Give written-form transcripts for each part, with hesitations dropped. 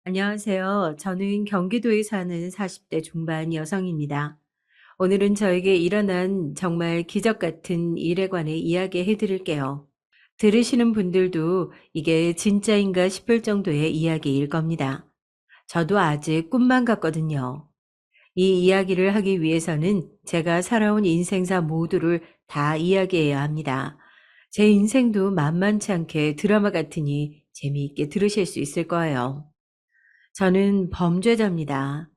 안녕하세요. 저는 경기도에 사는 40대 중반 여성입니다. 오늘은 저에게 일어난 정말 기적 같은 일에 관해 이야기해 드릴게요. 들으시는 분들도 이게 진짜인가 싶을 정도의 이야기일 겁니다. 저도 아직 꿈만 같거든요. 이 이야기를 하기 위해서는 제가 살아온 인생사 모두를 다 이야기해야 합니다. 제 인생도 만만치 않게 드라마 같으니 재미있게 들으실 수 있을 거예요. 저는 범죄자입니다.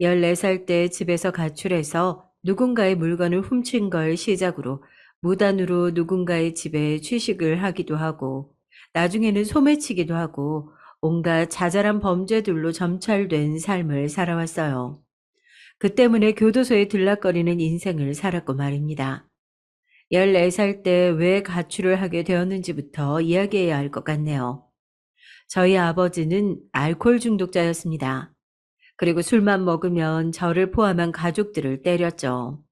14살 때 집에서 가출해서 누군가의 물건을 훔친 걸 시작으로 무단으로 누군가의 집에 취식을 하기도 하고 나중에는 소매치기도 하고 온갖 자잘한 범죄들로 점철된 삶을 살아왔어요. 그 때문에 교도소에 들락거리는 인생을 살았고 말입니다. 14살 때 왜 가출을 하게 되었는지부터 이야기해야 할 것 같네요. 저희 아버지는 알코올 중독자였습니다. 그리고 술만 먹으면 저를 포함한 가족들을 때렸죠.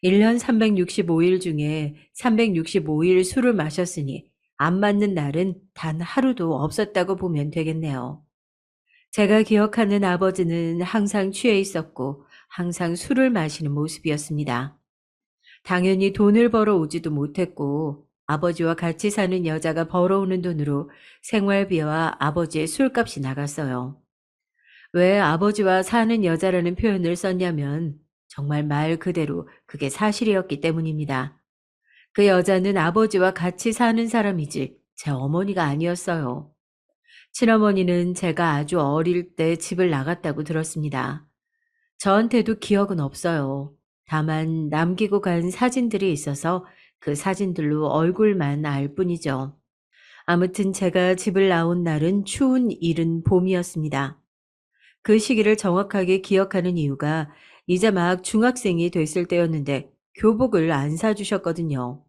1년 365일 중에 365일 술을 마셨으니 안 맞는 날은 단 하루도 없었다고 보면 되겠네요. 제가 기억하는 아버지는 항상 취해 있었고 항상 술을 마시는 모습이었습니다. 당연히 돈을 벌어 오지도 못했고 아버지와 같이 사는 여자가 벌어오는 돈으로 생활비와 아버지의 술값이 나갔어요. 왜 아버지와 사는 여자라는 표현을 썼냐면 정말 말 그대로 그게 사실이었기 때문입니다. 그 여자는 아버지와 같이 사는 사람이지 제 어머니가 아니었어요. 친어머니는 제가 아주 어릴 때 집을 나갔다고 들었습니다. 저한테도 기억은 없어요. 다만 남기고 간 사진들이 있어서 그 사진들로 얼굴만 알 뿐이죠. 아무튼 제가 집을 나온 날은 추운 이른 봄이었습니다. 그 시기를 정확하게 기억하는 이유가 이제 막 중학생이 됐을 때였는데 교복을 안 사주셨거든요.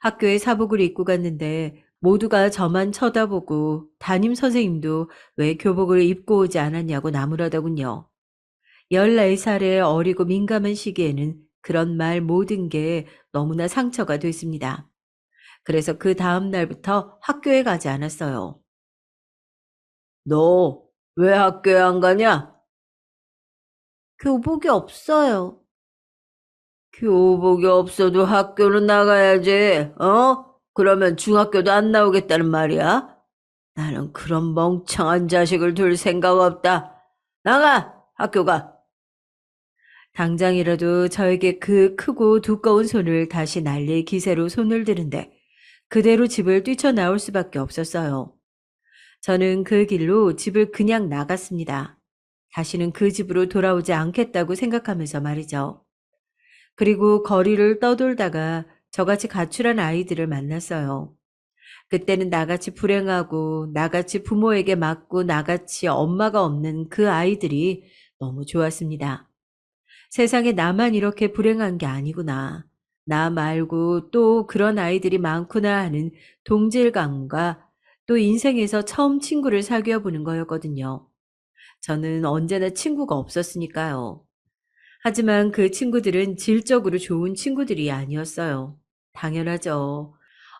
학교에 사복을 입고 갔는데 모두가 저만 쳐다보고 담임 선생님도 왜 교복을 입고 오지 않았냐고 나무라더군요. 14살의 어리고 민감한 시기에는 그런 말 모든 게 너무나 상처가 됐습니다. 그래서 그 다음 날부터 학교에 가지 않았어요. 너 왜 학교에 안 가냐? 교복이 없어요. 교복이 없어도 학교는 나가야지, 어? 그러면 중학교도 안 나오겠다는 말이야? 나는 그런 멍청한 자식을 둘 생각 없다. 나가! 학교 가! 당장이라도 저에게 그 크고 두꺼운 손을 다시 날릴 기세로 손을 드는데 그대로 집을 뛰쳐나올 수밖에 없었어요. 저는 그 길로 집을 그냥 나갔습니다. 다시는 그 집으로 돌아오지 않겠다고 생각하면서 말이죠. 그리고 거리를 떠돌다가 저같이 가출한 아이들을 만났어요. 그때는 나같이 불행하고 나같이 부모에게 맞고 나같이 엄마가 없는 그 아이들이 너무 좋았습니다. 세상에 나만 이렇게 불행한 게 아니구나. 나 말고 또 그런 아이들이 많구나 하는 동질감과 또 인생에서 처음 친구를 사귀어 보는 거였거든요. 저는 언제나 친구가 없었으니까요. 하지만 그 친구들은 질적으로 좋은 친구들이 아니었어요. 당연하죠.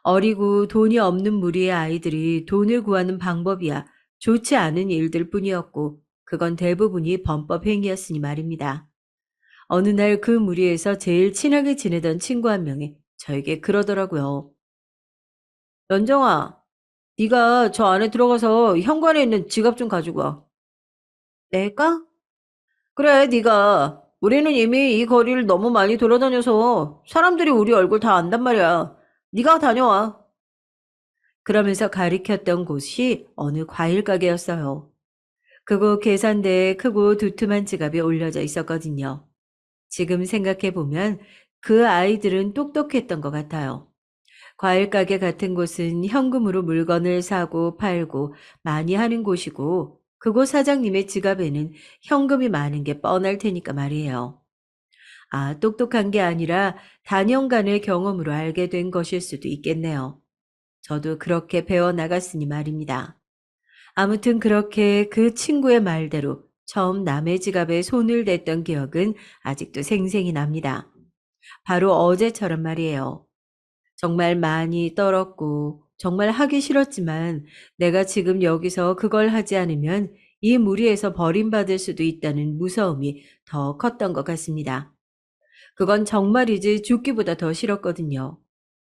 어리고 돈이 없는 무리의 아이들이 돈을 구하는 방법이야 좋지 않은 일들 뿐이었고, 그건 대부분이 범법 행위였으니 말입니다. 어느 날 그 무리에서 제일 친하게 지내던 친구 한 명이 저에게 그러더라고요. 연정아, 네가 저 안에 들어가서 현관에 있는 지갑 좀 가지고 와. 내가? 그래, 네가. 우리는 이미 이 거리를 너무 많이 돌아다녀서 사람들이 우리 얼굴 다 안단 말이야. 네가 다녀와. 그러면서 가리켰던 곳이 어느 과일 가게였어요. 그곳 계산대에 크고 두툼한 지갑이 올려져 있었거든요. 지금 생각해 보면 그 아이들은 똑똑했던 것 같아요. 과일 가게 같은 곳은 현금으로 물건을 사고 팔고 많이 하는 곳이고 그곳 사장님의 지갑에는 현금이 많은 게 뻔할 테니까 말이에요. 아, 똑똑한 게 아니라 단연간의 경험으로 알게 된 것일 수도 있겠네요. 저도 그렇게 배워나갔으니 말입니다. 아무튼 그렇게 그 친구의 말대로 처음 남의 지갑에 손을 댔던 기억은 아직도 생생히 납니다. 바로 어제처럼 말이에요. 정말 많이 떨었고 정말 하기 싫었지만 내가 지금 여기서 그걸 하지 않으면 이 무리에서 버림받을 수도 있다는 무서움이 더 컸던 것 같습니다. 그건 정말이지 죽기보다 더 싫었거든요.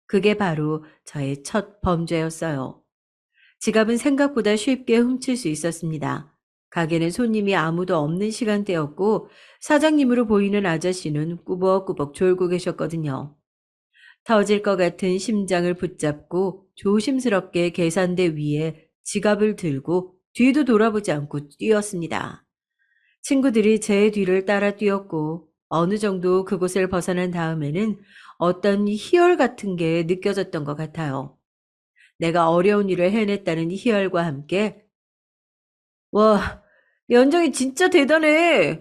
그게 바로 저의 첫 범죄였어요. 지갑은 생각보다 쉽게 훔칠 수 있었습니다. 가게는 손님이 아무도 없는 시간대였고 사장님으로 보이는 아저씨는 꾸벅꾸벅 졸고 계셨거든요. 터질 것 같은 심장을 붙잡고 조심스럽게 계산대 위에 지갑을 들고 뒤도 돌아보지 않고 뛰었습니다. 친구들이 제 뒤를 따라 뛰었고 어느 정도 그곳을 벗어난 다음에는 어떤 희열 같은 게 느껴졌던 것 같아요. 내가 어려운 일을 해냈다는 희열과 함께 와, 연정이 진짜 대단해.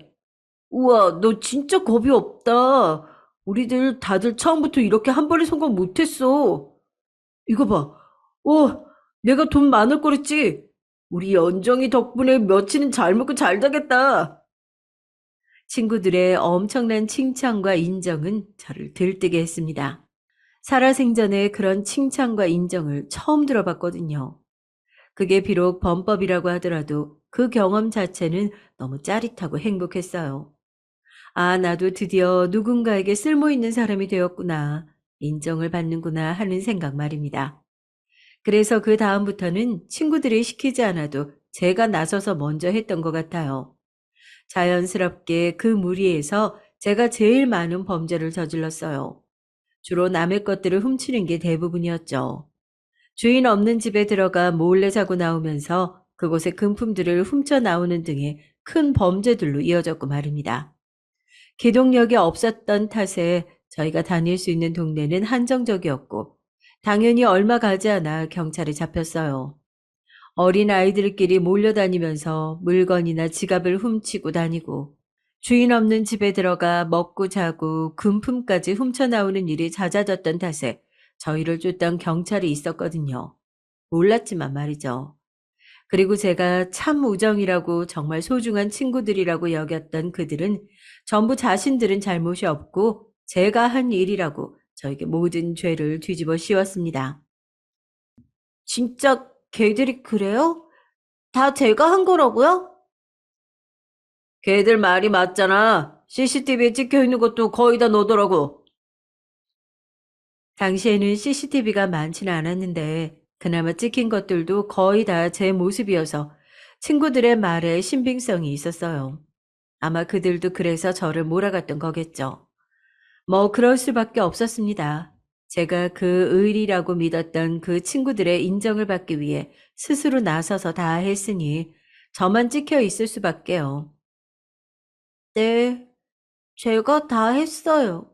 우와, 너 진짜 겁이 없다. 우리들 다들 처음부터 이렇게 한 번에 성공 못했어. 이거 봐. 내가 돈 많을 거랬지. 우리 연정이 덕분에 며칠은 잘 먹고 잘 자겠다. 친구들의 엄청난 칭찬과 인정은 저를 들뜨게 했습니다. 살아생전에 그런 칭찬과 인정을 처음 들어봤거든요. 그게 비록 범법이라고 하더라도 그 경험 자체는 너무 짜릿하고 행복했어요. 아, 나도 드디어 누군가에게 쓸모 있는 사람이 되었구나. 인정을 받는구나 하는 생각 말입니다. 그래서 그 다음부터는 친구들이 시키지 않아도 제가 나서서 먼저 했던 것 같아요. 자연스럽게 그 무리에서 제가 제일 많은 범죄를 저질렀어요. 주로 남의 것들을 훔치는 게 대부분이었죠. 주인 없는 집에 들어가 몰래 자고 나오면서 그곳의 금품들을 훔쳐 나오는 등의 큰 범죄들로 이어졌고 말입니다. 기동력이 없었던 탓에 저희가 다닐 수 있는 동네는 한정적이었고 당연히 얼마 가지 않아 경찰에 잡혔어요. 어린 아이들끼리 몰려다니면서 물건이나 지갑을 훔치고 다니고 주인 없는 집에 들어가 먹고 자고 금품까지 훔쳐 나오는 일이 잦아졌던 탓에 저희를 쫓던 경찰이 있었거든요. 몰랐지만 말이죠. 그리고 제가 참 우정이라고 정말 소중한 친구들이라고 여겼던 그들은 전부 자신들은 잘못이 없고 제가 한 일이라고 저에게 모든 죄를 뒤집어 씌웠습니다. 진짜 걔들이 그래요? 다 제가 한 거라고요? 걔들 말이 맞잖아. CCTV에 찍혀 있는 것도 거의 다 너더라고. 당시에는 CCTV가 많지는 않았는데 그나마 찍힌 것들도 거의 다 제 모습이어서 친구들의 말에 신빙성이 있었어요. 아마 그들도 그래서 저를 몰아갔던 거겠죠. 뭐 그럴 수밖에 없었습니다. 제가 그 의리라고 믿었던 그 친구들의 인정을 받기 위해 스스로 나서서 다 했으니 저만 찍혀 있을 수밖에요. 네, 제가 다 했어요.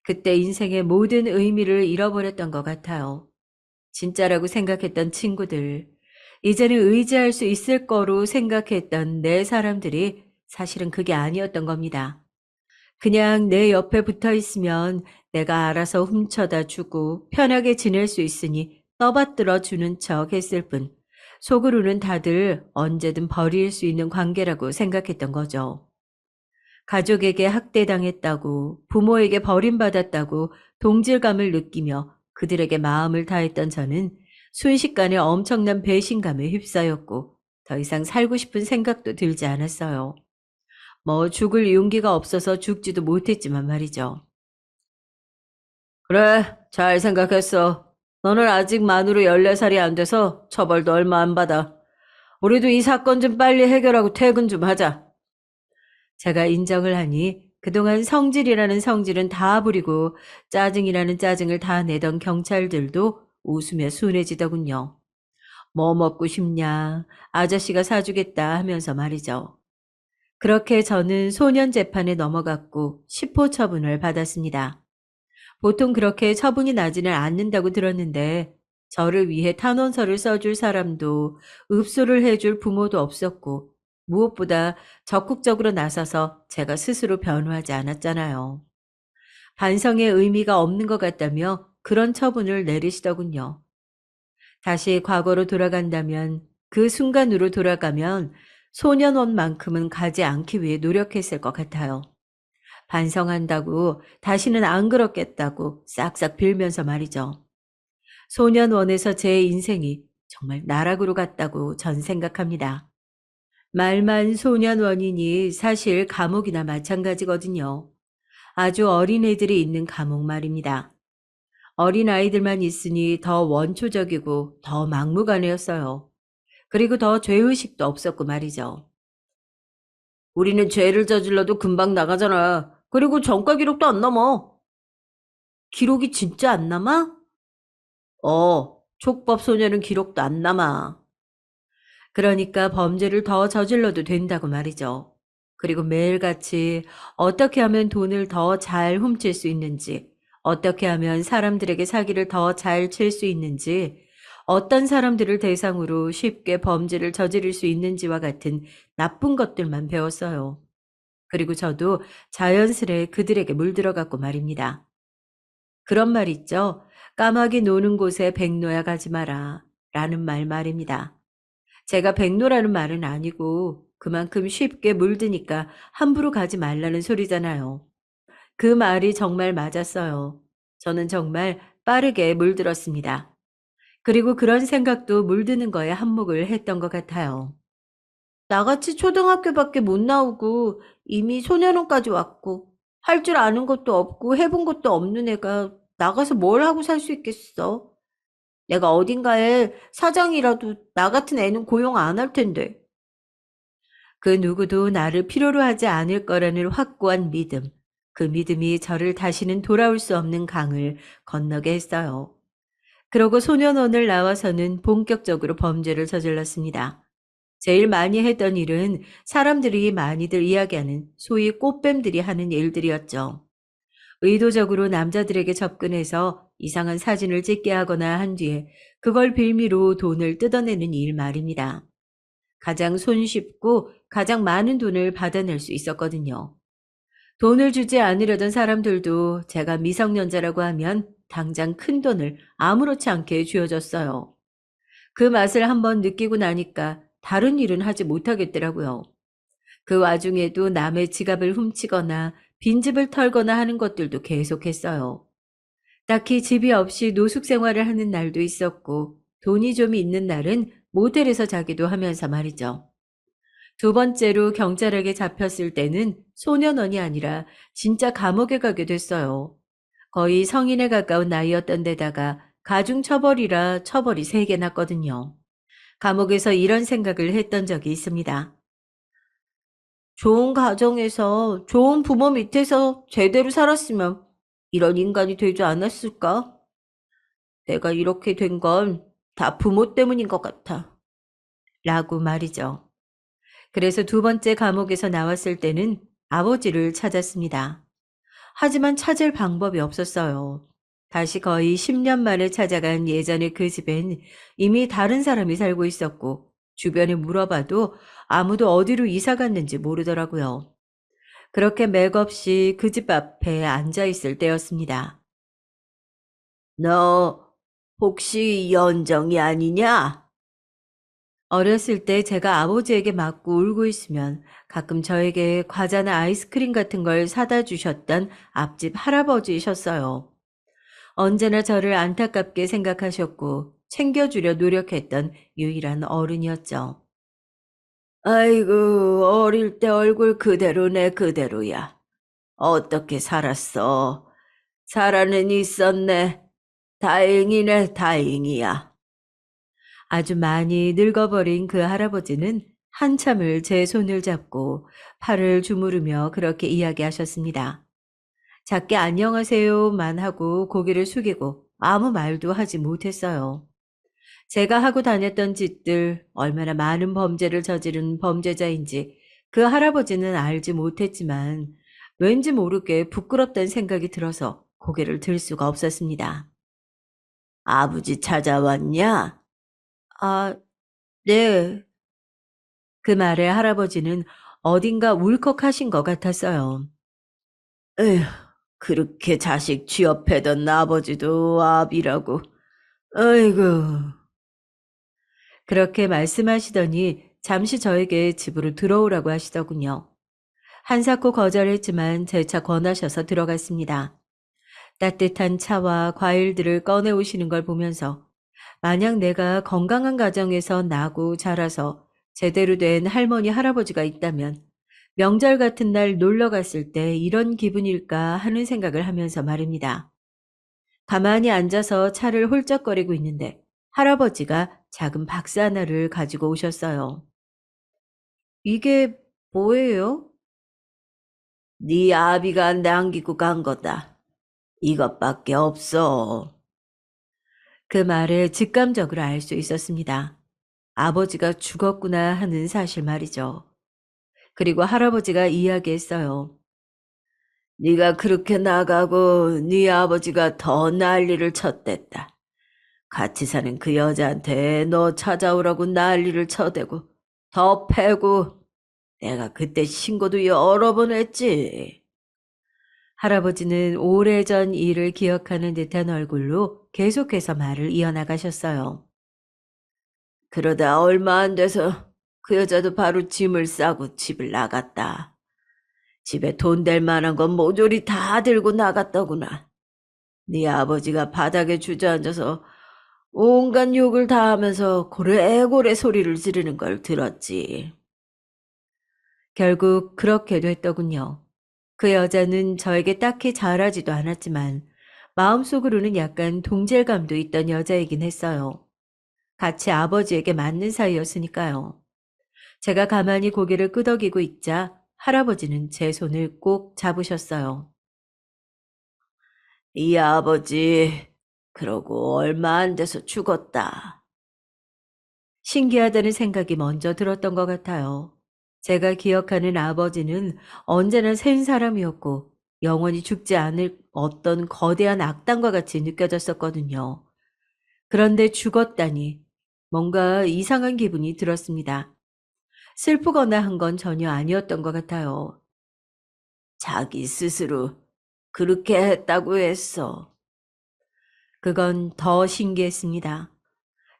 그때 인생의 모든 의미를 잃어버렸던 것 같아요. 진짜라고 생각했던 친구들, 이제는 의지할 수 있을 거로 생각했던 내 사람들이 사실은 그게 아니었던 겁니다. 그냥 내 옆에 붙어 있으면 내가 알아서 훔쳐다 주고 편하게 지낼 수 있으니 떠받들어 주는 척 했을 뿐, 속으로는 다들 언제든 버릴 수 있는 관계라고 생각했던 거죠. 가족에게 학대당했다고, 부모에게 버림받았다고 동질감을 느끼며 그들에게 마음을 다했던 저는 순식간에 엄청난 배신감에 휩싸였고 더 이상 살고 싶은 생각도 들지 않았어요. 뭐 죽을 용기가 없어서 죽지도 못했지만 말이죠. 그래, 잘 생각했어. 너는 아직 만으로 14살이 안 돼서 처벌도 얼마 안 받아. 우리도 이 사건 좀 빨리 해결하고 퇴근 좀 하자. 제가 인정을 하니 그동안 성질이라는 성질은 다 부리고 짜증이라는 짜증을 다 내던 경찰들도 웃으며 순해지더군요. 뭐 먹고 싶냐, 아저씨가 사주겠다 하면서 말이죠. 그렇게 저는 소년 재판에 넘어갔고 10호 처분을 받았습니다. 보통 그렇게 처분이 나지는 않는다고 들었는데 저를 위해 탄원서를 써줄 사람도 읍소를 해줄 부모도 없었고 무엇보다 적극적으로 나서서 제가 스스로 변호하지 않았잖아요. 반성의 의미가 없는 것 같다며 그런 처분을 내리시더군요. 다시 과거로 돌아간다면 그 순간으로 돌아가면 소년원만큼은 가지 않기 위해 노력했을 것 같아요. 반성한다고 다시는 안 그렇겠다고 싹싹 빌면서 말이죠. 소년원에서 제 인생이 정말 나락으로 갔다고 전 생각합니다. 말만 소년원이니 사실 감옥이나 마찬가지거든요. 아주 어린 애들이 있는 감옥 말입니다. 어린 아이들만 있으니 더 원초적이고 더 막무가내였어요. 그리고 더 죄의식도 없었고 말이죠. 우리는 죄를 저질러도 금방 나가잖아. 그리고 전과 기록도 안 남아. 기록이 진짜 안 남아? 촉법 소년은 기록도 안 남아. 그러니까 범죄를 더 저질러도 된다고 말이죠. 그리고 매일같이 어떻게 하면 돈을 더 잘 훔칠 수 있는지, 어떻게 하면 사람들에게 사기를 더 잘 칠 수 있는지, 어떤 사람들을 대상으로 쉽게 범죄를 저지를 수 있는지와 같은 나쁜 것들만 배웠어요. 그리고 저도 자연스레 그들에게 물들어갔고 말입니다. 그런 말 있죠. 까마귀 노는 곳에 백로야 가지 마라. 라는 말입니다. 제가 백로라는 말은 아니고 그만큼 쉽게 물드니까 함부로 가지 말라는 소리잖아요. 그 말이 정말 맞았어요. 저는 정말 빠르게 물들었습니다. 그리고 그런 생각도 물드는 거에 한몫을 했던 것 같아요. 나같이 초등학교밖에 못 나오고 이미 소년원까지 왔고 할 줄 아는 것도 없고 해본 것도 없는 애가 나가서 뭘 하고 살 수 있겠어? 내가 어딘가에 사장이라도 나 같은 애는 고용 안 할 텐데. 그 누구도 나를 필요로 하지 않을 거라는 확고한 믿음. 그 믿음이 저를 다시는 돌아올 수 없는 강을 건너게 했어요. 그러고 소년원을 나와서는 본격적으로 범죄를 저질렀습니다. 제일 많이 했던 일은 사람들이 많이들 이야기하는 소위 꽃뱀들이 하는 일들이었죠. 의도적으로 남자들에게 접근해서 이상한 사진을 찍게 하거나 한 뒤에 그걸 빌미로 돈을 뜯어내는 일 말입니다. 가장 손쉽고 가장 많은 돈을 받아낼 수 있었거든요. 돈을 주지 않으려던 사람들도 제가 미성년자라고 하면 당장 큰 돈을 아무렇지 않게 쥐어줬어요. 그 맛을 한번 느끼고 나니까 다른 일은 하지 못하겠더라고요. 그 와중에도 남의 지갑을 훔치거나 빈집을 털거나 하는 것들도 계속했어요. 딱히 집이 없이 노숙 생활을 하는 날도 있었고 돈이 좀 있는 날은 모텔에서 자기도 하면서 말이죠. 두 번째로 경찰에게 잡혔을 때는 소년원이 아니라 진짜 감옥에 가게 됐어요. 거의 성인에 가까운 나이였던 데다가 가중처벌이라 처벌이 3개 났거든요. 감옥에서 이런 생각을 했던 적이 있습니다. 좋은 가정에서 좋은 부모 밑에서 제대로 살았으면 이런 인간이 되지 않았을까? 내가 이렇게 된 건 다 부모 때문인 것 같아. 라고 말이죠. 그래서 두 번째 감옥에서 나왔을 때는 아버지를 찾았습니다. 하지만 찾을 방법이 없었어요. 다시 거의 10년 만에 찾아간 예전의 그 집엔 이미 다른 사람이 살고 있었고 주변에 물어봐도 아무도 어디로 이사 갔는지 모르더라고요. 그렇게 맥없이 그 집 앞에 앉아 있을 때였습니다. 너 혹시 연정이 아니냐? 어렸을 때 제가 아버지에게 맞고 울고 있으면 가끔 저에게 과자나 아이스크림 같은 걸 사다 주셨던 앞집 할아버지이셨어요. 언제나 저를 안타깝게 생각하셨고 챙겨주려 노력했던 유일한 어른이었죠. 아이고, 어릴 때 얼굴 그대로네, 그대로야. 어떻게 살았어? 살아는 있었네. 다행이네, 다행이야. 아주 많이 늙어버린 그 할아버지는 한참을 제 손을 잡고 팔을 주무르며 그렇게 이야기하셨습니다. 작게 안녕하세요만 하고 고개를 숙이고 아무 말도 하지 못했어요. 제가 하고 다녔던 짓들, 얼마나 많은 범죄를 저지른 범죄자인지 그 할아버지는 알지 못했지만 왠지 모르게 부끄럽다는 생각이 들어서 고개를 들 수가 없었습니다. 아버지 찾아왔냐? 아, 네. 그 말에 할아버지는 어딘가 울컥하신 것 같았어요. 에휴, 그렇게 자식 취업해던 아버지도 압이라고. 아이고. 그렇게 말씀하시더니 잠시 저에게 집으로 들어오라고 하시더군요. 한사코 거절했지만 재차 권하셔서 들어갔습니다. 따뜻한 차와 과일들을 꺼내 오시는 걸 보면서 만약 내가 건강한 가정에서 나고 자라서 제대로 된 할머니, 할아버지가 있다면 명절 같은 날 놀러 갔을 때 이런 기분일까 하는 생각을 하면서 말입니다. 가만히 앉아서 차를 홀쩍거리고 있는데 할아버지가 작은 박스 하나를 가지고 오셨어요. 이게 뭐예요? 네 아비가 남기고 간 거다. 이것밖에 없어. 그 말을 직감적으로 알 수 있었습니다. 아버지가 죽었구나 하는 사실 말이죠. 그리고 할아버지가 이야기했어요. 네가 그렇게 나가고 네 아버지가 더 난리를 쳤댔다. 같이 사는 그 여자한테 너 찾아오라고 난리를 쳐대고 더 패고 내가 그때 신고도 여러 번 했지. 할아버지는 오래전 일을 기억하는 듯한 얼굴로 계속해서 말을 이어나가셨어요. 그러다 얼마 안 돼서 그 여자도 바로 짐을 싸고 집을 나갔다. 집에 돈 될 만한 건 모조리 다 들고 나갔더구나. 네 아버지가 바닥에 주저앉아서 온갖 욕을 다 하면서 고래고래 소리를 지르는 걸 들었지. 결국 그렇게 됐더군요. 그 여자는 저에게 딱히 잘하지도 않았지만 마음속으로는 약간 동질감도 있던 여자이긴 했어요. 같이 아버지에게 맞는 사이였으니까요. 제가 가만히 고개를 끄덕이고 있자 할아버지는 제 손을 꼭 잡으셨어요. 이 아버지, 그러고 얼마 안 돼서 죽었다. 신기하다는 생각이 먼저 들었던 것 같아요. 제가 기억하는 아버지는 언제나 센 사람이었고 영원히 죽지 않을 어떤 거대한 악당과 같이 느껴졌었거든요. 그런데 죽었다니 뭔가 이상한 기분이 들었습니다. 슬프거나 한 건 전혀 아니었던 것 같아요. 자기 스스로 그렇게 했다고 했어. 그건 더 신기했습니다.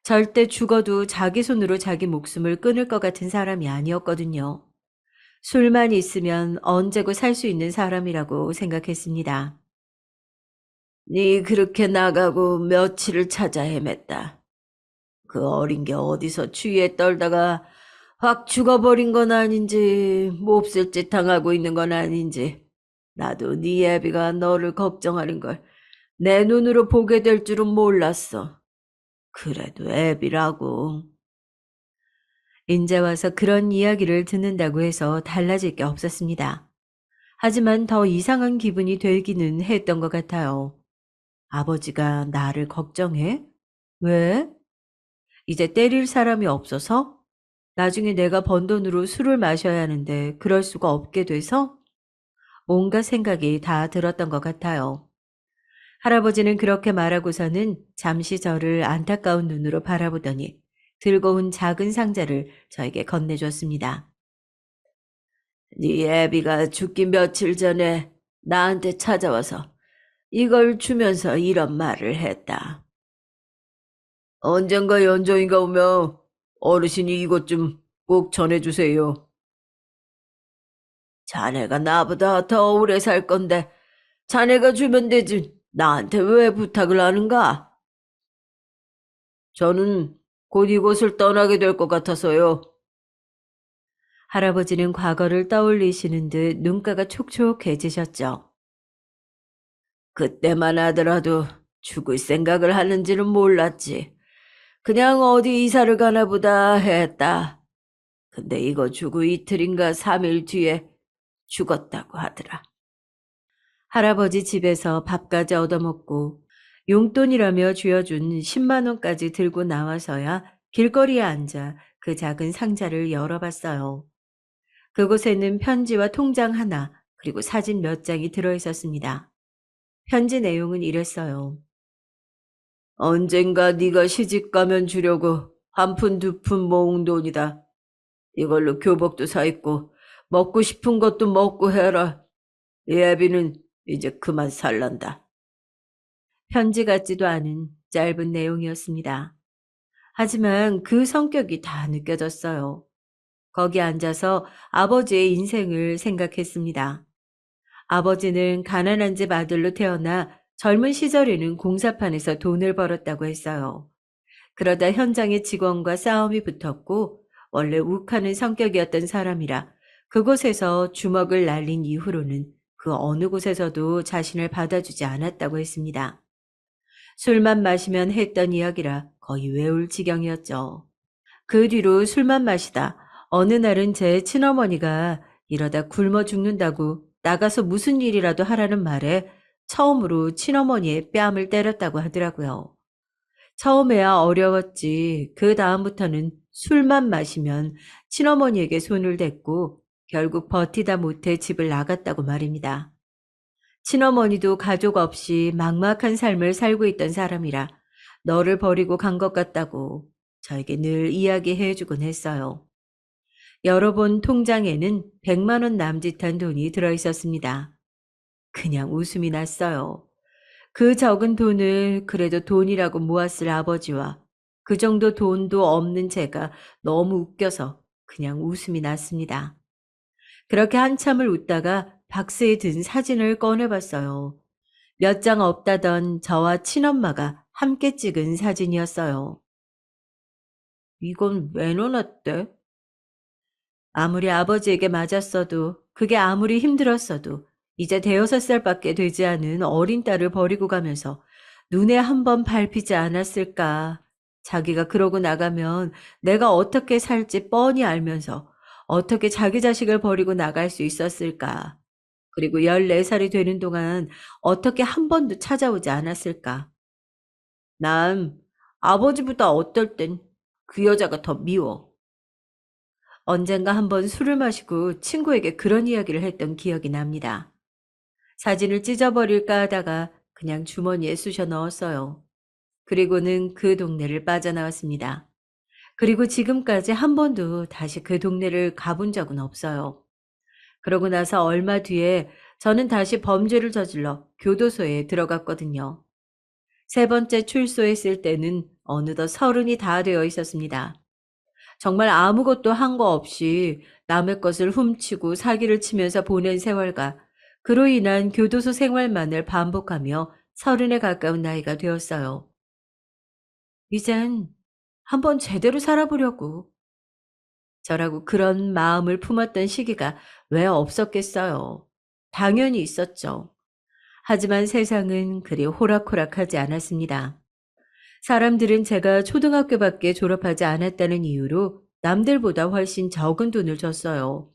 절대 죽어도 자기 손으로 자기 목숨을 끊을 것 같은 사람이 아니었거든요. 술만 있으면 언제고 살 수 있는 사람이라고 생각했습니다. 네 그렇게 나가고 며칠을 찾아 헤맸다. 그 어린 게 어디서 추위에 떨다가 확 죽어버린 건 아닌지 몹쓸 짓 당하고 있는 건 아닌지 나도 네 애비가 너를 걱정하는 걸 내 눈으로 보게 될 줄은 몰랐어. 그래도 애비라고. 인제 와서 그런 이야기를 듣는다고 해서 달라질 게 없었습니다. 하지만 더 이상한 기분이 들기는 했던 것 같아요. 아버지가 나를 걱정해? 왜? 이제 때릴 사람이 없어서? 나중에 내가 번 돈으로 술을 마셔야 하는데 그럴 수가 없게 돼서? 온갖 생각이 다 들었던 것 같아요. 할아버지는 그렇게 말하고서는 잠시 저를 안타까운 눈으로 바라보더니 들고 온 작은 상자를 저에게 건네줬습니다. 네 애비가 죽기 며칠 전에 나한테 찾아와서 이걸 주면서 이런 말을 했다. 언젠가 연정이가 오면 어르신이 이것 좀 꼭 전해주세요. 자네가 나보다 더 오래 살 건데 자네가 주면 되지. 나한테 왜 부탁을 하는가? 저는 곧 이곳을 떠나게 될 것 같아서요. 할아버지는 과거를 떠올리시는 듯 눈가가 촉촉해지셨죠. 그때만 하더라도 죽을 생각을 하는지는 몰랐지. 그냥 어디 이사를 가나 보다 했다. 근데 이거 주고 이틀인가 3일 뒤에 죽었다고 하더라. 할아버지 집에서 밥까지 얻어먹고 용돈이라며 쥐어준 10만 원까지 들고 나와서야 길거리에 앉아 그 작은 상자를 열어봤어요. 그곳에는 편지와 통장 하나 그리고 사진 몇 장이 들어있었습니다. 편지 내용은 이랬어요. 언젠가 네가 시집 가면 주려고 한 푼 두 푼 모은 돈이다. 이걸로 교복도 사 입고 먹고 싶은 것도 먹고 해라. 예비는 이제 그만 살란다. 편지 같지도 않은 짧은 내용이었습니다. 하지만 그 성격이 다 느껴졌어요. 거기 앉아서 아버지의 인생을 생각했습니다. 아버지는 가난한 집 아들로 태어나 젊은 시절에는 공사판에서 돈을 벌었다고 했어요. 그러다 현장의 직원과 싸움이 붙었고 원래 욱하는 성격이었던 사람이라 그곳에서 주먹을 날린 이후로는 그 어느 곳에서도 자신을 받아주지 않았다고 했습니다. 술만 마시면 했던 이야기라 거의 외울 지경이었죠. 그 뒤로 술만 마시다 어느 날은 제 친어머니가 이러다 굶어 죽는다고 나가서 무슨 일이라도 하라는 말에 처음으로 친어머니의 뺨을 때렸다고 하더라고요. 처음에야 어려웠지 그 다음부터는 술만 마시면 친어머니에게 손을 댔고 결국 버티다 못해 집을 나갔다고 말입니다. 친어머니도 가족 없이 막막한 삶을 살고 있던 사람이라 너를 버리고 간 것 같다고 저에게 늘 이야기해 주곤 했어요. 여러 번 통장에는 100만 원 남짓한 돈이 들어 있었습니다. 그냥 웃음이 났어요. 그 적은 돈을 그래도 돈이라고 모았을 아버지와 그 정도 돈도 없는 제가 너무 웃겨서 그냥 웃음이 났습니다. 그렇게 한참을 웃다가 박스에 든 사진을 꺼내봤어요. 몇 장 없다던 저와 친엄마가 함께 찍은 사진이었어요. 이건 왜 넣어놨대? 아무리 아버지에게 맞았어도 그게 아무리 힘들었어도 이제 대여섯 살밖에 되지 않은 어린 딸을 버리고 가면서 눈에 한 번 밟히지 않았을까. 자기가 그러고 나가면 내가 어떻게 살지 뻔히 알면서 어떻게 자기 자식을 버리고 나갈 수 있었을까. 그리고 14살이 되는 동안 어떻게 한 번도 찾아오지 않았을까. 난 아버지보다 어떨 땐 그 여자가 더 미워. 언젠가 한번 술을 마시고 친구에게 그런 이야기를 했던 기억이 납니다. 사진을 찢어버릴까 하다가 그냥 주머니에 쑤셔 넣었어요. 그리고는 그 동네를 빠져나왔습니다. 그리고 지금까지 한 번도 다시 그 동네를 가본 적은 없어요. 그러고 나서 얼마 뒤에 저는 다시 범죄를 저질러 교도소에 들어갔거든요. 세 번째 출소했을 때는 어느덧 30이 다 되어 있었습니다. 정말 아무것도 한 거 없이 남의 것을 훔치고 사기를 치면서 보낸 세월과 그로 인한 교도소 생활만을 반복하며 30에 가까운 나이가 되었어요. 이젠 한번 제대로 살아보려고. 저라고 그런 마음을 품었던 시기가 왜 없었겠어요. 당연히 있었죠. 하지만 세상은 그리 호락호락하지 않았습니다. 사람들은 제가 초등학교밖에 졸업하지 않았다는 이유로 남들보다 훨씬 적은 돈을 줬어요.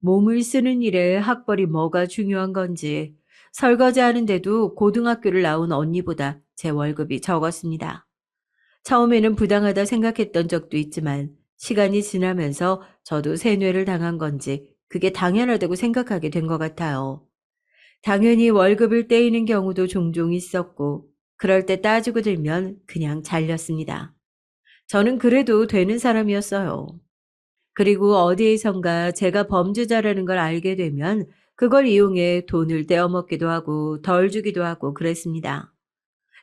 몸을 쓰는 일에 학벌이 뭐가 중요한 건지 설거지 하는데도 고등학교를 나온 언니보다 제 월급이 적었습니다. 처음에는 부당하다 생각했던 적도 있지만 시간이 지나면서 저도 세뇌를 당한 건지 그게 당연하다고 생각하게 된 것 같아요. 당연히 월급을 떼이는 경우도 종종 있었고 그럴 때 따지고 들면 그냥 잘렸습니다. 저는 그래도 되는 사람이었어요. 그리고 어디에선가 제가 범죄자라는 걸 알게 되면 그걸 이용해 돈을 떼어먹기도 하고 덜 주기도 하고 그랬습니다.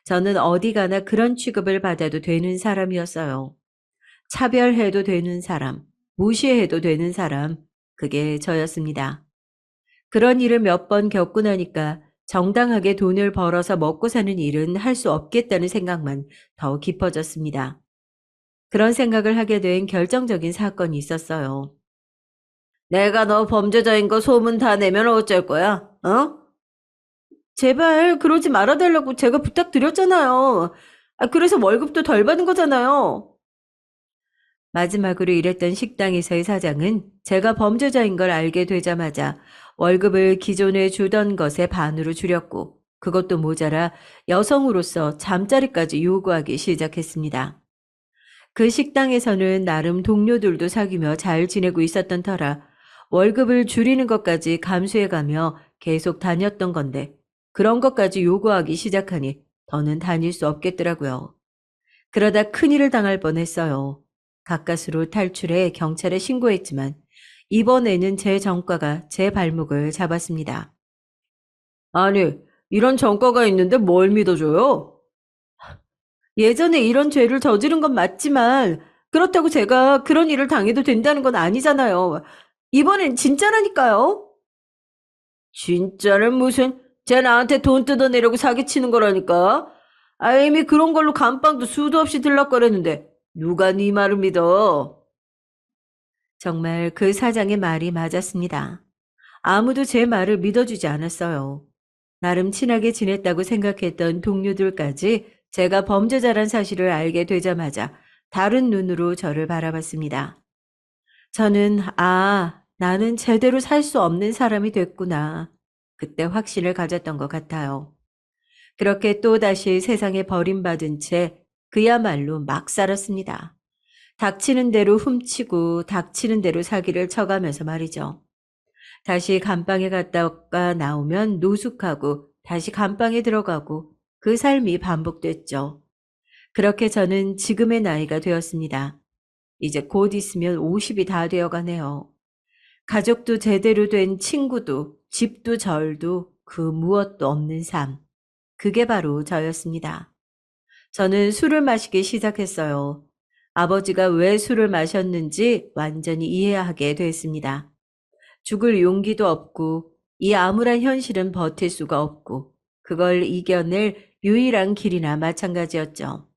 저는 어디 가나 그런 취급을 받아도 되는 사람이었어요. 차별해도 되는 사람, 무시해도 되는 사람, 그게 저였습니다. 그런 일을 몇 번 겪고 나니까 정당하게 돈을 벌어서 먹고 사는 일은 할 수 없겠다는 생각만 더 깊어졌습니다. 그런 생각을 하게 된 결정적인 사건이 있었어요. 내가 너 범죄자인 거 소문 다 내면 어쩔 거야? 어? 제발 그러지 말아달라고 제가 부탁드렸잖아요. 그래서 월급도 덜 받은 거잖아요. 마지막으로 일했던 식당에서의 사장은 제가 범죄자인 걸 알게 되자마자 월급을 기존에 주던 것의 반으로 줄였고 그것도 모자라 여성으로서 잠자리까지 요구하기 시작했습니다. 그 식당에서는 나름 동료들도 사귀며 잘 지내고 있었던 터라 월급을 줄이는 것까지 감수해가며 계속 다녔던 건데 그런 것까지 요구하기 시작하니 더는 다닐 수 없겠더라고요. 그러다 큰일을 당할 뻔했어요. 가까스로 탈출해 경찰에 신고했지만 이번에는 제 전과가 제 발목을 잡았습니다. 아니, 이런 전과가 있는데 뭘 믿어줘요? 예전에 이런 죄를 저지른 건 맞지만 그렇다고 제가 그런 일을 당해도 된다는 건 아니잖아요. 이번엔 진짜라니까요. 진짜는 무슨, 쟤 나한테 돈 뜯어내려고 사기치는 거라니까. 이미 그런 걸로 감방도 수도 없이 들락거렸는데 누가 네 말을 믿어? 정말 그 사장의 말이 맞았습니다. 아무도 제 말을 믿어주지 않았어요. 나름 친하게 지냈다고 생각했던 동료들까지 제가 범죄자란 사실을 알게 되자마자 다른 눈으로 저를 바라봤습니다. 저는, 나는 제대로 살 수 없는 사람이 됐구나. 그때 확신을 가졌던 것 같아요. 그렇게 또다시 세상에 버림받은 채 그야말로 막 살았습니다. 닥치는 대로 훔치고 닥치는 대로 사기를 쳐가면서 말이죠. 다시 감방에 갔다가 나오면 노숙하고 다시 감방에 들어가고 그 삶이 반복됐죠. 그렇게 저는 지금의 나이가 되었습니다. 이제 곧 있으면 50이 다 되어가네요. 가족도 제대로 된 친구도 집도 절도 그 무엇도 없는 삶. 그게 바로 저였습니다. 저는 술을 마시기 시작했어요. 아버지가 왜 술을 마셨는지 완전히 이해하게 됐습니다. 죽을 용기도 없고 이 암울한 현실은 버틸 수가 없고 그걸 이겨낼 유일한 길이나 마찬가지였죠.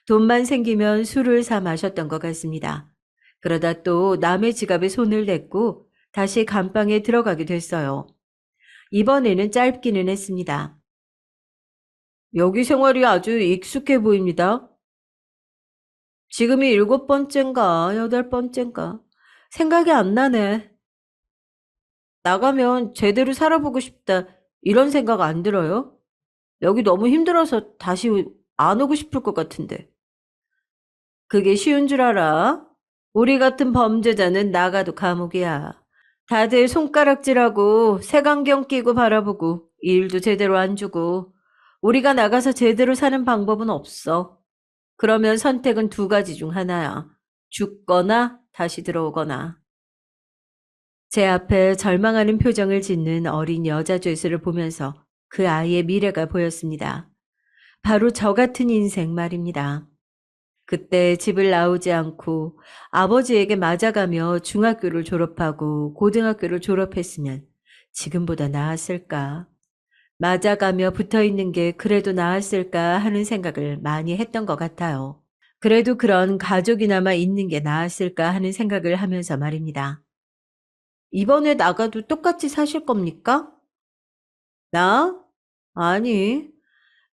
돈만 생기면 술을 사 마셨던 것 같습니다. 그러다 또 남의 지갑에 손을 댔고 다시 감방에 들어가게 됐어요. 이번에는 짧기는 했습니다. 여기 생활이 아주 익숙해 보입니다. 지금이 7번째인가 8번째인가 생각이 안 나네. 나가면 제대로 살아보고 싶다 이런 생각 안 들어요? 여기 너무 힘들어서 다시 안 오고 싶을 것 같은데. 그게 쉬운 줄 알아? 우리 같은 범죄자는 나가도 감옥이야. 다들 손가락질하고 색안경 끼고 바라보고 일도 제대로 안 주고 우리가 나가서 제대로 사는 방법은 없어. 그러면 선택은 두 가지 중 하나야. 죽거나 다시 들어오거나. 제 앞에 절망하는 표정을 짓는 어린 여자 죄수를 보면서 그 아이의 미래가 보였습니다. 바로 저 같은 인생 말입니다. 그때 집을 나오지 않고 아버지에게 맞아가며 중학교를 졸업하고 고등학교를 졸업했으면 지금보다 나았을까? 맞아가며 붙어 있는 게 그래도 나았을까 하는 생각을 많이 했던 것 같아요. 그래도 그런 가족이나마 있는 게 나았을까 하는 생각을 하면서 말입니다. 이번에 나가도 똑같이 사실 겁니까? 나? 아니,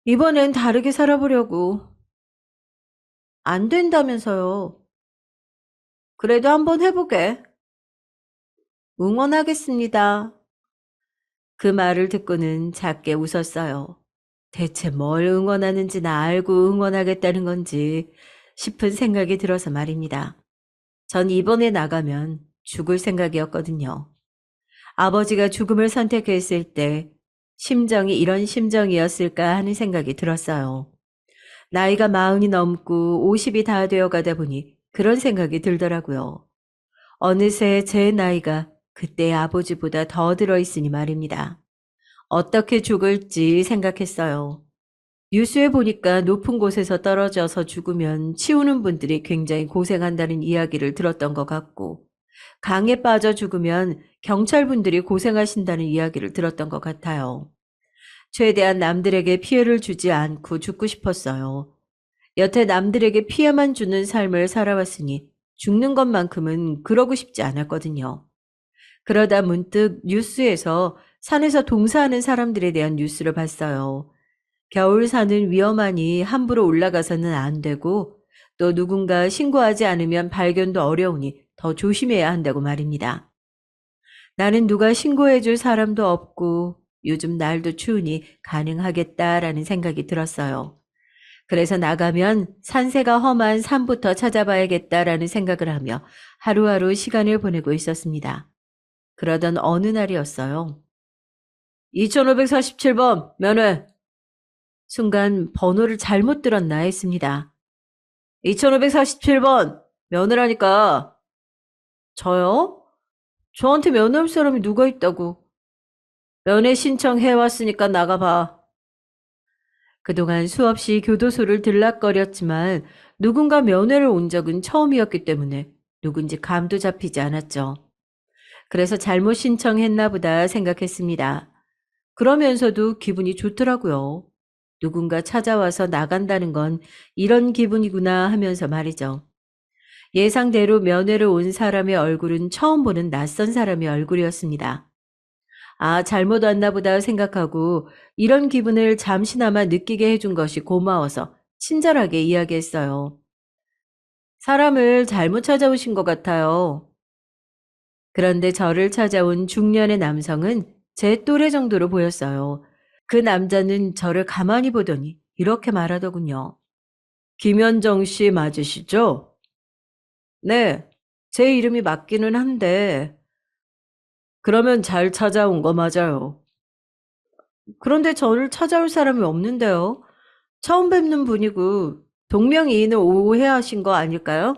이번엔 다르게 살아보려고. 안 된다면서요. 그래도 한번 해보게. 응원하겠습니다. 그 말을 듣고는 작게 웃었어요. 대체 뭘 응원하는지 나 알고 응원하겠다는 건지 싶은 생각이 들어서 말입니다. 전 이번에 나가면 죽을 생각이었거든요. 아버지가 죽음을 선택했을 때 심정이 이런 심정이었을까 하는 생각이 들었어요. 나이가 40이 넘고 50이 다 되어 가다 보니 그런 생각이 들더라고요. 어느새 제 나이가 그때의 아버지보다 더 들어있으니 말입니다. 어떻게 죽을지 생각했어요. 뉴스에 보니까 높은 곳에서 떨어져서 죽으면 치우는 분들이 굉장히 고생한다는 이야기를 들었던 것 같고, 강에 빠져 죽으면 경찰분들이 고생하신다는 이야기를 들었던 것 같아요. 최대한 남들에게 피해를 주지 않고 죽고 싶었어요. 여태 남들에게 피해만 주는 삶을 살아왔으니 죽는 것만큼은 그러고 싶지 않았거든요. 그러다 문득 뉴스에서 산에서 동사하는 사람들에 대한 뉴스를 봤어요. 겨울산은 위험하니 함부로 올라가서는 안 되고 또 누군가 신고하지 않으면 발견도 어려우니 더 조심해야 한다고 말입니다. 나는 누가 신고해줄 사람도 없고 요즘 날도 추우니 가능하겠다라는 생각이 들었어요. 그래서 나가면 산세가 험한 산부터 찾아봐야겠다라는 생각을 하며 하루하루 시간을 보내고 있었습니다. 그러던 어느 날이었어요. 2547번 면회. 순간 번호를 잘못 들었나 했습니다. 2547번 면회라니까. 저요? 저한테 면회 올 사람이 누가 있다고. 면회 신청해왔으니까 나가봐. 그동안 수없이 교도소를 들락거렸지만 누군가 면회를 온 적은 처음이었기 때문에 누군지 감도 잡히지 않았죠. 그래서 잘못 신청했나 보다 생각했습니다. 그러면서도 기분이 좋더라고요. 누군가 찾아와서 나간다는 건 이런 기분이구나 하면서 말이죠. 예상대로 면회를 온 사람의 얼굴은 처음 보는 낯선 사람의 얼굴이었습니다. 아, 잘못 왔나 보다 생각하고 이런 기분을 잠시나마 느끼게 해준 것이 고마워서 친절하게 이야기했어요. 사람을 잘못 찾아오신 것 같아요. 그런데 저를 찾아온 중년의 남성은 제 또래 정도로 보였어요. 그 남자는 저를 가만히 보더니 이렇게 말하더군요. 김현정 씨 맞으시죠? 네, 제 이름이 맞기는 한데, 그러면 잘 찾아온 거 맞아요. 그런데 저를 찾아올 사람이 없는데요. 처음 뵙는 분이고, 동명이인을 오해하신 거 아닐까요?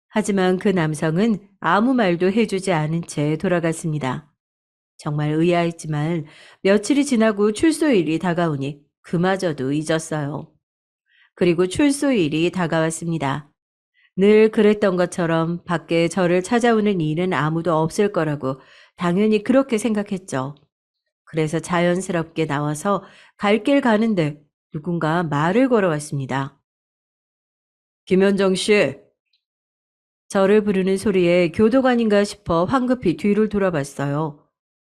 하지만 그 남성은 아무 말도 해주지 않은 채 돌아갔습니다. 정말 의아했지만 며칠이 지나고 출소일이 다가오니 그마저도 잊었어요. 그리고 출소일이 다가왔습니다. 늘 그랬던 것처럼 밖에 저를 찾아오는 이는 아무도 없을 거라고 당연히 그렇게 생각했죠. 그래서 자연스럽게 나와서 갈 길 가는데 누군가 말을 걸어왔습니다. 김현정 씨, 저를 부르는 소리에 교도관인가 싶어 황급히 뒤를 돌아봤어요.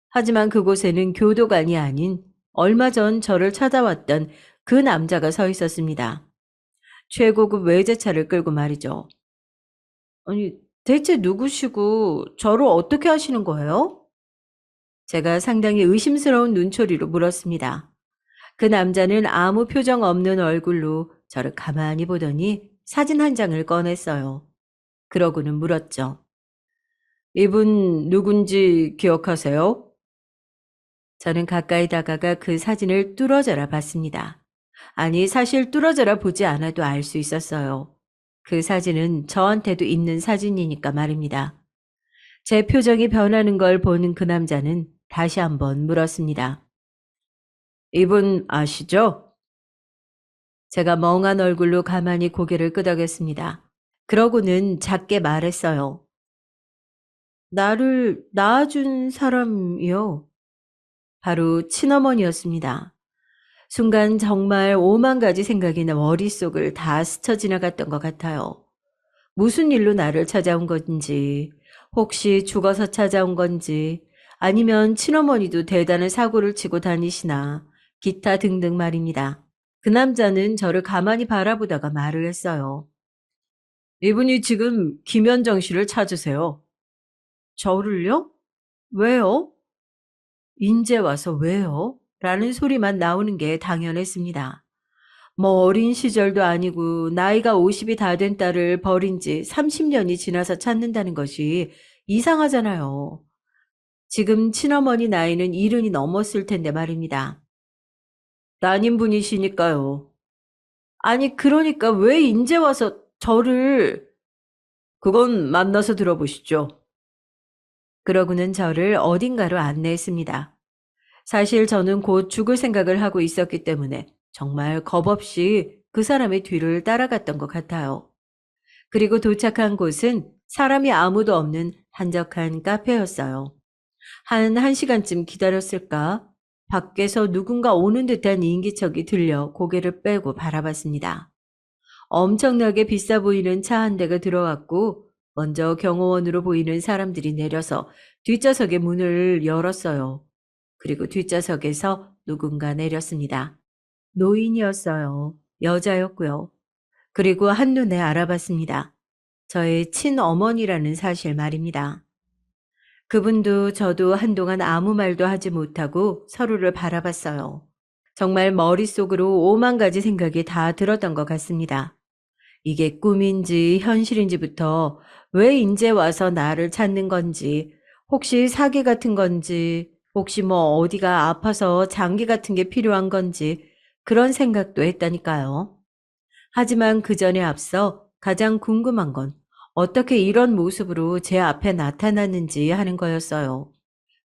하지만 그곳에는 교도관이 아닌 얼마 전 저를 찾아왔던 그 남자가 서 있었습니다. 최고급 외제차를 끌고 말이죠. 아니, 대체 누구시고 저를 어떻게 하시는 거예요? 제가 상당히 의심스러운 눈초리로 물었습니다. 그 남자는 아무 표정 없는 얼굴로 저를 가만히 보더니 사진 한 장을 꺼냈어요. 그러고는 물었죠. 이분 누군지 기억하세요? 저는 가까이 다가가 그 사진을 뚫어져라 봤습니다. 아니, 사실 뚫어져라 보지 않아도 알 수 있었어요. 그 사진은 저한테도 있는 사진이니까 말입니다. 제 표정이 변하는 걸 보는 그 남자는 다시 한번 물었습니다. 이분 아시죠? 제가 멍한 얼굴로 가만히 고개를 끄덕였습니다. 그러고는 작게 말했어요. 나를 낳아준 사람이요. 바로 친어머니였습니다. 순간 정말 오만 가지 생각이 나 머릿속을 다 스쳐 지나갔던 것 같아요. 무슨 일로 나를 찾아온 건지, 혹시 죽어서 찾아온 건지, 아니면 친어머니도 대단한 사고를 치고 다니시나, 기타 등등 말입니다. 그 남자는 저를 가만히 바라보다가 말을 했어요. 이분이 지금 김현정 씨를 찾으세요. 저를요? 왜요? 인제 와서 왜요? 라는 소리만 나오는 게 당연했습니다. 뭐 어린 시절도 아니고 나이가 50이 다 된 딸을 버린 지 30년이 지나서 찾는다는 것이 이상하잖아요. 지금 친어머니 나이는 70이 넘었을 텐데 말입니다. 따님분이시니까요. 아니, 그러니까 왜 인제 와서 저를... 그건 만나서 들어보시죠. 그러고는 저를 어딘가로 안내했습니다. 사실 저는 곧 죽을 생각을 하고 있었기 때문에 정말 겁없이 그 사람의 뒤를 따라갔던 것 같아요. 그리고 도착한 곳은 사람이 아무도 없는 한적한 카페였어요. 한 1시간쯤 기다렸을까? 밖에서 누군가 오는 듯한 인기척이 들려 고개를 빼고 바라봤습니다. 엄청나게 비싸 보이는 차 한 대가 들어왔고 먼저 경호원으로 보이는 사람들이 내려서 뒷좌석의 문을 열었어요. 그리고 뒷좌석에서 누군가 내렸습니다. 노인이었어요. 여자였고요. 그리고 한눈에 알아봤습니다. 저의 친어머니라는 사실 말입니다. 그분도 저도 한동안 아무 말도 하지 못하고 서로를 바라봤어요. 정말 머릿속으로 오만 가지 생각이 다 들었던 것 같습니다. 이게 꿈인지 현실인지부터 왜 인제 와서 나를 찾는 건지, 혹시 사기 같은 건지, 혹시 뭐 어디가 아파서 장기 같은 게 필요한 건지 그런 생각도 했다니까요. 하지만 그 전에 앞서 가장 궁금한 건 어떻게 이런 모습으로 제 앞에 나타났는지 하는 거였어요.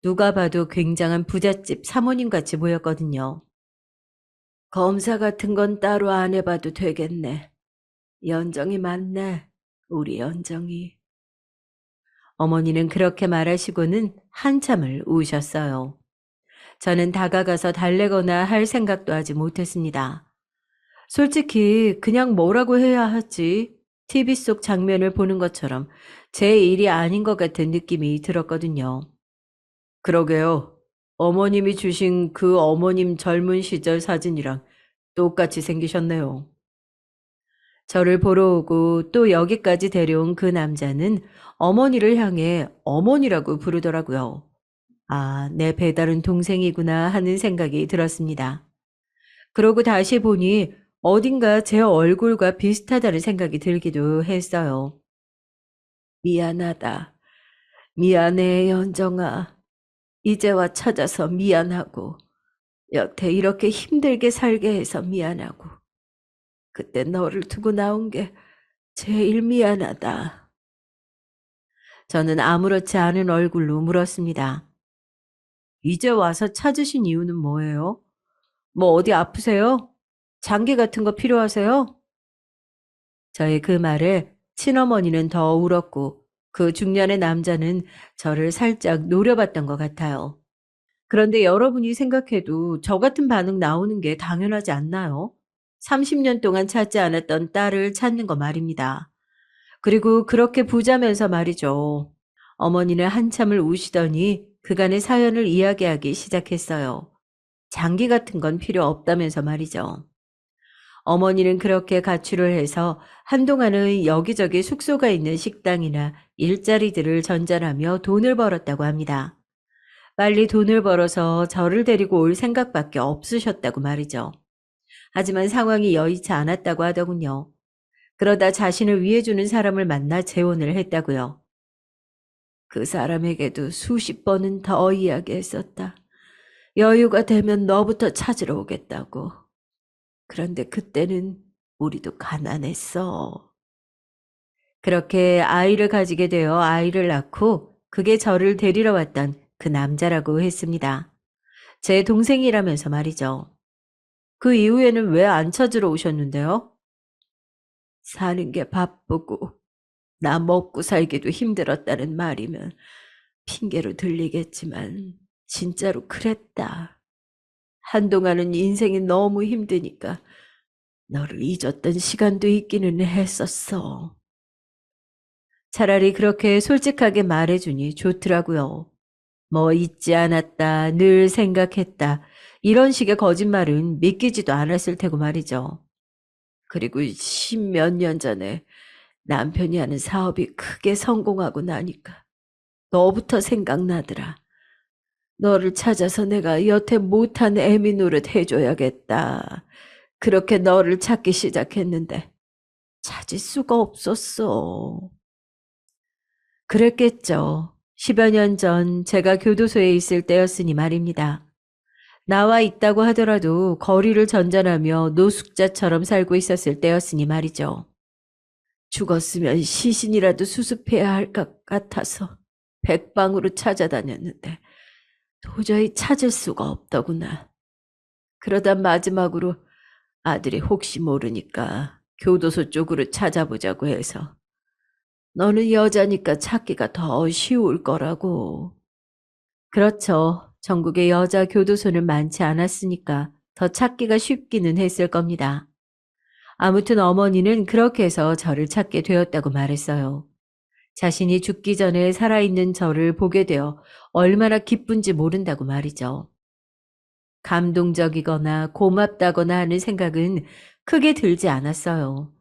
누가 봐도 굉장한 부잣집 사모님 같이 보였거든요. 검사 같은 건 따로 안 해봐도 되겠네. 연정이 많네. 우리 연정이. 어머니는 그렇게 말하시고는 한참을 우셨어요. 저는 다가가서 달래거나 할 생각도 하지 못했습니다. 솔직히 그냥 뭐라고 해야 하지? TV 속 장면을 보는 것처럼 제 일이 아닌 것 같은 느낌이 들었거든요. 그러게요. 어머님이 주신 그 어머님 젊은 시절 사진이랑 똑같이 생기셨네요. 저를 보러 오고 또 여기까지 데려온 그 남자는 어머니를 향해 어머니라고 부르더라고요. 아, 내 배다른 동생이구나 하는 생각이 들었습니다. 그러고 다시 보니 어딘가 제 얼굴과 비슷하다는 생각이 들기도 했어요. 미안하다. 미안해, 연정아. 이제와 찾아서 미안하고, 여태 이렇게 힘들게 살게 해서 미안하고, 그때 너를 두고 나온 게 제일 미안하다. 저는 아무렇지 않은 얼굴로 물었습니다. 이제 와서 찾으신 이유는 뭐예요? 뭐 어디 아프세요? 장기 같은 거 필요하세요? 저의 그 말에 친어머니는 더 울었고 그 중년의 남자는 저를 살짝 노려봤던 것 같아요. 그런데 여러분이 생각해도 저 같은 반응 나오는 게 당연하지 않나요? 30년 동안 찾지 않았던 딸을 찾는 거 말입니다. 그리고 그렇게 부자면서 말이죠. 어머니는 한참을 우시더니 그간의 사연을 이야기하기 시작했어요. 장기 같은 건 필요 없다면서 말이죠. 어머니는 그렇게 가출을 해서 한동안은 여기저기 숙소가 있는 식당이나 일자리들을 전전하며 돈을 벌었다고 합니다. 빨리 돈을 벌어서 저를 데리고 올 생각밖에 없으셨다고 말이죠. 하지만 상황이 여의치 않았다고 하더군요. 그러다 자신을 위해주는 사람을 만나 재혼을 했다고요. 그 사람에게도 수십 번은 더 이야기했었다. 여유가 되면 너부터 찾으러 오겠다고. 그런데 그때는 우리도 가난했어. 그렇게 아이를 가지게 되어 아이를 낳고 그게 저를 데리러 왔던 그 남자라고 했습니다. 제 동생이라면서 말이죠. 그 이후에는 왜 안 찾으러 오셨는데요? 사는 게 바쁘고 나 먹고 살기도 힘들었다는 말이면 핑계로 들리겠지만 진짜로 그랬다. 한동안은 인생이 너무 힘드니까 너를 잊었던 시간도 있기는 했었어. 차라리 그렇게 솔직하게 말해주니 좋더라고요. 뭐 잊지 않았다, 늘 생각했다, 이런 식의 거짓말은 믿기지도 않았을 테고 말이죠. 그리고 십몇 년 전에 남편이 하는 사업이 크게 성공하고 나니까 너부터 생각나더라. 너를 찾아서 내가 여태 못한 애미 노릇 해줘야겠다. 그렇게 너를 찾기 시작했는데 찾을 수가 없었어. 그랬겠죠. 10여 년 전 제가 교도소에 있을 때였으니 말입니다. 나와 있다고 하더라도 거리를 전전하며 노숙자처럼 살고 있었을 때였으니 말이죠. 죽었으면 시신이라도 수습해야 할 것 같아서 백방으로 찾아다녔는데 도저히 찾을 수가 없더구나. 그러다 마지막으로 아들이 혹시 모르니까 교도소 쪽으로 찾아보자고 해서 너는 여자니까 찾기가 더 쉬울 거라고. 그렇죠. 전국에 여자 교도소는 많지 않았으니까 더 찾기가 쉽기는 했을 겁니다. 아무튼 어머니는 그렇게 해서 저를 찾게 되었다고 말했어요. 자신이 죽기 전에 살아있는 저를 보게 되어 얼마나 기쁜지 모른다고 말이죠. 감동적이거나 고맙다거나 하는 생각은 크게 들지 않았어요.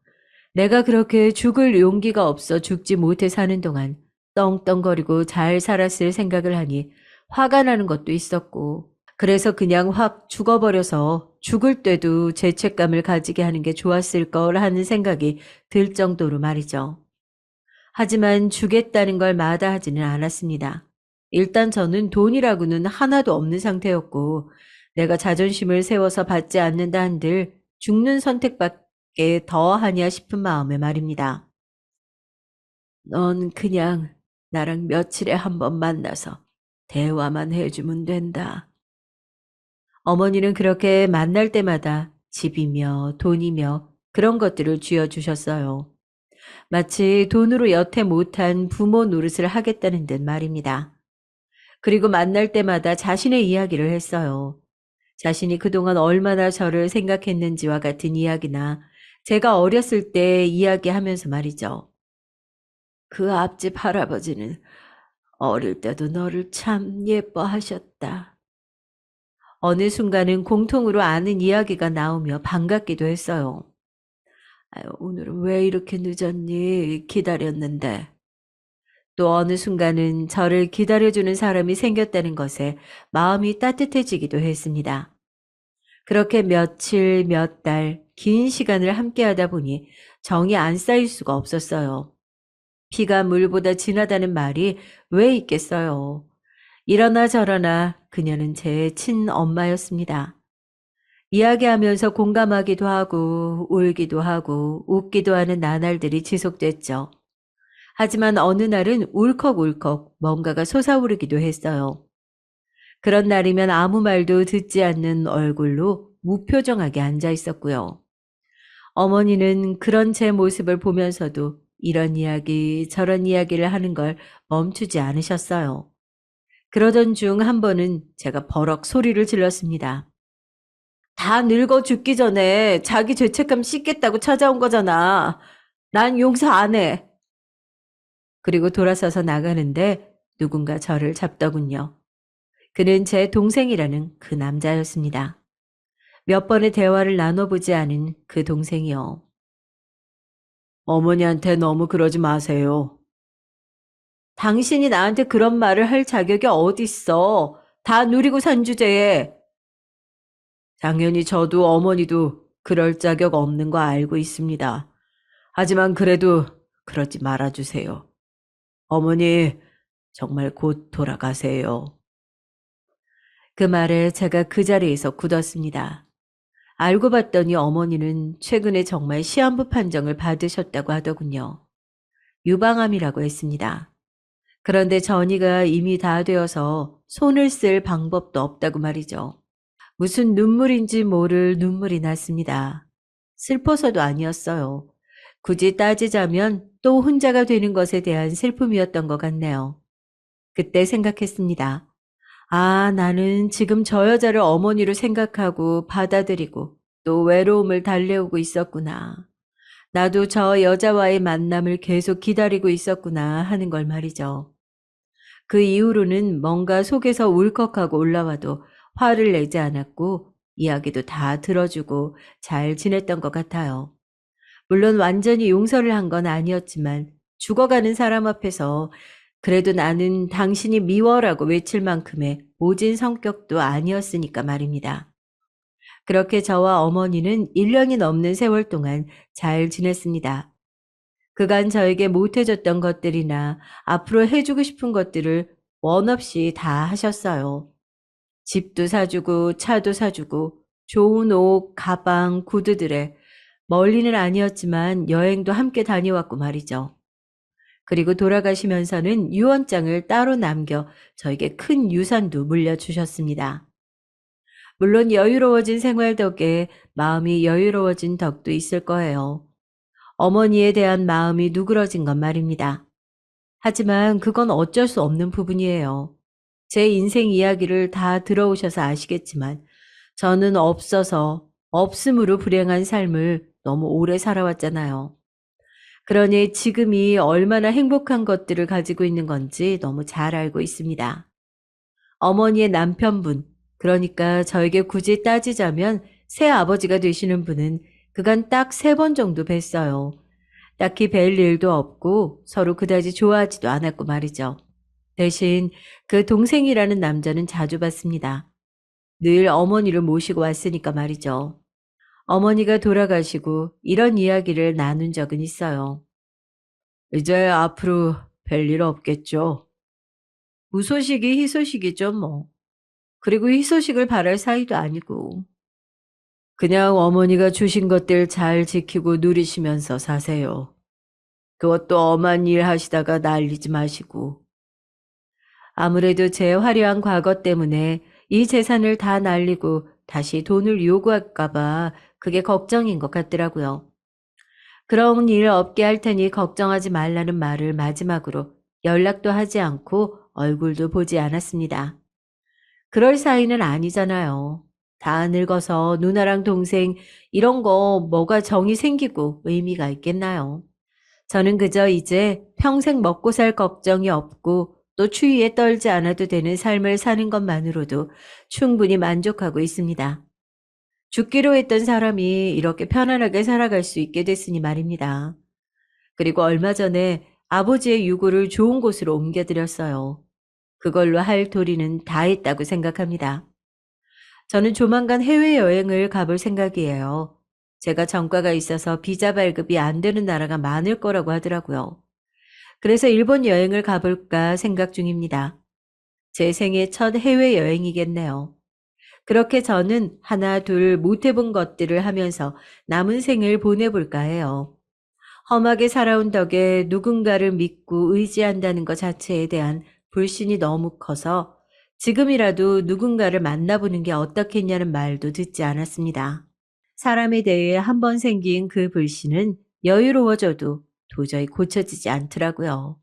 내가 그렇게 죽을 용기가 없어 죽지 못해 사는 동안 떵떵거리고 잘 살았을 생각을 하니 화가 나는 것도 있었고, 그래서 그냥 확 죽어버려서 죽을 때도 죄책감을 가지게 하는 게 좋았을 걸 하는 생각이 들 정도로 말이죠. 하지만 주겠다는 걸 마다하지는 않았습니다. 일단 저는 돈이라고는 하나도 없는 상태였고 내가 자존심을 세워서 받지 않는다 한들 죽는 선택밖에 더 하냐 싶은 마음에 말입니다. 넌 그냥 나랑 며칠에 한 번 만나서 대화만 해주면 된다. 어머니는 그렇게 만날 때마다 집이며 돈이며 그런 것들을 쥐어주셨어요. 마치 돈으로 여태 못한 부모 노릇을 하겠다는 듯 말입니다. 그리고 만날 때마다 자신의 이야기를 했어요. 자신이 그동안 얼마나 저를 생각했는지와 같은 이야기나 제가 어렸을 때 이야기하면서 말이죠. 그 앞집 할아버지는 어릴 때도 너를 참 예뻐하셨다. 어느 순간은 공통으로 아는 이야기가 나오며 반갑기도 했어요. 아유, 오늘은 왜 이렇게 늦었니? 기다렸는데. 또 어느 순간은 저를 기다려주는 사람이 생겼다는 것에 마음이 따뜻해지기도 했습니다. 그렇게 며칠, 몇 달, 긴 시간을 함께하다 보니 정이 안 쌓일 수가 없었어요. 피가 물보다 진하다는 말이 왜 있겠어요. 이러나 저러나 그녀는 제 친엄마였습니다. 이야기하면서 공감하기도 하고 울기도 하고 웃기도 하는 나날들이 지속됐죠. 하지만 어느 날은 울컥울컥 뭔가가 솟아오르기도 했어요. 그런 날이면 아무 말도 듣지 않는 얼굴로 무표정하게 앉아 있었고요. 어머니는 그런 제 모습을 보면서도 이런 이야기 저런 이야기를 하는 걸 멈추지 않으셨어요. 그러던 중 한 번은 제가 버럭 소리를 질렀습니다. 다 늙어 죽기 전에 자기 죄책감 씻겠다고 찾아온 거잖아. 난 용서 안 해. 그리고 돌아서서 나가는데 누군가 저를 잡더군요. 그는 제 동생이라는 그 남자였습니다. 몇 번의 대화를 나눠보지 않은 그 동생이요. 어머니한테 너무 그러지 마세요. 당신이 나한테 그런 말을 할 자격이 어딨어. 다 누리고 산 주제에. 당연히 저도 어머니도 그럴 자격 없는 거 알고 있습니다. 하지만 그래도 그러지 말아주세요. 어머니, 정말 곧 돌아가세요. 그 말에 제가 그 자리에서 굳었습니다. 알고 봤더니 어머니는 최근에 정말 시한부 판정을 받으셨다고 하더군요. 유방암이라고 했습니다. 그런데 전이가 이미 다 되어서 손을 쓸 방법도 없다고 말이죠. 무슨 눈물인지 모를 눈물이 났습니다. 슬퍼서도 아니었어요. 굳이 따지자면 또 혼자가 되는 것에 대한 슬픔이었던 것 같네요. 그때 생각했습니다. 아, 나는 지금 저 여자를 어머니로 생각하고 받아들이고 또 외로움을 달래오고 있었구나. 나도 저 여자와의 만남을 계속 기다리고 있었구나 하는 걸 말이죠. 그 이후로는 뭔가 속에서 울컥하고 올라와도 화를 내지 않았고 이야기도 다 들어주고 잘 지냈던 것 같아요. 물론 완전히 용서를 한 건 아니었지만 죽어가는 사람 앞에서 그래도 나는 당신이 미워라고 외칠 만큼의 모진 성격도 아니었으니까 말입니다. 그렇게 저와 어머니는 1년이 넘는 세월 동안 잘 지냈습니다. 그간 저에게 못해줬던 것들이나 앞으로 해주고 싶은 것들을 원 없이 다 하셨어요. 집도 사주고 차도 사주고 좋은 옷, 가방, 구두들에 멀리는 아니었지만 여행도 함께 다녀왔고 말이죠. 그리고 돌아가시면서는 유언장을 따로 남겨 저에게 큰 유산도 물려주셨습니다. 물론 여유로워진 생활 덕에 마음이 여유로워진 덕도 있을 거예요. 어머니에 대한 마음이 누그러진 건 말입니다. 하지만 그건 어쩔 수 없는 부분이에요. 제 인생 이야기를 다 들어오셔서 아시겠지만 저는 없어서 없음으로 불행한 삶을 너무 오래 살아왔잖아요. 그러니 지금이 얼마나 행복한 것들을 가지고 있는 건지 너무 잘 알고 있습니다. 어머니의 남편분, 그러니까 저에게 굳이 따지자면 새 아버지가 되시는 분은 그간 딱 3번 정도 뵀어요. 딱히 뵐 일도 없고 서로 그다지 좋아하지도 않았고 말이죠. 대신 그 동생이라는 남자는 자주 봤습니다. 늘 어머니를 모시고 왔으니까 말이죠. 어머니가 돌아가시고 이런 이야기를 나눈 적은 있어요. 이제 앞으로 별일 없겠죠. 무소식이 희소식이죠, 뭐. 그리고 희소식을 바랄 사이도 아니고. 그냥 어머니가 주신 것들 잘 지키고 누리시면서 사세요. 그것도 엄한 일 하시다가 날리지 마시고. 아무래도 제 화려한 과거 때문에 이 재산을 다 날리고 다시 돈을 요구할까봐 그게 걱정인 것 같더라고요. 그런 일 없게 할 테니 걱정하지 말라는 말을 마지막으로 연락도 하지 않고 얼굴도 보지 않았습니다. 그럴 사이는 아니잖아요. 다 늙어서 누나랑 동생 이런 거 뭐가 정이 생기고 의미가 있겠나요? 저는 그저 이제 평생 먹고 살 걱정이 없고 또 추위에 떨지 않아도 되는 삶을 사는 것만으로도 충분히 만족하고 있습니다. 죽기로 했던 사람이 이렇게 편안하게 살아갈 수 있게 됐으니 말입니다. 그리고 얼마 전에 아버지의 유골을 좋은 곳으로 옮겨드렸어요. 그걸로 할 도리는 다 했다고 생각합니다. 저는 조만간 해외여행을 가볼 생각이에요. 제가 전과가 있어서 비자 발급이 안 되는 나라가 많을 거라고 하더라고요. 그래서 일본 여행을 가볼까 생각 중입니다. 제 생애 첫 해외여행이겠네요. 그렇게 저는 하나 둘 못 해본 것들을 하면서 남은 생을 보내볼까 해요. 험하게 살아온 덕에 누군가를 믿고 의지한다는 것 자체에 대한 불신이 너무 커서 지금이라도 누군가를 만나보는 게 어떻겠냐는 말도 듣지 않았습니다. 사람에 대해 한 번 생긴 그 불신은 여유로워져도 도저히 고쳐지지 않더라고요.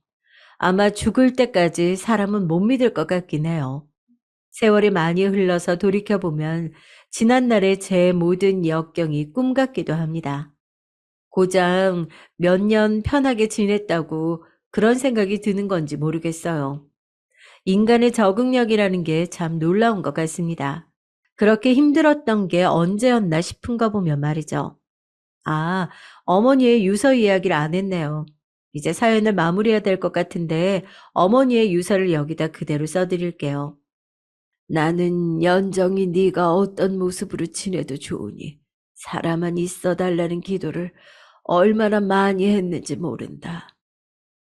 아마 죽을 때까지 사람은 못 믿을 것 같긴 해요. 세월이 많이 흘러서 돌이켜보면 지난날의 제 모든 역경이 꿈 같기도 합니다. 고장 몇 년 편하게 지냈다고 그런 생각이 드는 건지 모르겠어요. 인간의 적응력이라는 게 참 놀라운 것 같습니다. 그렇게 힘들었던 게 언제였나 싶은가 보면 말이죠. 아, 어머니의 유서 이야기를 안 했네요. 이제 사연을 마무리해야 될 것 같은데 어머니의 유서를 여기다 그대로 써드릴게요. 나는 연정이 네가 어떤 모습으로 지내도 좋으니 살아만 있어 달라는 기도를 얼마나 많이 했는지 모른다.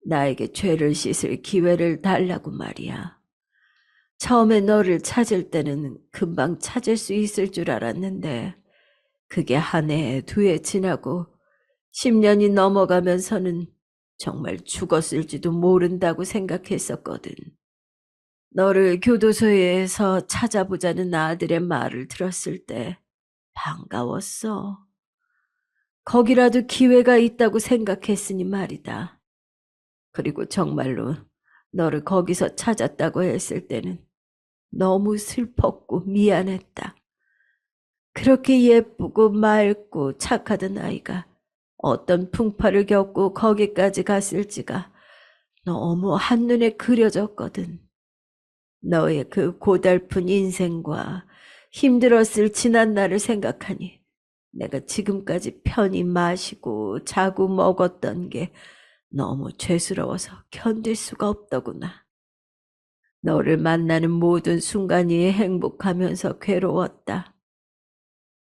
나에게 죄를 씻을 기회를 달라고 말이야. 처음에 너를 찾을 때는 금방 찾을 수 있을 줄 알았는데 그게 한 해, 두 해 지나고 10년이 넘어가면서는 정말 죽었을지도 모른다고 생각했었거든. 너를 교도소에서 찾아보자는 아들의 말을 들었을 때 반가웠어. 거기라도 기회가 있다고 생각했으니 말이다. 그리고 정말로 너를 거기서 찾았다고 했을 때는 너무 슬펐고 미안했다. 그렇게 예쁘고 맑고 착하던 아이가 어떤 풍파를 겪고 거기까지 갔을지가 너무 한눈에 그려졌거든. 너의 그 고달픈 인생과 힘들었을 지난 날을 생각하니 내가 지금까지 편히 마시고 자고 먹었던 게 너무 죄스러워서 견딜 수가 없더구나. 너를 만나는 모든 순간이 행복하면서 괴로웠다.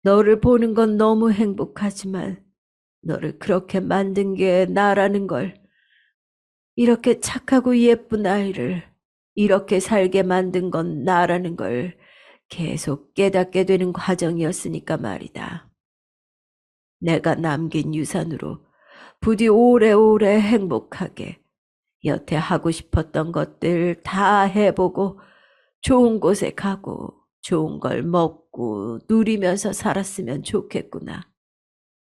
너를 보는 건 너무 행복하지만 너를 그렇게 만든 게 나라는 걸, 이렇게 착하고 예쁜 아이를 이렇게 살게 만든 건 나라는 걸 계속 깨닫게 되는 과정이었으니까 말이다. 내가 남긴 유산으로 부디 오래오래 행복하게 여태 하고 싶었던 것들 다 해보고 좋은 곳에 가고 좋은 걸 먹고 누리면서 살았으면 좋겠구나.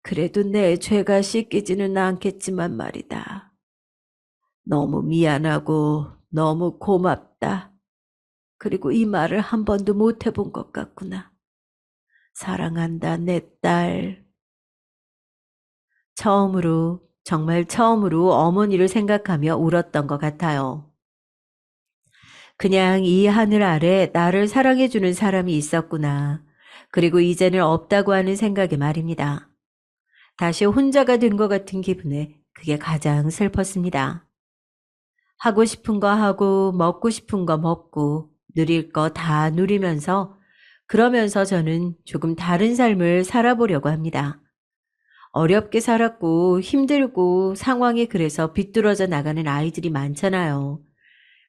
그래도 내 죄가 씻기지는 않겠지만 말이다. 너무 미안하고 너무 고맙다. 그리고 이 말을 한 번도 못 해본 것 같구나. 사랑한다, 내 딸. 정말 처음으로 어머니를 생각하며 울었던 것 같아요. 그냥 이 하늘 아래 나를 사랑해주는 사람이 있었구나. 그리고 이제는 없다고 하는 생각에 말입니다. 다시 혼자가 된 것 같은 기분에 그게 가장 슬펐습니다. 하고 싶은 거 하고 먹고 싶은 거 먹고 누릴 거 다 누리면서 그러면서 저는 조금 다른 삶을 살아보려고 합니다. 어렵게 살았고 힘들고 상황이 그래서 비뚤어져 나가는 아이들이 많잖아요.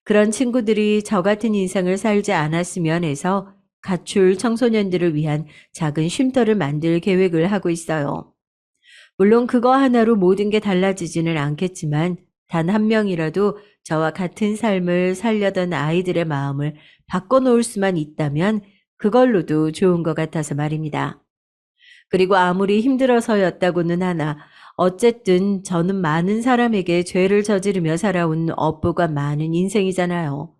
그런 친구들이 저 같은 인생을 살지 않았으면 해서 가출 청소년들을 위한 작은 쉼터를 만들 계획을 하고 있어요. 물론 그거 하나로 모든 게 달라지지는 않겠지만 단 한 명이라도 저와 같은 삶을 살려던 아이들의 마음을 바꿔놓을 수만 있다면 그걸로도 좋은 것 같아서 말입니다. 그리고 아무리 힘들어서였다고는 하나 어쨌든 저는 많은 사람에게 죄를 저지르며 살아온 업보가 많은 인생이잖아요.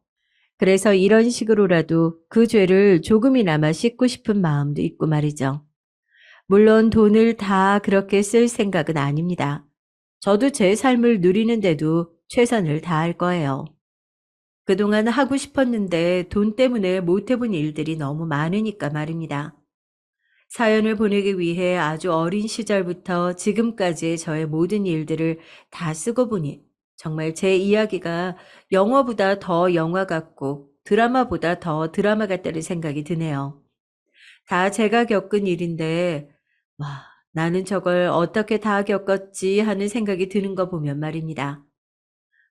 그래서 이런 식으로라도 그 죄를 조금이나마 씻고 싶은 마음도 있고 말이죠. 물론 돈을 다 그렇게 쓸 생각은 아닙니다. 저도 제 삶을 누리는데도 최선을 다할 거예요. 그동안 하고 싶었는데 돈 때문에 못 해본 일들이 너무 많으니까 말입니다. 사연을 보내기 위해 아주 어린 시절부터 지금까지의 저의 모든 일들을 다 쓰고 보니 정말 제 이야기가 영화보다 더 영화 같고 드라마보다 더 드라마 같다는 생각이 드네요. 다 제가 겪은 일인데, 와, 나는 저걸 어떻게 다 겪었지 하는 생각이 드는 거 보면 말입니다.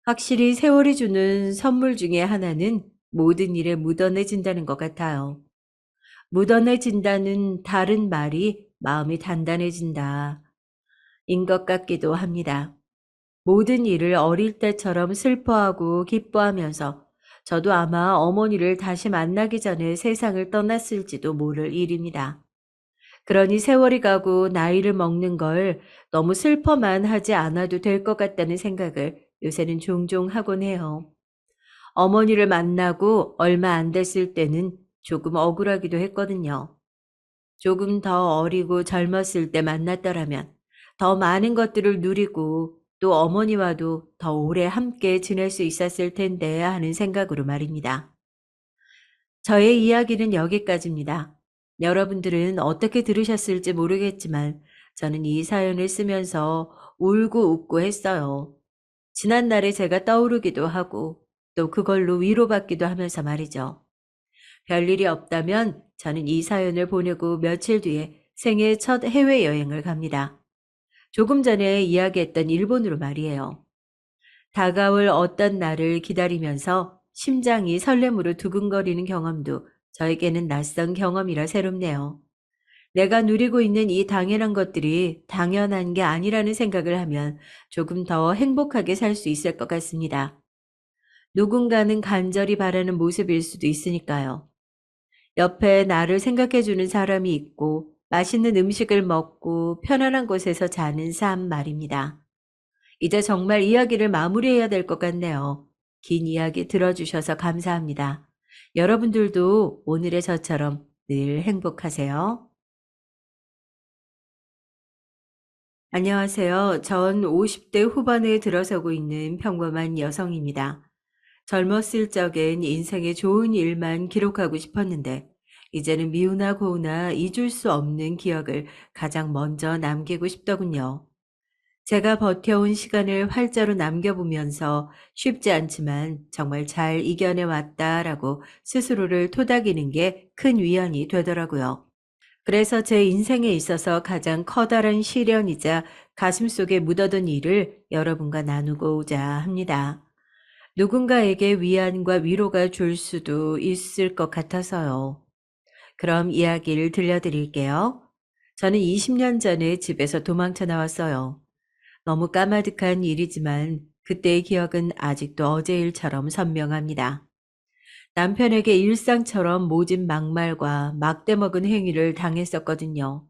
확실히 세월이 주는 선물 중에 하나는 모든 일에 묻어내진다는 것 같아요. 묻어내진다는 다른 말이 마음이 단단해진다. 인 것 같기도 합니다. 모든 일을 어릴 때처럼 슬퍼하고 기뻐하면서 저도 아마 어머니를 다시 만나기 전에 세상을 떠났을지도 모를 일입니다. 그러니 세월이 가고 나이를 먹는 걸 너무 슬퍼만 하지 않아도 될 것 같다는 생각을 요새는 종종 하곤 해요. 어머니를 만나고 얼마 안 됐을 때는 조금 억울하기도 했거든요. 조금 더 어리고 젊었을 때 만났더라면 더 많은 것들을 누리고 또 어머니와도 더 오래 함께 지낼 수 있었을 텐데 하는 생각으로 말입니다. 저의 이야기는 여기까지입니다. 여러분들은 어떻게 들으셨을지 모르겠지만 저는 이 사연을 쓰면서 울고 웃고 했어요. 지난날에 제가 떠오르기도 하고 또 그걸로 위로받기도 하면서 말이죠. 별일이 없다면 저는 이 사연을 보내고 며칠 뒤에 생애 첫 해외여행을 갑니다. 조금 전에 이야기했던 일본으로 말이에요. 다가올 어떤 날을 기다리면서 심장이 설렘으로 두근거리는 경험도 저에게는 낯선 경험이라 새롭네요. 내가 누리고 있는 이 당연한 것들이 당연한 게 아니라는 생각을 하면 조금 더 행복하게 살 수 있을 것 같습니다. 누군가는 간절히 바라는 모습일 수도 있으니까요. 옆에 나를 생각해주는 사람이 있고 맛있는 음식을 먹고 편안한 곳에서 자는 삶 말입니다. 이제 정말 이야기를 마무리해야 될 것 같네요. 긴 이야기 들어주셔서 감사합니다. 여러분들도 오늘의 저처럼 늘 행복하세요. 안녕하세요. 전 50대 후반에 들어서고 있는 평범한 여성입니다. 젊었을 적엔 인생의 좋은 일만 기록하고 싶었는데, 이제는 미우나 고우나 잊을 수 없는 기억을 가장 먼저 남기고 싶더군요. 제가 버텨온 시간을 활자로 남겨보면서 쉽지 않지만 정말 잘 이겨내 왔다라고 스스로를 토닥이는 게 큰 위안이 되더라고요. 그래서 제 인생에 있어서 가장 커다란 시련이자 가슴속에 묻어둔 일을 여러분과 나누고자 합니다. 누군가에게 위안과 위로가 줄 수도 있을 것 같아서요. 그럼 이야기를 들려드릴게요. 저는 20년 전에 집에서 도망쳐 나왔어요. 너무 까마득한 일이지만 그때의 기억은 아직도 어제 일처럼 선명합니다. 남편에게 일상처럼 모진 막말과 막대먹은 행위를 당했었거든요.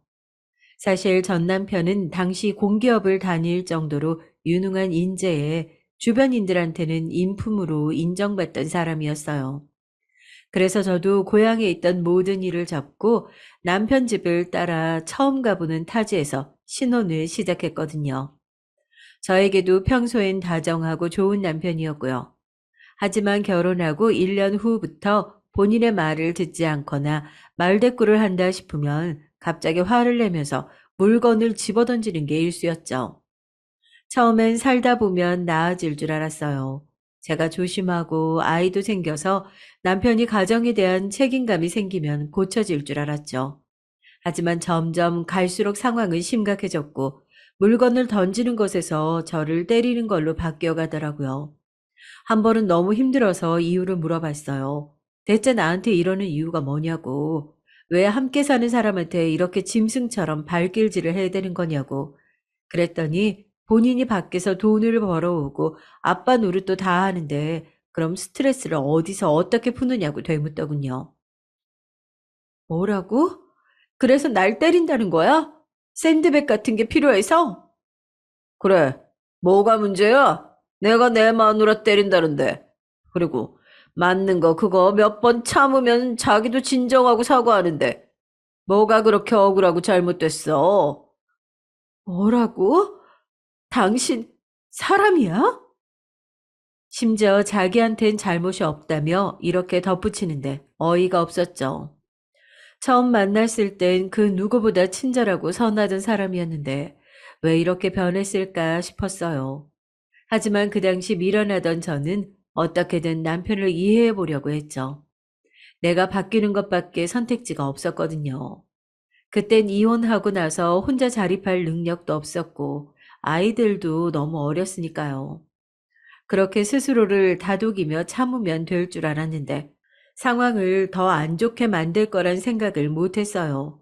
사실 전 남편은 당시 공기업을 다닐 정도로 유능한 인재에 주변인들한테는 인품으로 인정받던 사람이었어요. 그래서 저도 고향에 있던 모든 일을 접고 남편 집을 따라 처음 가보는 타지에서 신혼을 시작했거든요. 저에게도 평소엔 다정하고 좋은 남편이었고요. 하지만 결혼하고 1년 후부터 본인의 말을 듣지 않거나 말대꾸를 한다 싶으면 갑자기 화를 내면서 물건을 집어던지는 게 일쑤였죠. 처음엔 살다 보면 나아질 줄 알았어요. 제가 조심하고 아이도 생겨서 남편이 가정에 대한 책임감이 생기면 고쳐질 줄 알았죠. 하지만 점점 갈수록 상황은 심각해졌고 물건을 던지는 것에서 저를 때리는 걸로 바뀌어 가더라고요. 한 번은 너무 힘들어서 이유를 물어봤어요. 대체 나한테 이러는 이유가 뭐냐고. 왜 함께 사는 사람한테 이렇게 짐승처럼 발길질을 해야 되는 거냐고. 그랬더니 본인이 밖에서 돈을 벌어오고 아빠 노릇도 다 하는데 그럼 스트레스를 어디서 어떻게 푸느냐고 되묻더군요. 뭐라고? 그래서 날 때린다는 거야? 샌드백 같은 게 필요해서? 그래. 뭐가 문제야? 내가 내 마누라 때린다는데. 그리고 맞는 거 그거 몇 번 참으면 자기도 진정하고 사과하는데 뭐가 그렇게 억울하고 잘못됐어? 뭐라고? 당신 사람이야? 심지어 자기한텐 잘못이 없다며 이렇게 덧붙이는데 어이가 없었죠. 처음 만났을 땐 그 누구보다 친절하고 선하던 사람이었는데 왜 이렇게 변했을까 싶었어요. 하지만 그 당시 미련하던 저는 어떻게든 남편을 이해해 보려고 했죠. 내가 바뀌는 것밖에 선택지가 없었거든요. 그땐 이혼하고 나서 혼자 자립할 능력도 없었고 아이들도 너무 어렸으니까요. 그렇게 스스로를 다독이며 참으면 될 줄 알았는데 상황을 더 안 좋게 만들 거란 생각을 못 했어요.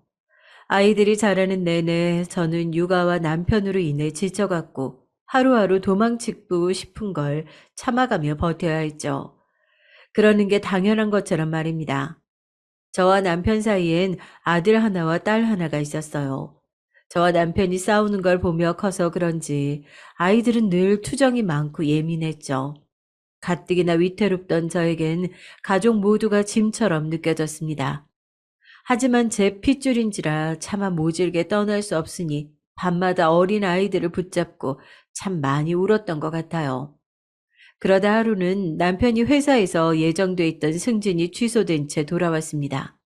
아이들이 자라는 내내 저는 육아와 남편으로 인해 지쳐갔고 하루하루 도망치고 싶은 걸 참아가며 버텨야 했죠. 그러는 게 당연한 것처럼 말입니다. 저와 남편 사이엔 아들 하나와 딸 하나가 있었어요. 저와 남편이 싸우는 걸 보며 커서 그런지 아이들은 늘 투정이 많고 예민했죠. 가뜩이나 위태롭던 저에겐 가족 모두가 짐처럼 느껴졌습니다. 하지만 제 핏줄인지라 차마 모질게 떠날 수 없으니 밤마다 어린 아이들을 붙잡고 참 많이 울었던 것 같아요. 그러다 하루는 남편이 회사에서 예정돼 있던 승진이 취소된 채 돌아왔습니다.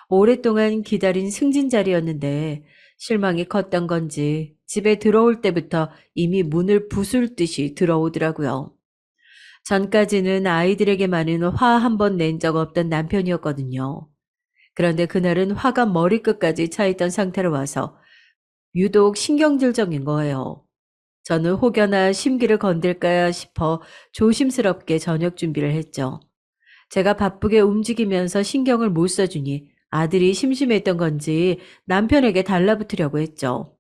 오랫동안 기다린 승진 자리였는데 실망이 컸던 건지 집에 들어올 때부터 이미 문을 부술 듯이 들어오더라고요. 전까지는 아이들에게만은 화 한 번 낸 적 없던 남편이었거든요. 그런데 그날은 화가 머리끝까지 차 있던 상태로 와서 유독 신경질적인 거예요. 저는 혹여나 심기를 건들까 싶어 조심스럽게 저녁 준비를 했죠. 제가 바쁘게 움직이면서 신경을 못 써주니 아들이 심심했던 건지 남편에게 달라붙으려고 했죠.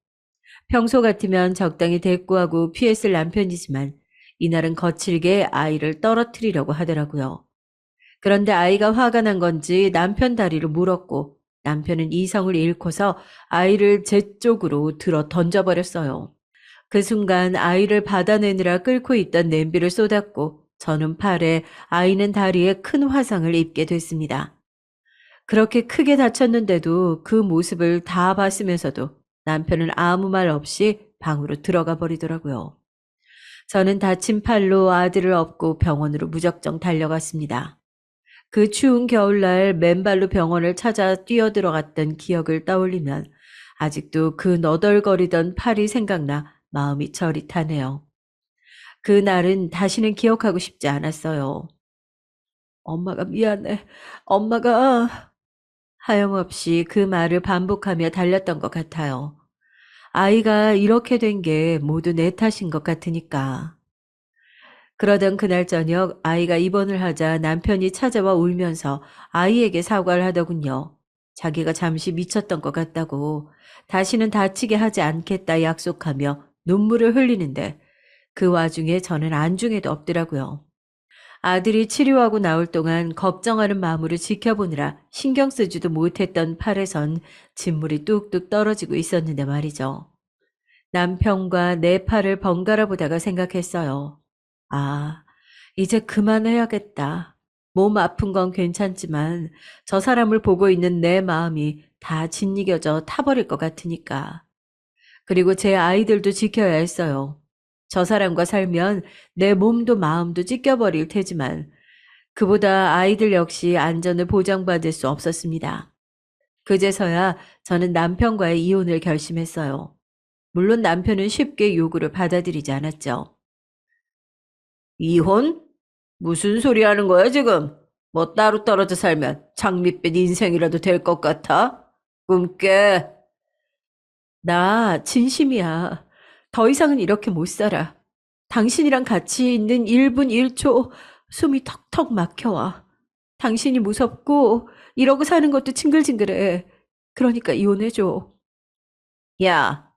평소 같으면 적당히 대꾸하고 피했을 남편이지만 이날은 거칠게 아이를 떨어뜨리려고 하더라고요. 그런데 아이가 화가 난 건지 남편 다리를 물었고 남편은 이성을 잃고서 아이를 제 쪽으로 들어 던져버렸어요. 그 순간 아이를 받아내느라 끓고 있던 냄비를 쏟았고 저는 팔에 아이는 다리에 큰 화상을 입게 됐습니다. 그렇게 크게 다쳤는데도 그 모습을 다 봤으면서도 남편은 아무 말 없이 방으로 들어가 버리더라고요. 저는 다친 팔로 아들을 업고 병원으로 무작정 달려갔습니다. 그 추운 겨울날 맨발로 병원을 찾아 뛰어들어갔던 기억을 떠올리면 아직도 그 너덜거리던 팔이 생각나 마음이 저릿하네요. 그 날은 다시는 기억하고 싶지 않았어요. 엄마가 미안해. 엄마가 하염없이 그 말을 반복하며 달렸던 것 같아요. 아이가 이렇게 된 게 모두 내 탓인 것 같으니까. 그러던 그날 저녁 아이가 입원을 하자 남편이 찾아와 울면서 아이에게 사과를 하더군요. 자기가 잠시 미쳤던 것 같다고 다시는 다치게 하지 않겠다 약속하며 눈물을 흘리는데 그 와중에 저는 안중에도 없더라고요. 아들이 치료하고 나올 동안 걱정하는 마음으로 지켜보느라 신경 쓰지도 못했던 팔에선 진물이 뚝뚝 떨어지고 있었는데 말이죠. 남편과 내 팔을 번갈아 보다가 생각했어요. 아, 이제 그만해야겠다. 몸 아픈 건 괜찮지만 저 사람을 보고 있는 내 마음이 다 짓이겨져 타버릴 것 같으니까. 그리고 제 아이들도 지켜야 했어요. 저 사람과 살면 내 몸도 마음도 찢겨버릴 테지만 그보다 아이들 역시 안전을 보장받을 수 없었습니다. 그제서야 저는 남편과의 이혼을 결심했어요. 물론 남편은 쉽게 요구를 받아들이지 않았죠. 이혼? 무슨 소리 하는 거야, 지금? 뭐 따로 떨어져 살면 장밋빛 인생이라도 될 것 같아? 꿈깨. 나 진심이야. 더 이상은 이렇게 못 살아. 당신이랑 같이 있는 1분 1초 숨이 턱턱 막혀와. 당신이 무섭고 이러고 사는 것도 징글징글해. 그러니까 이혼해줘. 야,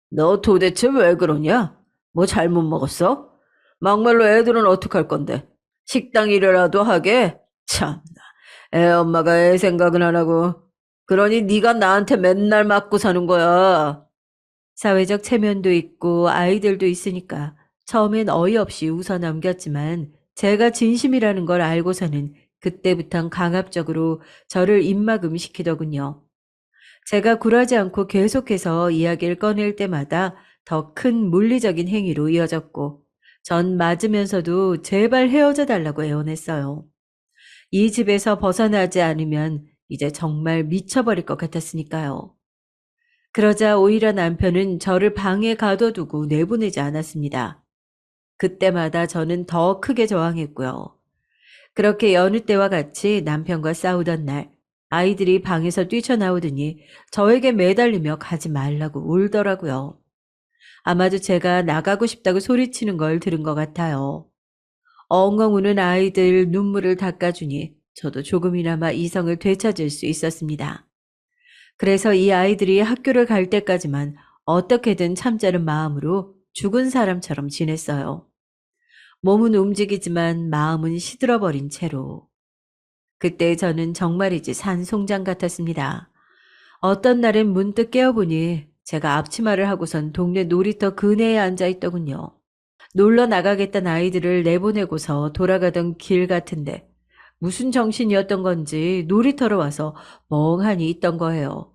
너 도대체 왜 그러냐? 뭐 잘못 먹었어? 막말로 애들은 어떡할 건데? 식당 일이라도 하게? 참나, 애 엄마가 애 생각은 안 하고. 그러니 네가 나한테 맨날 맞고 사는 거야. 사회적 체면도 있고 아이들도 있으니까 처음엔 어이없이 웃어 넘겼지만 제가 진심이라는 걸 알고서는 그때부턴 강압적으로 저를 입막음시키더군요. 제가 굴하지 않고 계속해서 이야기를 꺼낼 때마다 더 큰 물리적인 행위로 이어졌고, 전 맞으면서도 제발 헤어져 달라고 애원했어요. 이 집에서 벗어나지 않으면 이제 정말 미쳐버릴 것 같았으니까요. 그러자 오히려 남편은 저를 방에 가둬두고 내보내지 않았습니다. 그때마다 저는 더 크게 저항했고요. 그렇게 여느 때와 같이 남편과 싸우던 날, 아이들이 방에서 뛰쳐나오더니 저에게 매달리며 가지 말라고 울더라고요. 아마도 제가 나가고 싶다고 소리치는 걸 들은 것 같아요. 엉엉 우는 아이들 눈물을 닦아주니 저도 조금이나마 이성을 되찾을 수 있었습니다. 그래서 이 아이들이 학교를 갈 때까지만 어떻게든 참자는 마음으로 죽은 사람처럼 지냈어요. 몸은 움직이지만 마음은 시들어버린 채로. 그때 저는 정말이지 산송장 같았습니다. 어떤 날엔 문득 깨어보니 제가 앞치마를 하고선 동네 놀이터 그네에 앉아 있더군요. 놀러 나가겠다는 아이들을 내보내고서 돌아가던 길 같은데 무슨 정신이었던 건지 놀이터로 와서 멍하니 있던 거예요.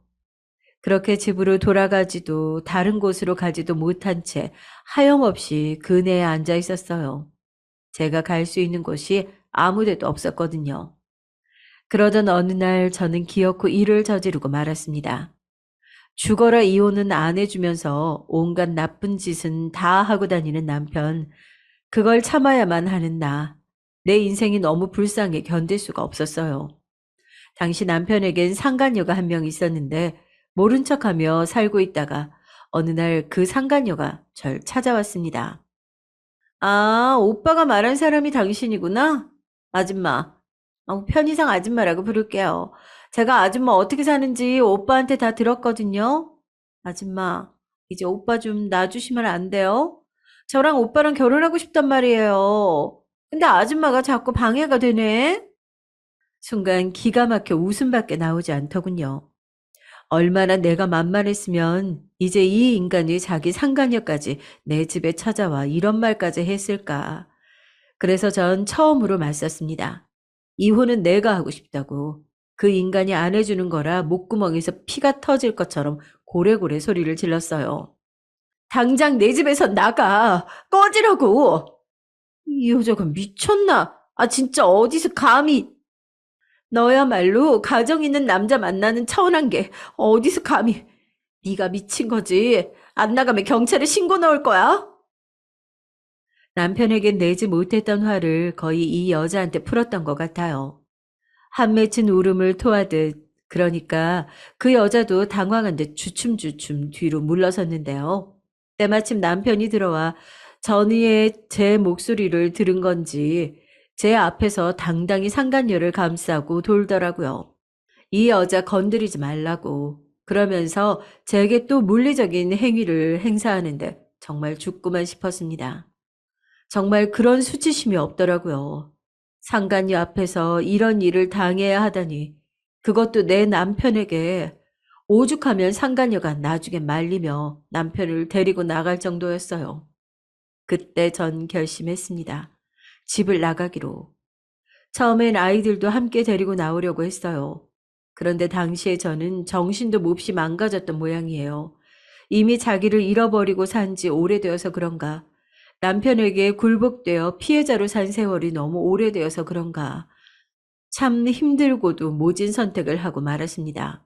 그렇게 집으로 돌아가지도 다른 곳으로 가지도 못한 채 하염없이 그네에 앉아 있었어요. 제가 갈 수 있는 곳이 아무 데도 없었거든요. 그러던 어느 날 저는 기어코 일을 저지르고 말았습니다. 죽어라 이혼은 안 해주면서 온갖 나쁜 짓은 다 하고 다니는 남편, 그걸 참아야만 하는 나. 내 인생이 너무 불쌍해 견딜 수가 없었어요. 당시 남편에겐 상간녀가 한 명 있었는데 모른 척하며 살고 있다가 어느 날 그 상간녀가 절 찾아왔습니다. 아, 오빠가 말한 사람이 당신이구나? 아줌마. 편의상 아줌마라고 부를게요. 제가 아줌마 어떻게 사는지 오빠한테 다 들었거든요. 아줌마, 이제 오빠 좀 놔주시면 안 돼요? 저랑 오빠랑 결혼하고 싶단 말이에요. 근데 아줌마가 자꾸 방해가 되네? 순간 기가 막혀 웃음밖에 나오지 않더군요. 얼마나 내가 만만했으면 이제 이 인간이 자기 상간녀까지 내 집에 찾아와 이런 말까지 했을까. 그래서 전 처음으로 맞섰습니다. 이혼은 내가 하고 싶다고. 그 인간이 안 해주는 거라 목구멍에서 피가 터질 것처럼 고래고래 소리를 질렀어요. 당장 내 집에서 나가! 꺼지라고! 이 여자가 미쳤나? 아, 진짜 어디서 감히! 너야말로 가정 있는 남자 만나는 차원한 게 어디서 감히! 네가 미친 거지. 안 나가면 경찰에 신고 넣을 거야. 남편에겐 내지 못했던 화를 거의 이 여자한테 풀었던 것 같아요. 한 맺힌 울음을 토하듯, 그러니까 그 여자도 당황한 듯 주춤주춤 뒤로 물러섰는데요. 때마침 남편이 들어와 전이의 제 목소리를 들은 건지 제 앞에서 당당히 상간녀를 감싸고 돌더라고요. 이 여자 건드리지 말라고. 그러면서 제게 또 물리적인 행위를 행사하는데 정말 죽구만 싶었습니다. 정말 그런 수치심이 없더라고요. 상간녀 앞에서 이런 일을 당해야 하다니. 그것도 내 남편에게. 오죽하면 상간녀가 나중에 말리며 남편을 데리고 나갈 정도였어요. 그때 전 결심했습니다. 집을 나가기로. 처음엔 아이들도 함께 데리고 나오려고 했어요. 그런데 당시에 저는 정신도 몹시 망가졌던 모양이에요. 이미 자기를 잃어버리고 산 지 오래되어서 그런가. 남편에게 굴복되어 피해자로 산 세월이 너무 오래되어서 그런가. 참 힘들고도 모진 선택을 하고 말았습니다.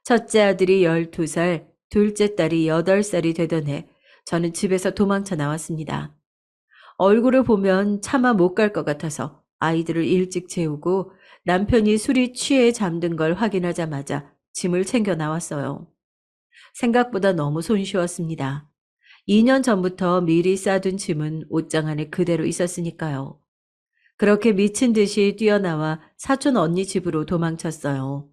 첫째 아들이 12살, 둘째 딸이 8살이 되던 해 저는 집에서 도망쳐 나왔습니다. 얼굴을 보면 차마 못 갈 것 같아서 아이들을 일찍 재우고 남편이 술이 취해 잠든 걸 확인하자마자 짐을 챙겨 나왔어요. 생각보다 너무 손쉬웠습니다. 2년 전부터 미리 싸둔 짐은 옷장 안에 그대로 있었으니까요. 그렇게 미친 듯이 뛰어나와 사촌 언니 집으로 도망쳤어요.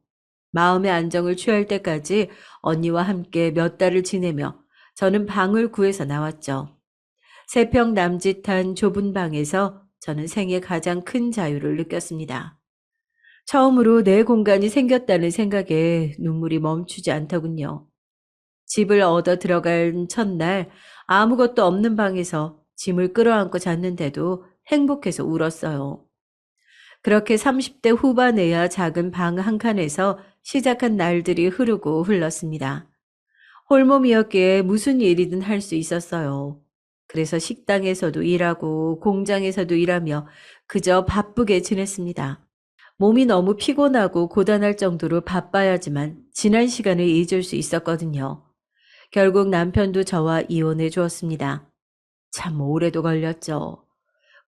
마음의 안정을 취할 때까지 언니와 함께 몇 달을 지내며 저는 방을 구해서 나왔죠. 3평 남짓한 좁은 방에서 저는 생애 가장 큰 자유를 느꼈습니다. 처음으로 내 공간이 생겼다는 생각에 눈물이 멈추지 않더군요. 집을 얻어 들어간 첫날 아무것도 없는 방에서 짐을 끌어안고 잤는데도 행복해서 울었어요. 그렇게 30대 후반에야 작은 방 한 칸에서 시작한 날들이 흐르고 흘렀습니다. 홀몸이었기에 무슨 일이든 할 수 있었어요. 그래서 식당에서도 일하고 공장에서도 일하며 그저 바쁘게 지냈습니다. 몸이 너무 피곤하고 고단할 정도로 바빠야지만 지난 시간을 잊을 수 있었거든요. 결국 남편도 저와 이혼해 주었습니다. 참 오래도 걸렸죠.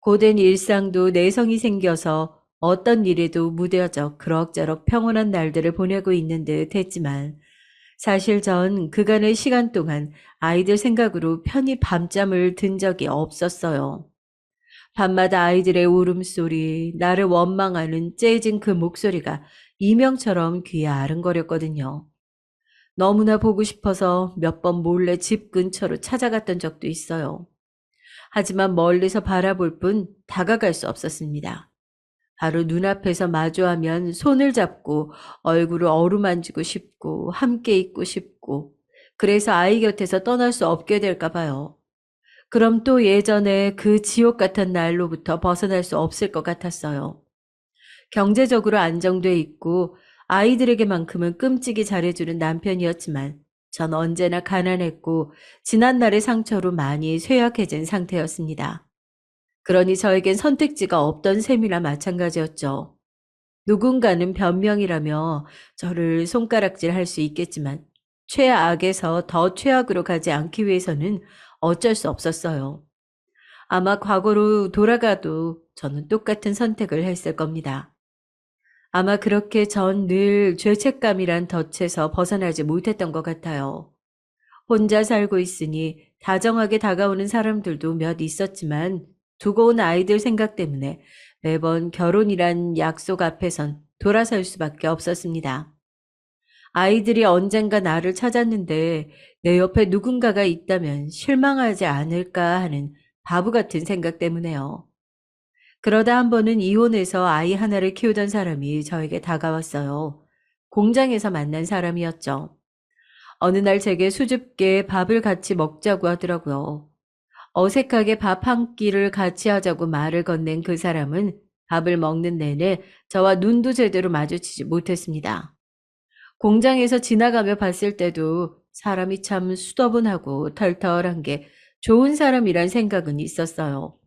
고된 일상도 내성이 생겨서 어떤 일에도 무뎌져 그럭저럭 평온한 날들을 보내고 있는 듯 했지만 사실 전 그간의 시간 동안 아이들 생각으로 편히 밤잠을 든 적이 없었어요. 밤마다 아이들의 울음소리, 나를 원망하는 째진 그 목소리가 이명처럼 귀에 아른거렸거든요. 너무나 보고 싶어서 몇 번 몰래 집 근처로 찾아갔던 적도 있어요. 하지만 멀리서 바라볼 뿐 다가갈 수 없었습니다. 바로 눈앞에서 마주하면 손을 잡고 얼굴을 어루만지고 싶고 함께 있고 싶고 그래서 아이 곁에서 떠날 수 없게 될까 봐요. 그럼 또 예전에 그 지옥 같은 날로부터 벗어날 수 없을 것 같았어요. 경제적으로 안정돼 있고 아이들에게만큼은 끔찍이 잘해주는 남편이었지만 전 언제나 가난했고 지난날의 상처로 많이 쇠약해진 상태였습니다. 그러니 저에겐 선택지가 없던 셈이나 마찬가지였죠. 누군가는 변명이라며 저를 손가락질할 수 있겠지만 최악에서 더 최악으로 가지 않기 위해서는 어쩔 수 없었어요. 아마 과거로 돌아가도 저는 똑같은 선택을 했을 겁니다. 아마 그렇게 전 늘 죄책감이란 덫에서 벗어나지 못했던 것 같아요. 혼자 살고 있으니 다정하게 다가오는 사람들도 몇 있었지만 두고 온 아이들 생각 때문에 매번 결혼이란 약속 앞에선 돌아설 수밖에 없었습니다. 아이들이 언젠가 나를 찾았는데 내 옆에 누군가가 있다면 실망하지 않을까 하는 바보 같은 생각 때문에요. 그러다 한 번은 이혼해서 아이 하나를 키우던 사람이 저에게 다가왔어요. 공장에서 만난 사람이었죠. 어느 날 제게 수줍게 밥을 같이 먹자고 하더라고요. 어색하게 밥 한 끼를 같이 하자고 말을 건넨 그 사람은 밥을 먹는 내내 저와 눈도 제대로 마주치지 못했습니다. 공장에서 지나가며 봤을 때도 사람이 참 수더분하고 털털한 게 좋은 사람이란 생각은 있었어요.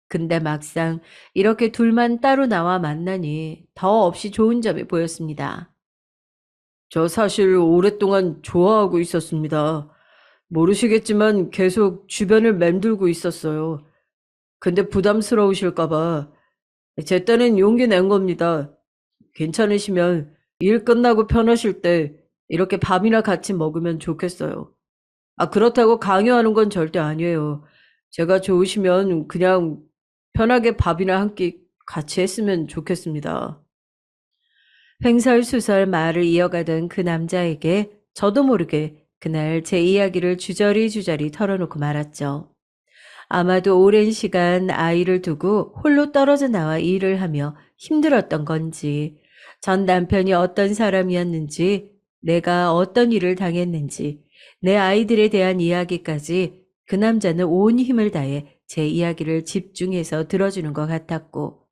근데 막상 이렇게 둘만 따로 나와 만나니 더 없이 좋은 점이 보였습니다. 저 사실 오랫동안 좋아하고 있었습니다. 모르시겠지만 계속 주변을 맴돌고 있었어요. 근데 부담스러우실까봐 제 딴엔 용기 낸 겁니다. 괜찮으시면 일 끝나고 편하실 때 이렇게 밥이나 같이 먹으면 좋겠어요. 아, 그렇다고 강요하는 건 절대 아니에요. 제가 좋으시면 그냥 편하게 밥이나 한 끼 같이 했으면 좋겠습니다. 횡설수설 말을 이어가던 그 남자에게 저도 모르게 그날 제 이야기를 주저리 털어놓고 말았죠. 아마도 오랜 시간 아이를 두고 홀로 떨어져 나와 일을 하며 힘들었던 건지, 전 남편이 어떤 사람이었는지, 내가 어떤 일을 당했는지, 내 아이들에 대한 이야기까지 그 남자는 온 힘을 다해 제 이야기를 집중해서 들어주는 것 같았고,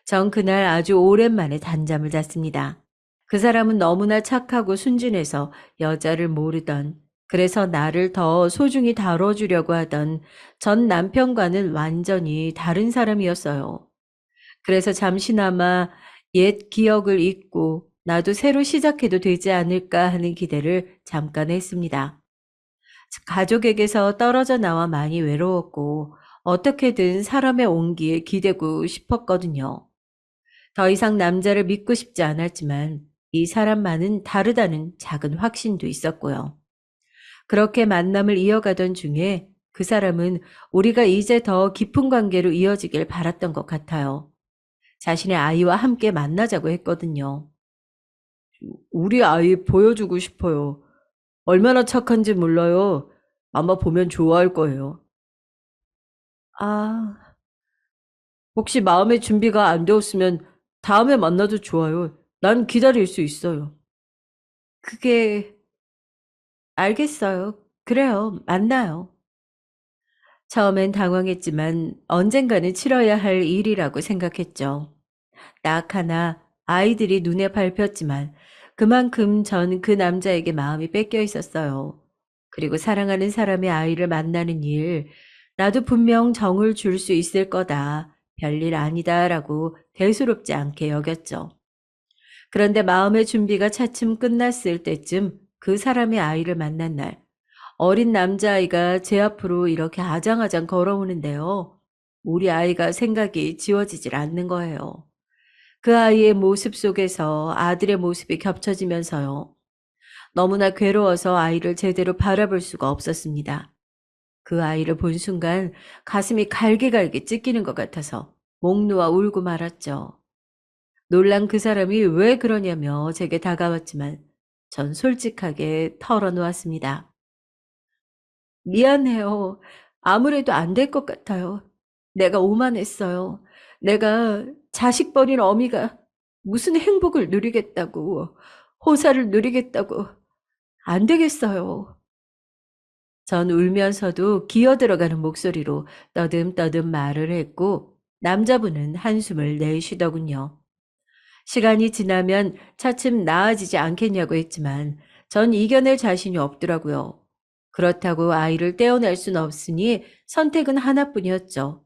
전 그날 아주 오랜만에 단잠을 잤습니다. 그 사람은 너무나 착하고 순진해서 여자를 모르던, 그래서 나를 더 소중히 다뤄주려고 하던 전 남편과는 완전히 다른 사람이었어요. 그래서 잠시나마 옛 기억을 잊고 나도 새로 시작해도 되지 않을까 하는 기대를 잠깐 했습니다. 가족에게서 떨어져 나와 많이 외로웠고 어떻게든 사람의 온기에 기대고 싶었거든요. 더 이상 남자를 믿고 싶지 않았지만 이 사람만은 다르다는 작은 확신도 있었고요. 그렇게 만남을 이어가던 중에 그 사람은 우리가 이제 더 깊은 관계로 이어지길 바랐던 것 같아요. 자신의 아이와 함께 만나자고 했거든요. 우리 아이 보여주고 싶어요. 얼마나 착한지 몰라요. 아마 보면 좋아할 거예요. 아, 혹시 마음의 준비가 안 되었으면 다음에 만나도 좋아요. 난 기다릴 수 있어요. 그게 알겠어요. 그래요. 만나요. 처음엔 당황했지만 언젠가는 치러야 할 일이라고 생각했죠. 딱 하나 아이들이 눈에 밟혔지만 그만큼 전 그 남자에게 마음이 뺏겨 있었어요. 그리고 사랑하는 사람의 아이를 만나는 일, 나도 분명 정을 줄 수 있을 거다. 별일 아니다라고 대수롭지 않게 여겼죠. 그런데 마음의 준비가 차츰 끝났을 때쯤 그 사람의 아이를 만난 날, 어린 남자아이가 제 앞으로 이렇게 아장아장 걸어오는데요. 우리 아이가 생각이 지워지질 않는 거예요. 그 아이의 모습 속에서 아들의 모습이 겹쳐지면서요. 너무나 괴로워서 아이를 제대로 바라볼 수가 없었습니다. 그 아이를 본 순간 가슴이 갈기갈기 찢기는 것 같아서 목 놓아 울고 말았죠. 놀란 그 사람이 왜 그러냐며 제게 다가왔지만 전 솔직하게 털어놓았습니다. 미안해요. 아무래도 안 될 것 같아요. 내가 오만했어요. 내가 자식 버린 어미가 무슨 행복을 누리겠다고, 호사를 누리겠다고, 안 되겠어요. 전 울면서도 기어들어가는 목소리로 떠듬떠듬 말을 했고, 남자분은 한숨을 내쉬더군요. 시간이 지나면 차츰 나아지지 않겠냐고 했지만 전 이겨낼 자신이 없더라고요. 그렇다고 아이를 떼어낼 순 없으니 선택은 하나뿐이었죠.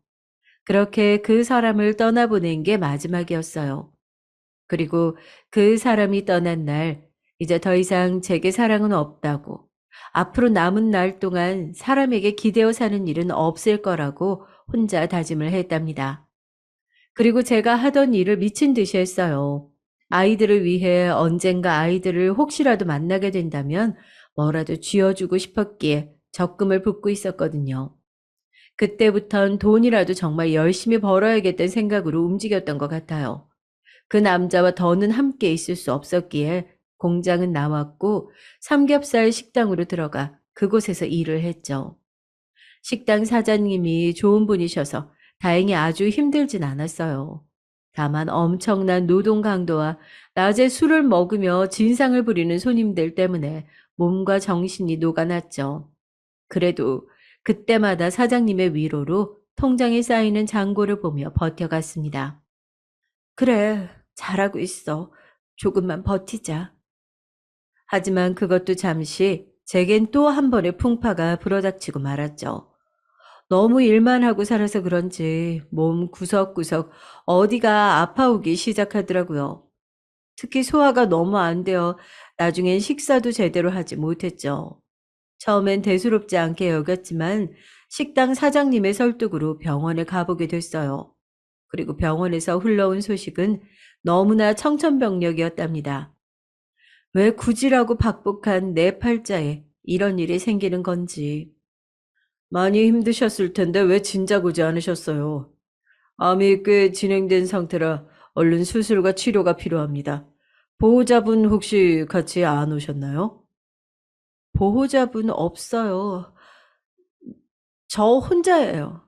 그렇게 그 사람을 떠나보낸 게 마지막이었어요. 그리고 그 사람이 떠난 날, 이제 더 이상 제게 사랑은 없다고, 앞으로 남은 날 동안 사람에게 기대어 사는 일은 없을 거라고 혼자 다짐을 했답니다. 그리고 제가 하던 일을 미친 듯이 했어요. 아이들을 위해 언젠가 아이들을 혹시라도 만나게 된다면 뭐라도 쥐어주고 싶었기에 적금을 붓고 있었거든요. 그때부턴 돈이라도 정말 열심히 벌어야겠다는 생각으로 움직였던 것 같아요. 그 남자와 더는 함께 있을 수 없었기에 공장은 나왔고 삼겹살 식당으로 들어가 그곳에서 일을 했죠. 식당 사장님이 좋은 분이셔서 다행히 아주 힘들진 않았어요. 다만 엄청난 노동 강도와 낮에 술을 먹으며 진상을 부리는 손님들 때문에 몸과 정신이 녹아났죠. 그래도 그때마다 사장님의 위로로 통장에 쌓이는 잔고를 보며 버텨갔습니다. 그래, 잘하고 있어. 조금만 버티자. 하지만 그것도 잠시 제겐 또 한 번의 풍파가 불어닥치고 말았죠. 너무 일만 하고 살아서 그런지 몸 구석구석 어디가 아파오기 시작하더라고요. 특히 소화가 너무 안 되어 나중엔 식사도 제대로 하지 못했죠. 처음엔 대수롭지 않게 여겼지만 식당 사장님의 설득으로 병원에 가보게 됐어요. 그리고 병원에서 흘러온 소식은 너무나 청천벽력이었답니다. 왜 굳이라고 박복한 내 팔자에 이런 일이 생기는 건지. 많이 힘드셨을 텐데 왜 진작 오지 않으셨어요? 암이 꽤 진행된 상태라 얼른 수술과 치료가 필요합니다. 보호자분 혹시 같이 안 오셨나요? 보호자분 없어요. 저 혼자예요.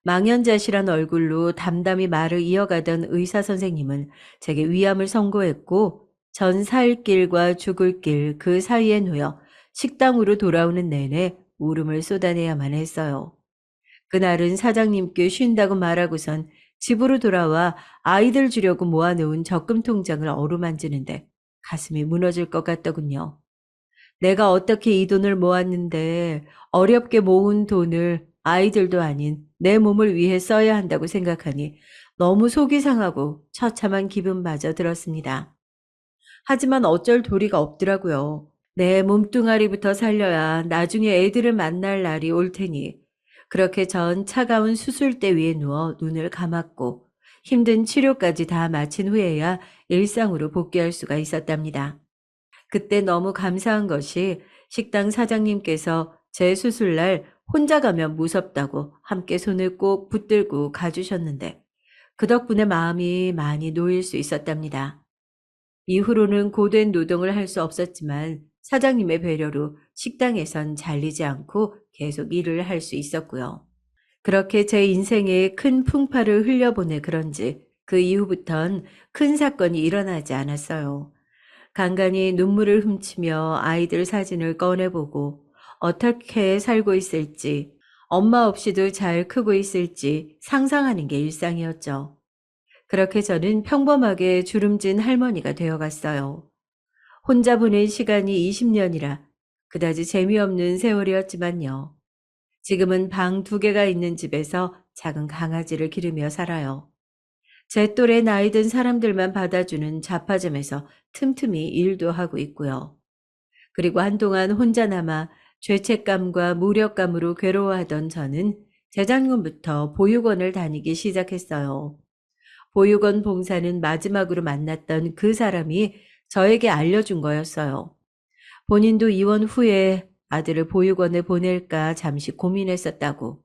망연자실한 얼굴로 담담히 말을 이어가던 의사 선생님은 제게 위암을 선고했고 전 살 길과 죽을 길 그 사이에 놓여 식당으로 돌아오는 내내 울음을 쏟아내야만 했어요. 그날은 사장님께 쉰다고 말하고선 집으로 돌아와 아이들 주려고 모아놓은 적금 통장을 어루만지는데 가슴이 무너질 것 같더군요. 내가 어떻게 이 돈을 모았는데 어렵게 모은 돈을 아이들도 아닌 내 몸을 위해 써야 한다고 생각하니 너무 속이 상하고 처참한 기분마저 들었습니다. 하지만 어쩔 도리가 없더라고요. 내 몸뚱아리부터 살려야 나중에 애들을 만날 날이 올 테니 그렇게 전 차가운 수술대 위에 누워 눈을 감았고 힘든 치료까지 다 마친 후에야 일상으로 복귀할 수가 있었답니다. 그때 너무 감사한 것이 식당 사장님께서 제 수술날 혼자 가면 무섭다고 함께 손을 꼭 붙들고 가주셨는데 그 덕분에 마음이 많이 놓일 수 있었답니다. 이후로는 고된 노동을 할 수 없었지만 사장님의 배려로 식당에선 잘리지 않고 계속 일을 할 수 있었고요. 그렇게 제 인생에 큰 풍파를 흘려보내 그런지 그 이후부턴 큰 사건이 일어나지 않았어요. 간간히 눈물을 훔치며 아이들 사진을 꺼내보고 어떻게 살고 있을지, 엄마 없이도 잘 크고 있을지 상상하는 게 일상이었죠. 그렇게 저는 평범하게 주름진 할머니가 되어갔어요. 혼자 보낸 시간이 20년이라 그다지 재미없는 세월이었지만요. 지금은 방 2개가 있는 집에서 작은 강아지를 기르며 살아요. 제 또래 나이 든 사람들만 받아주는 잡화점에서 틈틈이 일도 하고 있고요. 그리고 한동안 혼자 남아 죄책감과 무력감으로 괴로워하던 저는 재작년부터 보육원을 다니기 시작했어요. 보육원 봉사는 마지막으로 만났던 그 사람이 저에게 알려준 거였어요. 본인도 이혼 후에 아들을 보육원에 보낼까 잠시 고민했었다고.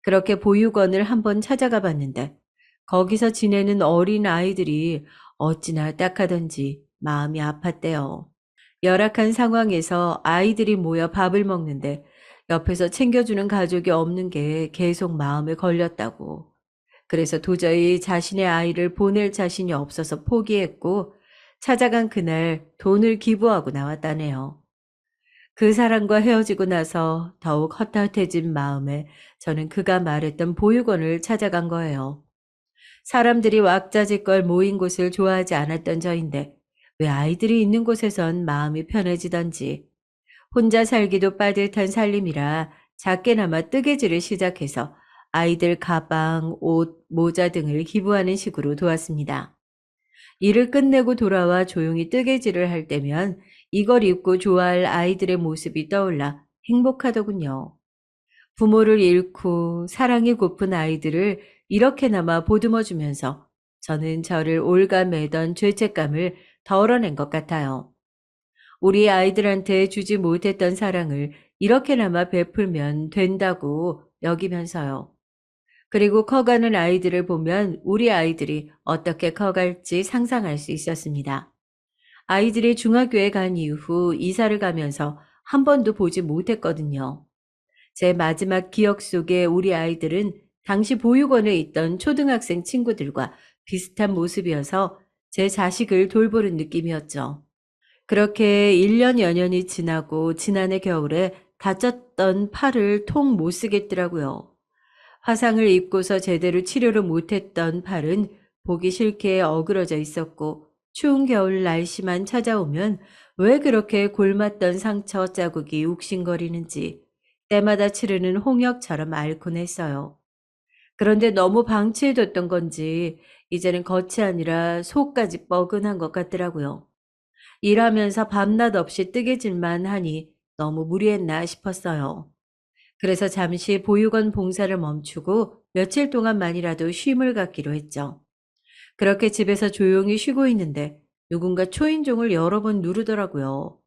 그렇게 보육원을 한번 찾아가 봤는데 거기서 지내는 어린 아이들이 어찌나 딱하던지 마음이 아팠대요. 열악한 상황에서 아이들이 모여 밥을 먹는데 옆에서 챙겨주는 가족이 없는 게 계속 마음에 걸렸다고. 그래서 도저히 자신의 아이를 보낼 자신이 없어서 포기했고 찾아간 그날 돈을 기부하고 나왔다네요. 그 사람과 헤어지고 나서 더욱 헛헛해진 마음에 저는 그가 말했던 보육원을 찾아간 거예요. 사람들이 왁자지껄 모인 곳을 좋아하지 않았던 저인데 왜 아이들이 있는 곳에선 마음이 편해지던지 혼자 살기도 빠듯한 살림이라 작게나마 뜨개질을 시작해서 아이들 가방, 옷, 모자 등을 기부하는 식으로 도왔습니다. 일을 끝내고 돌아와 조용히 뜨개질을 할 때면 이걸 입고 좋아할 아이들의 모습이 떠올라 행복하더군요. 부모를 잃고 사랑이 고픈 아이들을 이렇게나마 보듬어주면서 저는 저를 올가매던 죄책감을 덜어낸 것 같아요. 우리 아이들한테 주지 못했던 사랑을 이렇게나마 베풀면 된다고 여기면서요. 그리고 커가는 아이들을 보면 우리 아이들이 어떻게 커갈지 상상할 수 있었습니다. 아이들이 중학교에 간 이후 이사를 가면서 한 번도 보지 못했거든요. 제 마지막 기억 속에 우리 아이들은 당시 보육원에 있던 초등학생 친구들과 비슷한 모습이어서 제 자식을 돌보는 느낌이었죠. 그렇게 1년 여년이 지나고 지난해 겨울에 다쳤던 팔을 통 못 쓰겠더라고요. 화상을 입고서 제대로 치료를 못했던 팔은 보기 싫게 어그러져 있었고 추운 겨울 날씨만 찾아오면 왜 그렇게 골맞던 상처 자국이 욱신거리는지 때마다 치르는 홍역처럼 앓곤 했어요. 그런데 너무 방치해뒀던 건지 이제는 겉이 아니라 속까지 뻐근한 것 같더라고요. 일하면서 밤낮 없이 뜨개질만 하니 너무 무리했나 싶었어요. 그래서 잠시 보육원 봉사를 멈추고 며칠 동안만이라도 쉼을 갖기로 했죠. 그렇게 집에서 조용히 쉬고 있는데 누군가 초인종을 여러 번 누르더라고요.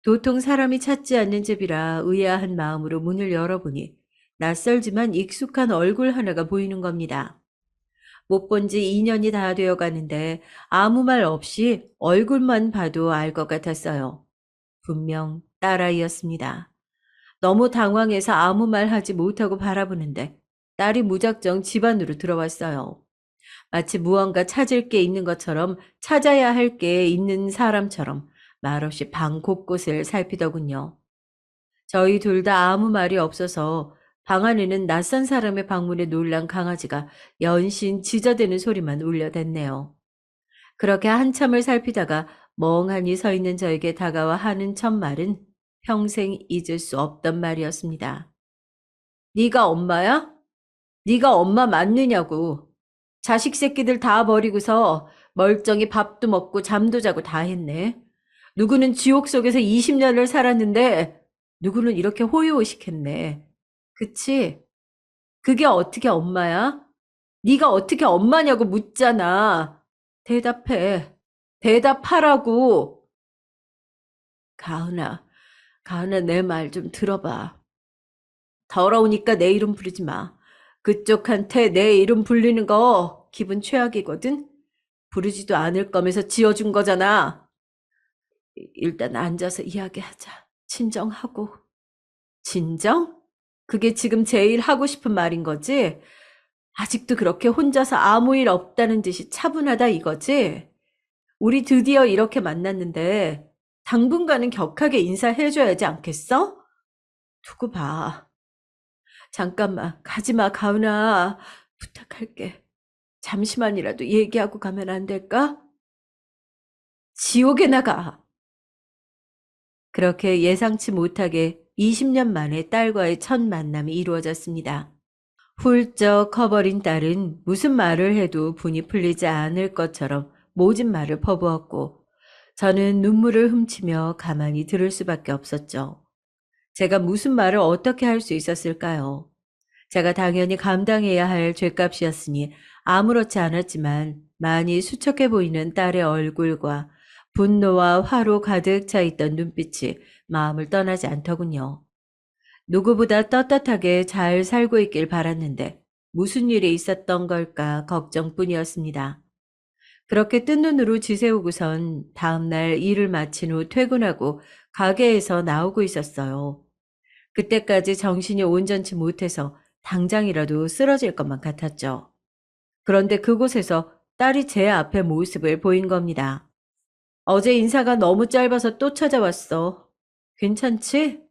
도통 사람이 찾지 않는 집이라 의아한 마음으로 문을 열어보니 낯설지만 익숙한 얼굴 하나가 보이는 겁니다. 못 본 지 2년이 다 되어 가는데 아무 말 없이 얼굴만 봐도 알 것 같았어요. 분명 딸아이였습니다. 너무 당황해서 아무 말 하지 못하고 바라보는데 딸이 무작정 집 안으로 들어왔어요. 마치 무언가 찾을 게 있는 것처럼 찾아야 할 게 있는 사람처럼 말없이 방 곳곳을 살피더군요. 저희 둘 다 아무 말이 없어서 방 안에는 낯선 사람의 방문에 놀란 강아지가 연신 짖어대는 소리만 울려댔네요. 그렇게 한참을 살피다가 멍하니 서 있는 저에게 다가와 하는 첫 말은 평생 잊을 수 없던 말이었습니다. 네가 엄마야? 네가 엄마 맞느냐고. 자식 새끼들 다 버리고서 멀쩡히 밥도 먹고 잠도 자고 다 했네. 누구는 지옥 속에서 20년을 살았는데 누구는 이렇게 호요시켰네. 그치? 그게 어떻게 엄마야? 네가 어떻게 엄마냐고 묻잖아. 대답해. 대답하라고. 가은아, 가은아 내 말 좀 들어봐. 더러우니까 내 이름 부르지 마. 그쪽한테 내 이름 불리는 거 기분 최악이거든? 부르지도 않을 거면서 지어준 거잖아. 일단 앉아서 이야기하자. 진정하고. 진정? 그게 지금 제일 하고 싶은 말인 거지? 아직도 그렇게 혼자서 아무 일 없다는 듯이 차분하다 이거지? 우리 드디어 이렇게 만났는데 당분간은 격하게 인사해줘야지 않겠어? 두고 봐. 잠깐만, 가지 마, 가은아. 부탁할게. 잠시만이라도 얘기하고 가면 안 될까? 지옥에 나가! 그렇게 예상치 못하게 20년 만에 딸과의 첫 만남이 이루어졌습니다. 훌쩍 커버린 딸은 무슨 말을 해도 분이 풀리지 않을 것처럼 모진 말을 퍼부었고, 저는 눈물을 훔치며 가만히 들을 수밖에 없었죠. 제가 무슨 말을 어떻게 할 수 있었을까요? 제가 당연히 감당해야 할 죗값이었으니 아무렇지 않았지만 많이 수척해 보이는 딸의 얼굴과 분노와 화로 가득 차 있던 눈빛이 마음을 떠나지 않더군요. 누구보다 떳떳하게 잘 살고 있길 바랐는데 무슨 일이 있었던 걸까 걱정뿐이었습니다. 그렇게 뜬 눈으로 지새우고선 다음날 일을 마친 후 퇴근하고 가게에서 나오고 있었어요. 그때까지 정신이 온전치 못해서 당장이라도 쓰러질 것만 같았죠. 그런데 그곳에서 딸이 제 앞에 모습을 보인 겁니다. 어제 인사가 너무 짧아서 또 찾아왔어. 괜찮지?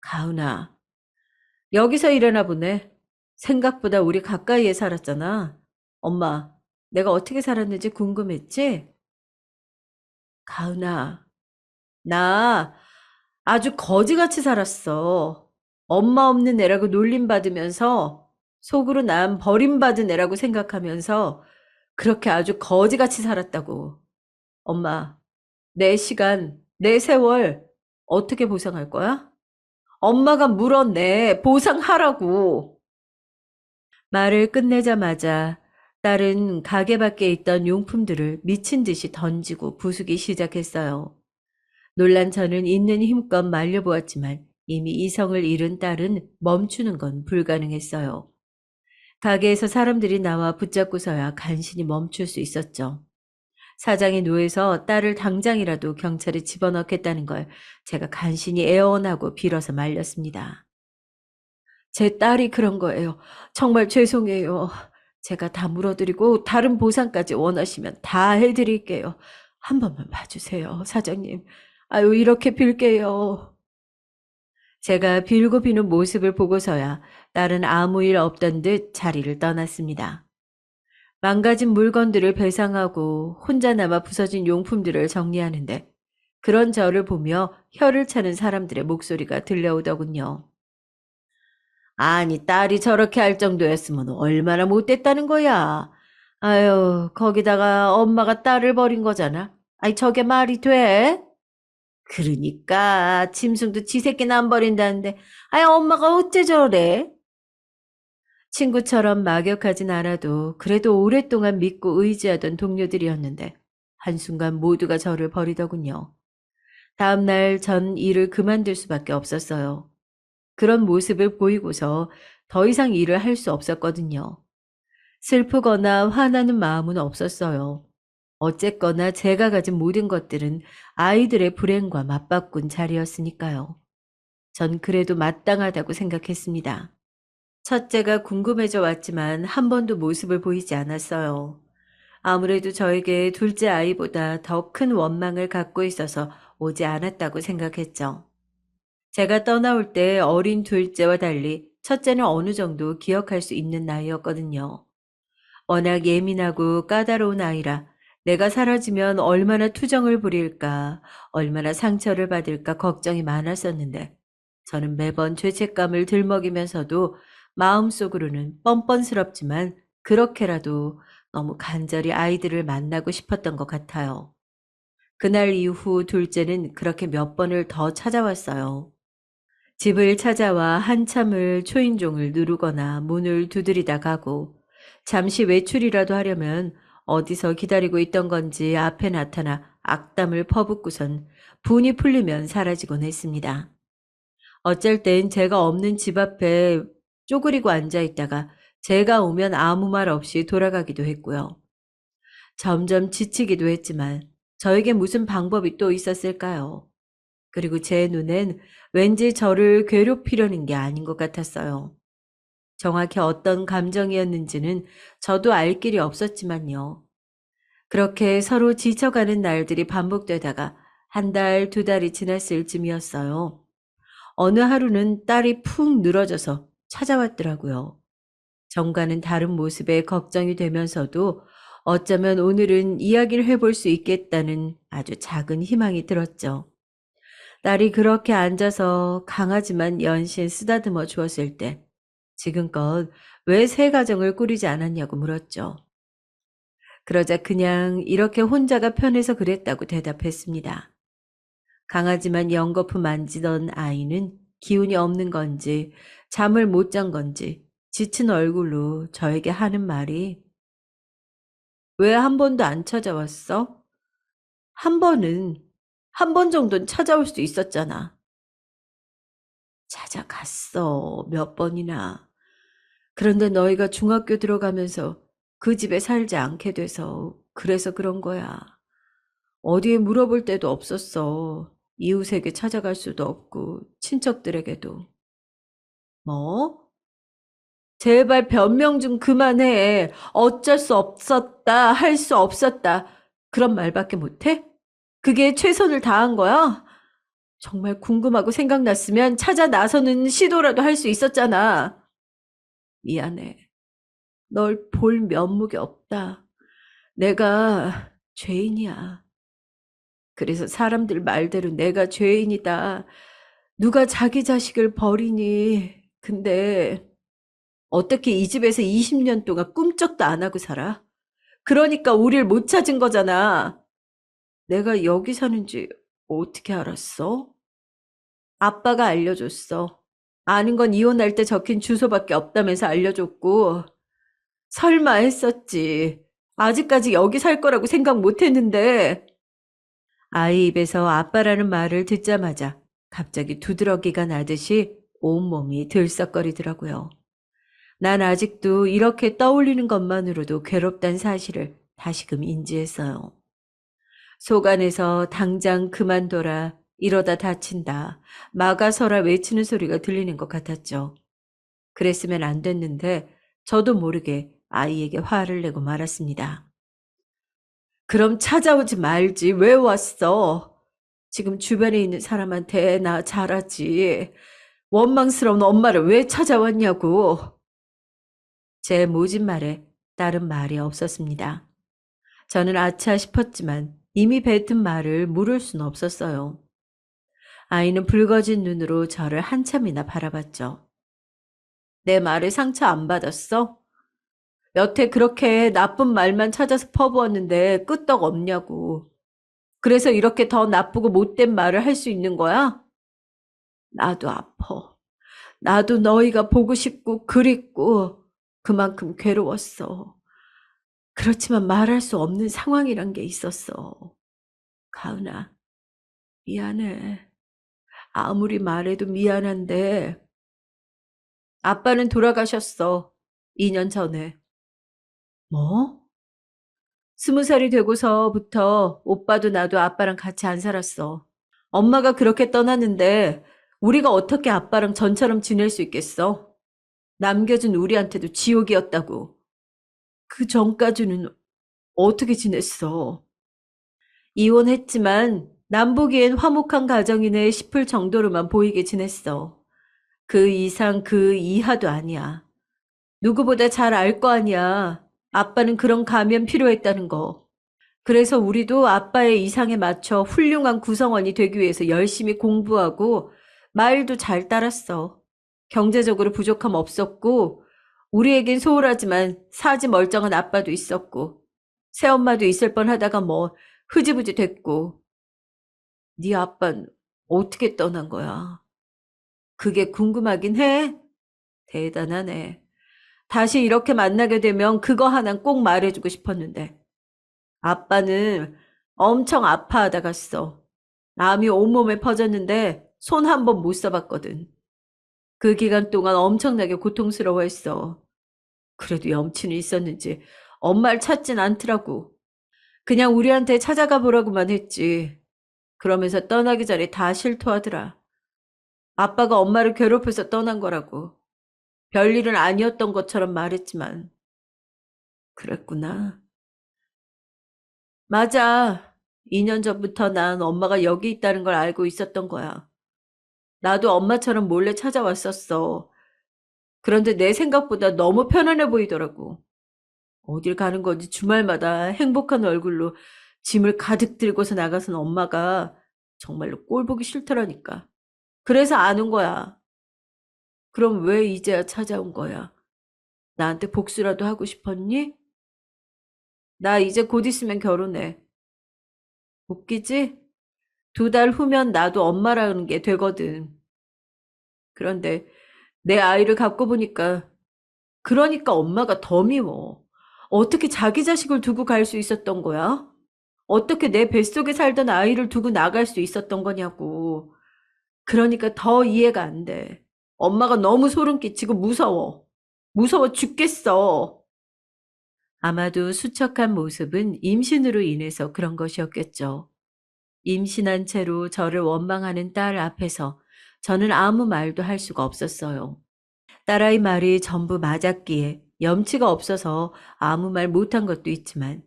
가은아, 여기서 일하나 보네. 생각보다 우리 가까이에 살았잖아. 엄마, 내가 어떻게 살았는지 궁금했지? 가은아, 나 아주 거지같이 살았어. 엄마 없는 애라고 놀림받으면서 속으로 난 버림받은 애라고 생각하면서 그렇게 아주 거지같이 살았다고. 엄마, 내 시간, 내 세월 어떻게 보상할 거야? 엄마가 물어내. 보상하라고. 말을 끝내자마자 딸은 가게 밖에 있던 용품들을 미친 듯이 던지고 부수기 시작했어요. 놀란 저는 있는 힘껏 말려보았지만 이미 이성을 잃은 딸은 멈추는 건 불가능했어요. 가게에서 사람들이 나와 붙잡고서야 간신히 멈출 수 있었죠. 사장이 노해서 딸을 당장이라도 경찰에 집어넣겠다는 걸 제가 간신히 애원하고 빌어서 말렸습니다. 제 딸이 그런 거예요. 정말 죄송해요. 제가 다 물어드리고 다른 보상까지 원하시면 다 해드릴게요. 한 번만 봐주세요, 사장님. 아유, 이렇게 빌게요. 제가 빌고 비는 모습을 보고서야 딸은 아무 일 없던 듯 자리를 떠났습니다. 망가진 물건들을 배상하고 혼자 남아 부서진 용품들을 정리하는데 그런 저를 보며 혀를 차는 사람들의 목소리가 들려오더군요. 아니, 딸이 저렇게 할 정도였으면 얼마나 못됐다는 거야. 아유, 거기다가 엄마가 딸을 버린 거잖아. 아이, 저게 말이 돼? 그러니까 짐승도 지 새끼는 안 버린다는데 아이, 엄마가 어째 저래? 친구처럼 막역하진 않아도 그래도 오랫동안 믿고 의지하던 동료들이었는데 한순간 모두가 저를 버리더군요. 다음날 전 일을 그만둘 수밖에 없었어요. 그런 모습을 보이고서 더 이상 일을 할 수 없었거든요. 슬프거나 화나는 마음은 없었어요. 어쨌거나 제가 가진 모든 것들은 아이들의 불행과 맞바꾼 자리였으니까요. 전 그래도 마땅하다고 생각했습니다. 첫째가 궁금해져 왔지만 한 번도 모습을 보이지 않았어요. 아무래도 저에게 둘째 아이보다 더 큰 원망을 갖고 있어서 오지 않았다고 생각했죠. 제가 떠나올 때 어린 둘째와 달리 첫째는 어느 정도 기억할 수 있는 나이였거든요. 워낙 예민하고 까다로운 아이라 내가 사라지면 얼마나 투정을 부릴까, 얼마나 상처를 받을까 걱정이 많았었는데 저는 매번 죄책감을 들먹이면서도 마음속으로는 뻔뻔스럽지만 그렇게라도 너무 간절히 아이들을 만나고 싶었던 것 같아요. 그날 이후 둘째는 그렇게 몇 번을 더 찾아왔어요. 집을 찾아와 한참을 초인종을 누르거나 문을 두드리다 가고 잠시 외출이라도 하려면 어디서 기다리고 있던 건지 앞에 나타나 악담을 퍼붓고선 분이 풀리면 사라지곤 했습니다. 어쩔 땐 제가 없는 집 앞에 쪼그리고 앉아 있다가 제가 오면 아무 말 없이 돌아가기도 했고요. 점점 지치기도 했지만 저에게 무슨 방법이 또 있었을까요? 그리고 제 눈엔 왠지 저를 괴롭히려는 게 아닌 것 같았어요. 정확히 어떤 감정이었는지는 저도 알 길이 없었지만요. 그렇게 서로 지쳐가는 날들이 반복되다가 한 달, 두 달이 지났을 즈음이었어요. 어느 하루는 딸이 푹 늘어져서 찾아왔더라고요. 전과는 다른 모습에 걱정이 되면서도 어쩌면 오늘은 이야기를 해볼 수 있겠다는 아주 작은 희망이 들었죠. 딸이 그렇게 앉아서 강하지만 연신 쓰다듬어 주었을 때 지금껏 왜 새 가정을 꾸리지 않았냐고 물었죠. 그러자 그냥 이렇게 혼자가 편해서 그랬다고 대답했습니다. 강하지만 연거푸 만지던 아이는 기운이 없는 건지 잠을 못 잔 건지 지친 얼굴로 저에게 하는 말이 왜 한 번도 안 찾아왔어? 한 번은, 한 번 정도는 찾아올 수 있었잖아. 찾아갔어, 몇 번이나. 그런데 너희가 중학교 들어가면서 그 집에 살지 않게 돼서 그래서 그런 거야. 어디에 물어볼 데도 없었어. 이웃에게 찾아갈 수도 없고 친척들에게도. 뭐? 제발 변명 좀 그만해. 어쩔 수 없었다, 할 수 없었다. 그런 말밖에 못해? 그게 최선을 다한 거야? 정말 궁금하고 생각났으면 찾아 나서는 시도라도 할 수 있었잖아. 미안해. 널 볼 면목이 없다. 내가 죄인이야. 그래서 사람들 말대로 내가 죄인이다. 누가 자기 자식을 버리니. 근데 어떻게 이 집에서 20년 동안 꿈쩍도 안 하고 살아? 그러니까 우릴 못 찾은 거잖아. 내가 여기 사는지 어떻게 알았어? 아빠가 알려줬어. 아는 건 이혼할 때 적힌 주소밖에 없다면서 알려줬고, 설마 했었지. 아직까지 여기 살 거라고 생각 못 했는데. 아이 입에서 아빠라는 말을 듣자마자 갑자기 두드러기가 나듯이 온몸이 들썩거리더라고요. 난 아직도 이렇게 떠올리는 것만으로도 괴롭단 사실을 다시금 인지했어요. 속 안에서 당장 그만둬라, 이러다 다친다, 막아서라 외치는 소리가 들리는 것 같았죠. 그랬으면 안 됐는데 저도 모르게 아이에게 화를 내고 말았습니다. 그럼 찾아오지 말지. 왜 왔어? 지금 주변에 있는 사람한테 나 잘하지. 원망스러운 엄마를 왜 찾아왔냐고. 제 모진 말에 다른 말이 없었습니다. 저는 아차 싶었지만 이미 뱉은 말을 물을 순 없었어요. 아이는 붉어진 눈으로 저를 한참이나 바라봤죠. 내 말에 상처 안 받았어? 여태 그렇게 나쁜 말만 찾아서 퍼부었는데 끄떡 없냐고. 그래서 이렇게 더 나쁘고 못된 말을 할 수 있는 거야? 나도 아파. 나도 너희가 보고 싶고 그립고 그만큼 괴로웠어. 그렇지만 말할 수 없는 상황이란 게 있었어. 가은아, 미안해. 아무리 말해도 미안한데 아빠는 돌아가셨어. 2년 전에. 뭐? 20살이 되고서부터 오빠도 나도 아빠랑 같이 안 살았어. 엄마가 그렇게 떠났는데 우리가 어떻게 아빠랑 전처럼 지낼 수 있겠어? 남겨준 우리한테도 지옥이었다고. 그 전까지는 어떻게 지냈어? 이혼했지만 남 보기엔 화목한 가정이네 싶을 정도로만 보이게 지냈어. 그 이상 그 이하도 아니야. 누구보다 잘 알 거 아니야. 아빠는 그런 가면 필요했다는 거. 그래서 우리도 아빠의 이상에 맞춰 훌륭한 구성원이 되기 위해서 열심히 공부하고 말도 잘 따랐어. 경제적으로 부족함 없었고 우리에겐 소홀하지만 사지 멀쩡한 아빠도 있었고 새엄마도 있을 뻔하다가 뭐 흐지부지 됐고 네 아빠는 어떻게 떠난 거야? 그게 궁금하긴 해? 대단하네. 다시 이렇게 만나게 되면 그거 하나 꼭 말해주고 싶었는데 아빠는 엄청 아파하다 갔어. 암이 온몸에 퍼졌는데 손 한 번 못 써봤거든. 그 기간 동안 엄청나게 고통스러워했어. 그래도 염치는 있었는지 엄마를 찾진 않더라고. 그냥 우리한테 찾아가 보라고만 했지. 그러면서 떠나기 전에 다 실토하더라. 아빠가 엄마를 괴롭혀서 떠난 거라고. 별일은 아니었던 것처럼 말했지만. 그랬구나. 맞아. 2년 전부터 난 엄마가 여기 있다는 걸 알고 있었던 거야. 나도 엄마처럼 몰래 찾아왔었어. 그런데 내 생각보다 너무 편안해 보이더라고. 어딜 가는 건지 주말마다 행복한 얼굴로 짐을 가득 들고서 나가선 엄마가 정말로 꼴 보기 싫더라니까. 그래서 아는 거야. 그럼 왜 이제야 찾아온 거야? 나한테 복수라도 하고 싶었니? 나 이제 곧 있으면 결혼해. 웃기지? 2달 후면 나도 엄마라는 게 되거든. 그런데 내 아이를 갖고 보니까 그러니까 엄마가 더 미워. 어떻게 자기 자식을 두고 갈 수 있었던 거야? 어떻게 내 뱃속에 살던 아이를 두고 나갈 수 있었던 거냐고. 그러니까 더 이해가 안 돼. 엄마가 너무 소름 끼치고 무서워. 무서워 죽겠어. 아마도 수척한 모습은 임신으로 인해서 그런 것이었겠죠. 임신한 채로 저를 원망하는 딸 앞에서 저는 아무 말도 할 수가 없었어요. 딸아이 말이 전부 맞았기에 염치가 없어서 아무 말 못한 것도 있지만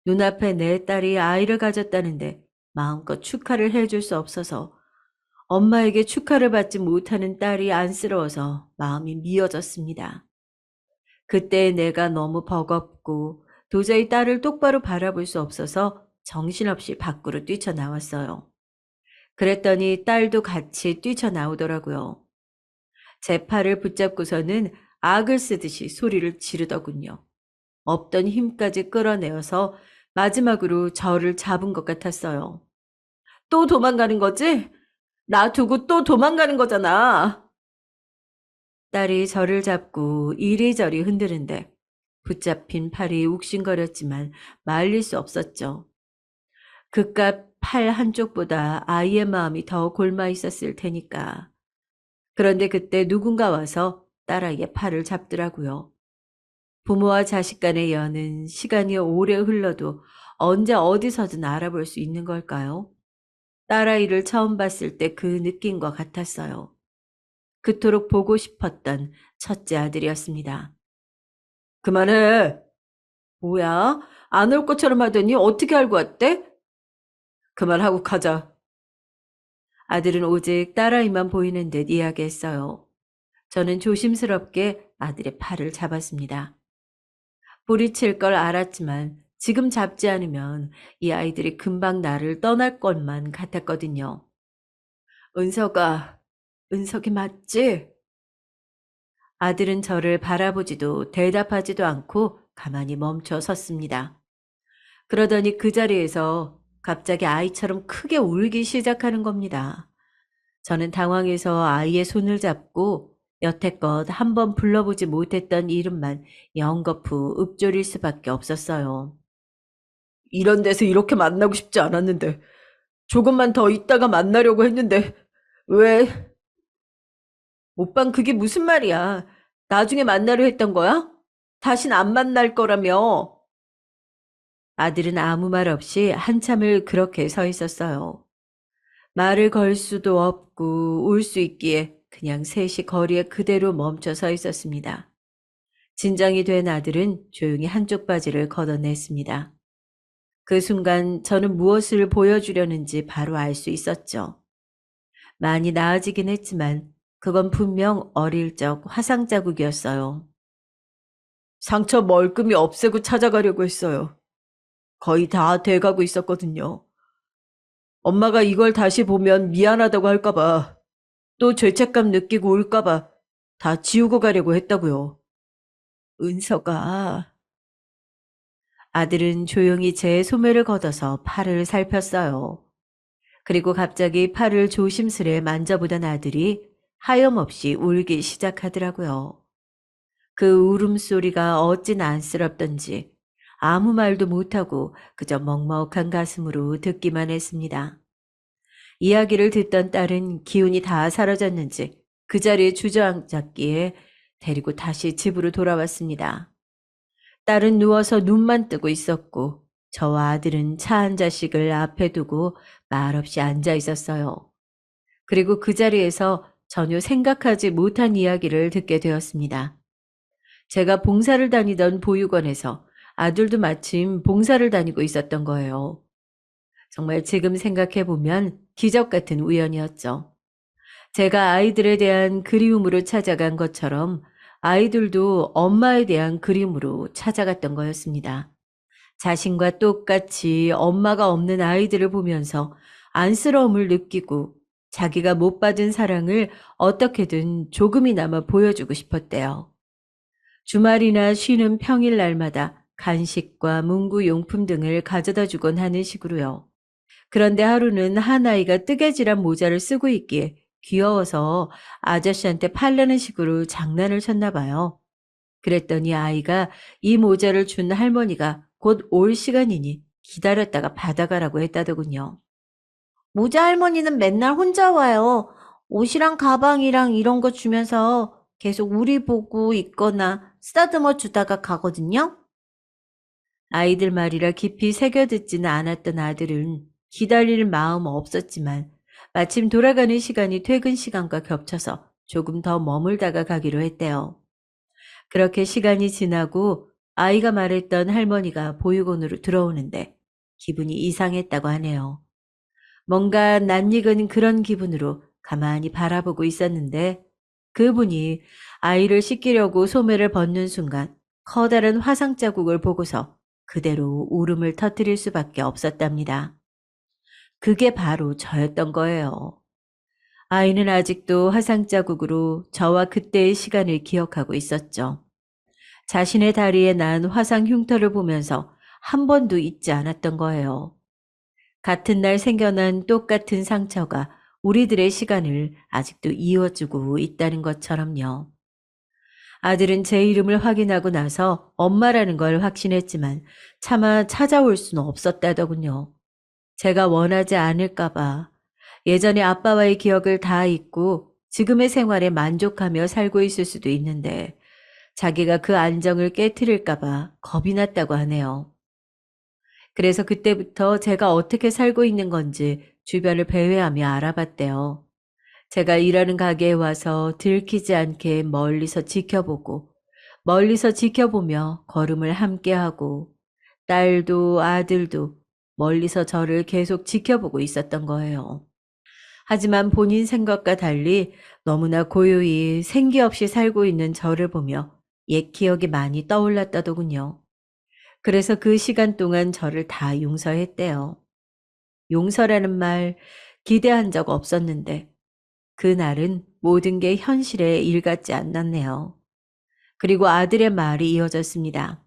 눈앞에 내 딸이 아이를 가졌다는데 마음껏 축하를 해줄 수 없어서 엄마에게 축하를 받지 못하는 딸이 안쓰러워서 마음이 미어졌습니다. 그때 내가 너무 버겁고 도저히 딸을 똑바로 바라볼 수 없어서 정신없이 밖으로 뛰쳐나왔어요. 그랬더니 딸도 같이 뛰쳐나오더라고요. 제 팔을 붙잡고서는 악을 쓰듯이 소리를 지르더군요. 없던 힘까지 끌어내어서 마지막으로 저를 잡은 것 같았어요. 또 도망가는 거지? 나 두고 또 도망가는 거잖아. 딸이 저를 잡고 이리저리 흔드는데 붙잡힌 팔이 욱신거렸지만 말릴 수 없었죠. 그깟 팔 한쪽보다 아이의 마음이 더 골마 있었을 테니까. 그런데 그때 누군가 와서 딸아이의 팔을 잡더라고요. 부모와 자식 간의 연은 시간이 오래 흘러도 언제 어디서든 알아볼 수 있는 걸까요? 딸아이를 처음 봤을 때 그 느낌과 같았어요. 그토록 보고 싶었던 첫째 아들이었습니다. 그만해. 뭐야? 안 올 것처럼 하더니 어떻게 알고 왔대? 그만하고 가자. 아들은 오직 딸아이만 보이는 듯 이야기했어요. 저는 조심스럽게 아들의 팔을 잡았습니다. 뿌리칠 걸 알았지만 지금 잡지 않으면 이 아이들이 금방 나를 떠날 것만 같았거든요. 은석아, 은석이 맞지? 아들은 저를 바라보지도 대답하지도 않고 가만히 멈춰 섰습니다. 그러더니 그 자리에서 갑자기 아이처럼 크게 울기 시작하는 겁니다. 저는 당황해서 아이의 손을 잡고 여태껏 한 번 불러보지 못했던 이름만 연거푸 읊조릴 수밖에 없었어요. 이런 데서 이렇게 만나고 싶지 않았는데 조금만 더 있다가 만나려고 했는데 왜? 오빤 그게 무슨 말이야? 나중에 만나려 했던 거야? 다신 안 만날 거라며. 아들은 아무 말 없이 한참을 그렇게 서 있었어요. 말을 걸 수도 없고 울 수 있기에 그냥 셋이 거리에 그대로 멈춰 서 있었습니다. 진정이 된 아들은 조용히 한쪽 바지를 걷어냈습니다. 그 순간 저는 무엇을 보여주려는지 바로 알 수 있었죠. 많이 나아지긴 했지만 그건 분명 어릴 적 화상 자국이었어요. 상처 멀끔히 없애고 찾아가려고 했어요. 거의 다 돼가고 있었거든요. 엄마가 이걸 다시 보면 미안하다고 할까봐, 또 죄책감 느끼고 울까봐 다 지우고 가려고 했다고요. 은서가. 아들은 조용히 제 소매를 걷어서 팔을 살폈어요. 그리고 갑자기 팔을 조심스레 만져보던 아들이 하염없이 울기 시작하더라고요. 그 울음소리가 어찌나 안쓰럽던지 아무 말도 못하고 그저 먹먹한 가슴으로 듣기만 했습니다. 이야기를 듣던 딸은 기운이 다 사라졌는지 그 자리에 주저앉았기에 데리고 다시 집으로 돌아왔습니다. 딸은 누워서 눈만 뜨고 있었고 저와 아들은 차 한 자씩을 앞에 두고 말없이 앉아 있었어요. 그리고 그 자리에서 전혀 생각하지 못한 이야기를 듣게 되었습니다. 제가 봉사를 다니던 보육원에서 아들도 마침 봉사를 다니고 있었던 거예요. 정말 지금 생각해보면 기적 같은 우연이었죠. 제가 아이들에 대한 그리움으로 찾아간 것처럼 아이들도 엄마에 대한 그리움으로 찾아갔던 거였습니다. 자신과 똑같이 엄마가 없는 아이들을 보면서 안쓰러움을 느끼고 자기가 못 받은 사랑을 어떻게든 조금이나마 보여주고 싶었대요. 주말이나 쉬는 평일날마다 간식과 문구 용품 등을 가져다 주곤 하는 식으로요. 그런데 하루는 한 아이가 뜨개질한 모자를 쓰고 있기에 귀여워서 아저씨한테 팔려는 식으로 장난을 쳤나 봐요. 그랬더니 아이가 이 모자를 준 할머니가 곧 올 시간이니 기다렸다가 받아가라고 했다더군요. 모자 할머니는 맨날 혼자 와요. 옷이랑 가방이랑 이런 거 주면서 계속 우리 보고 있거나 쓰다듬어 주다가 가거든요. 아이들 말이라 깊이 새겨듣지는 않았던 아들은 기다릴 마음 없었지만 마침 돌아가는 시간이 퇴근 시간과 겹쳐서 조금 더 머물다가 가기로 했대요. 그렇게 시간이 지나고 아이가 말했던 할머니가 보육원으로 들어오는데 기분이 이상했다고 하네요. 뭔가 낯익은 그런 기분으로 가만히 바라보고 있었는데 그분이 아이를 씻기려고 소매를 벗는 순간 커다란 화상 자국을 보고서 그대로 울음을 터뜨릴 수밖에 없었답니다. 그게 바로 저였던 거예요. 아이는 아직도 화상 자국으로 저와 그때의 시간을 기억하고 있었죠. 자신의 다리에 난 화상 흉터를 보면서 한 번도 잊지 않았던 거예요. 같은 날 생겨난 똑같은 상처가 우리들의 시간을 아직도 이어주고 있다는 것처럼요. 아들은 제 이름을 확인하고 나서 엄마라는 걸 확신했지만 차마 찾아올 수는 없었다더군요. 제가 원하지 않을까봐 예전에 아빠와의 기억을 다 잊고 지금의 생활에 만족하며 살고 있을 수도 있는데 자기가 그 안정을 깨트릴까봐 겁이 났다고 하네요. 그래서 그때부터 제가 어떻게 살고 있는 건지 주변을 배회하며 알아봤대요. 제가 일하는 가게에 와서 들키지 않게 멀리서 지켜보고 멀리서 지켜보며 걸음을 함께하고 딸도 아들도 멀리서 저를 계속 지켜보고 있었던 거예요. 하지만 본인 생각과 달리 너무나 고요히 생기 없이 살고 있는 저를 보며 옛 기억이 많이 떠올랐다더군요. 그래서 그 시간 동안 저를 다 용서했대요. 용서라는 말 기대한 적 없었는데 그날은 모든 게 현실에 일같지 않았네요. 그리고 아들의 말이 이어졌습니다.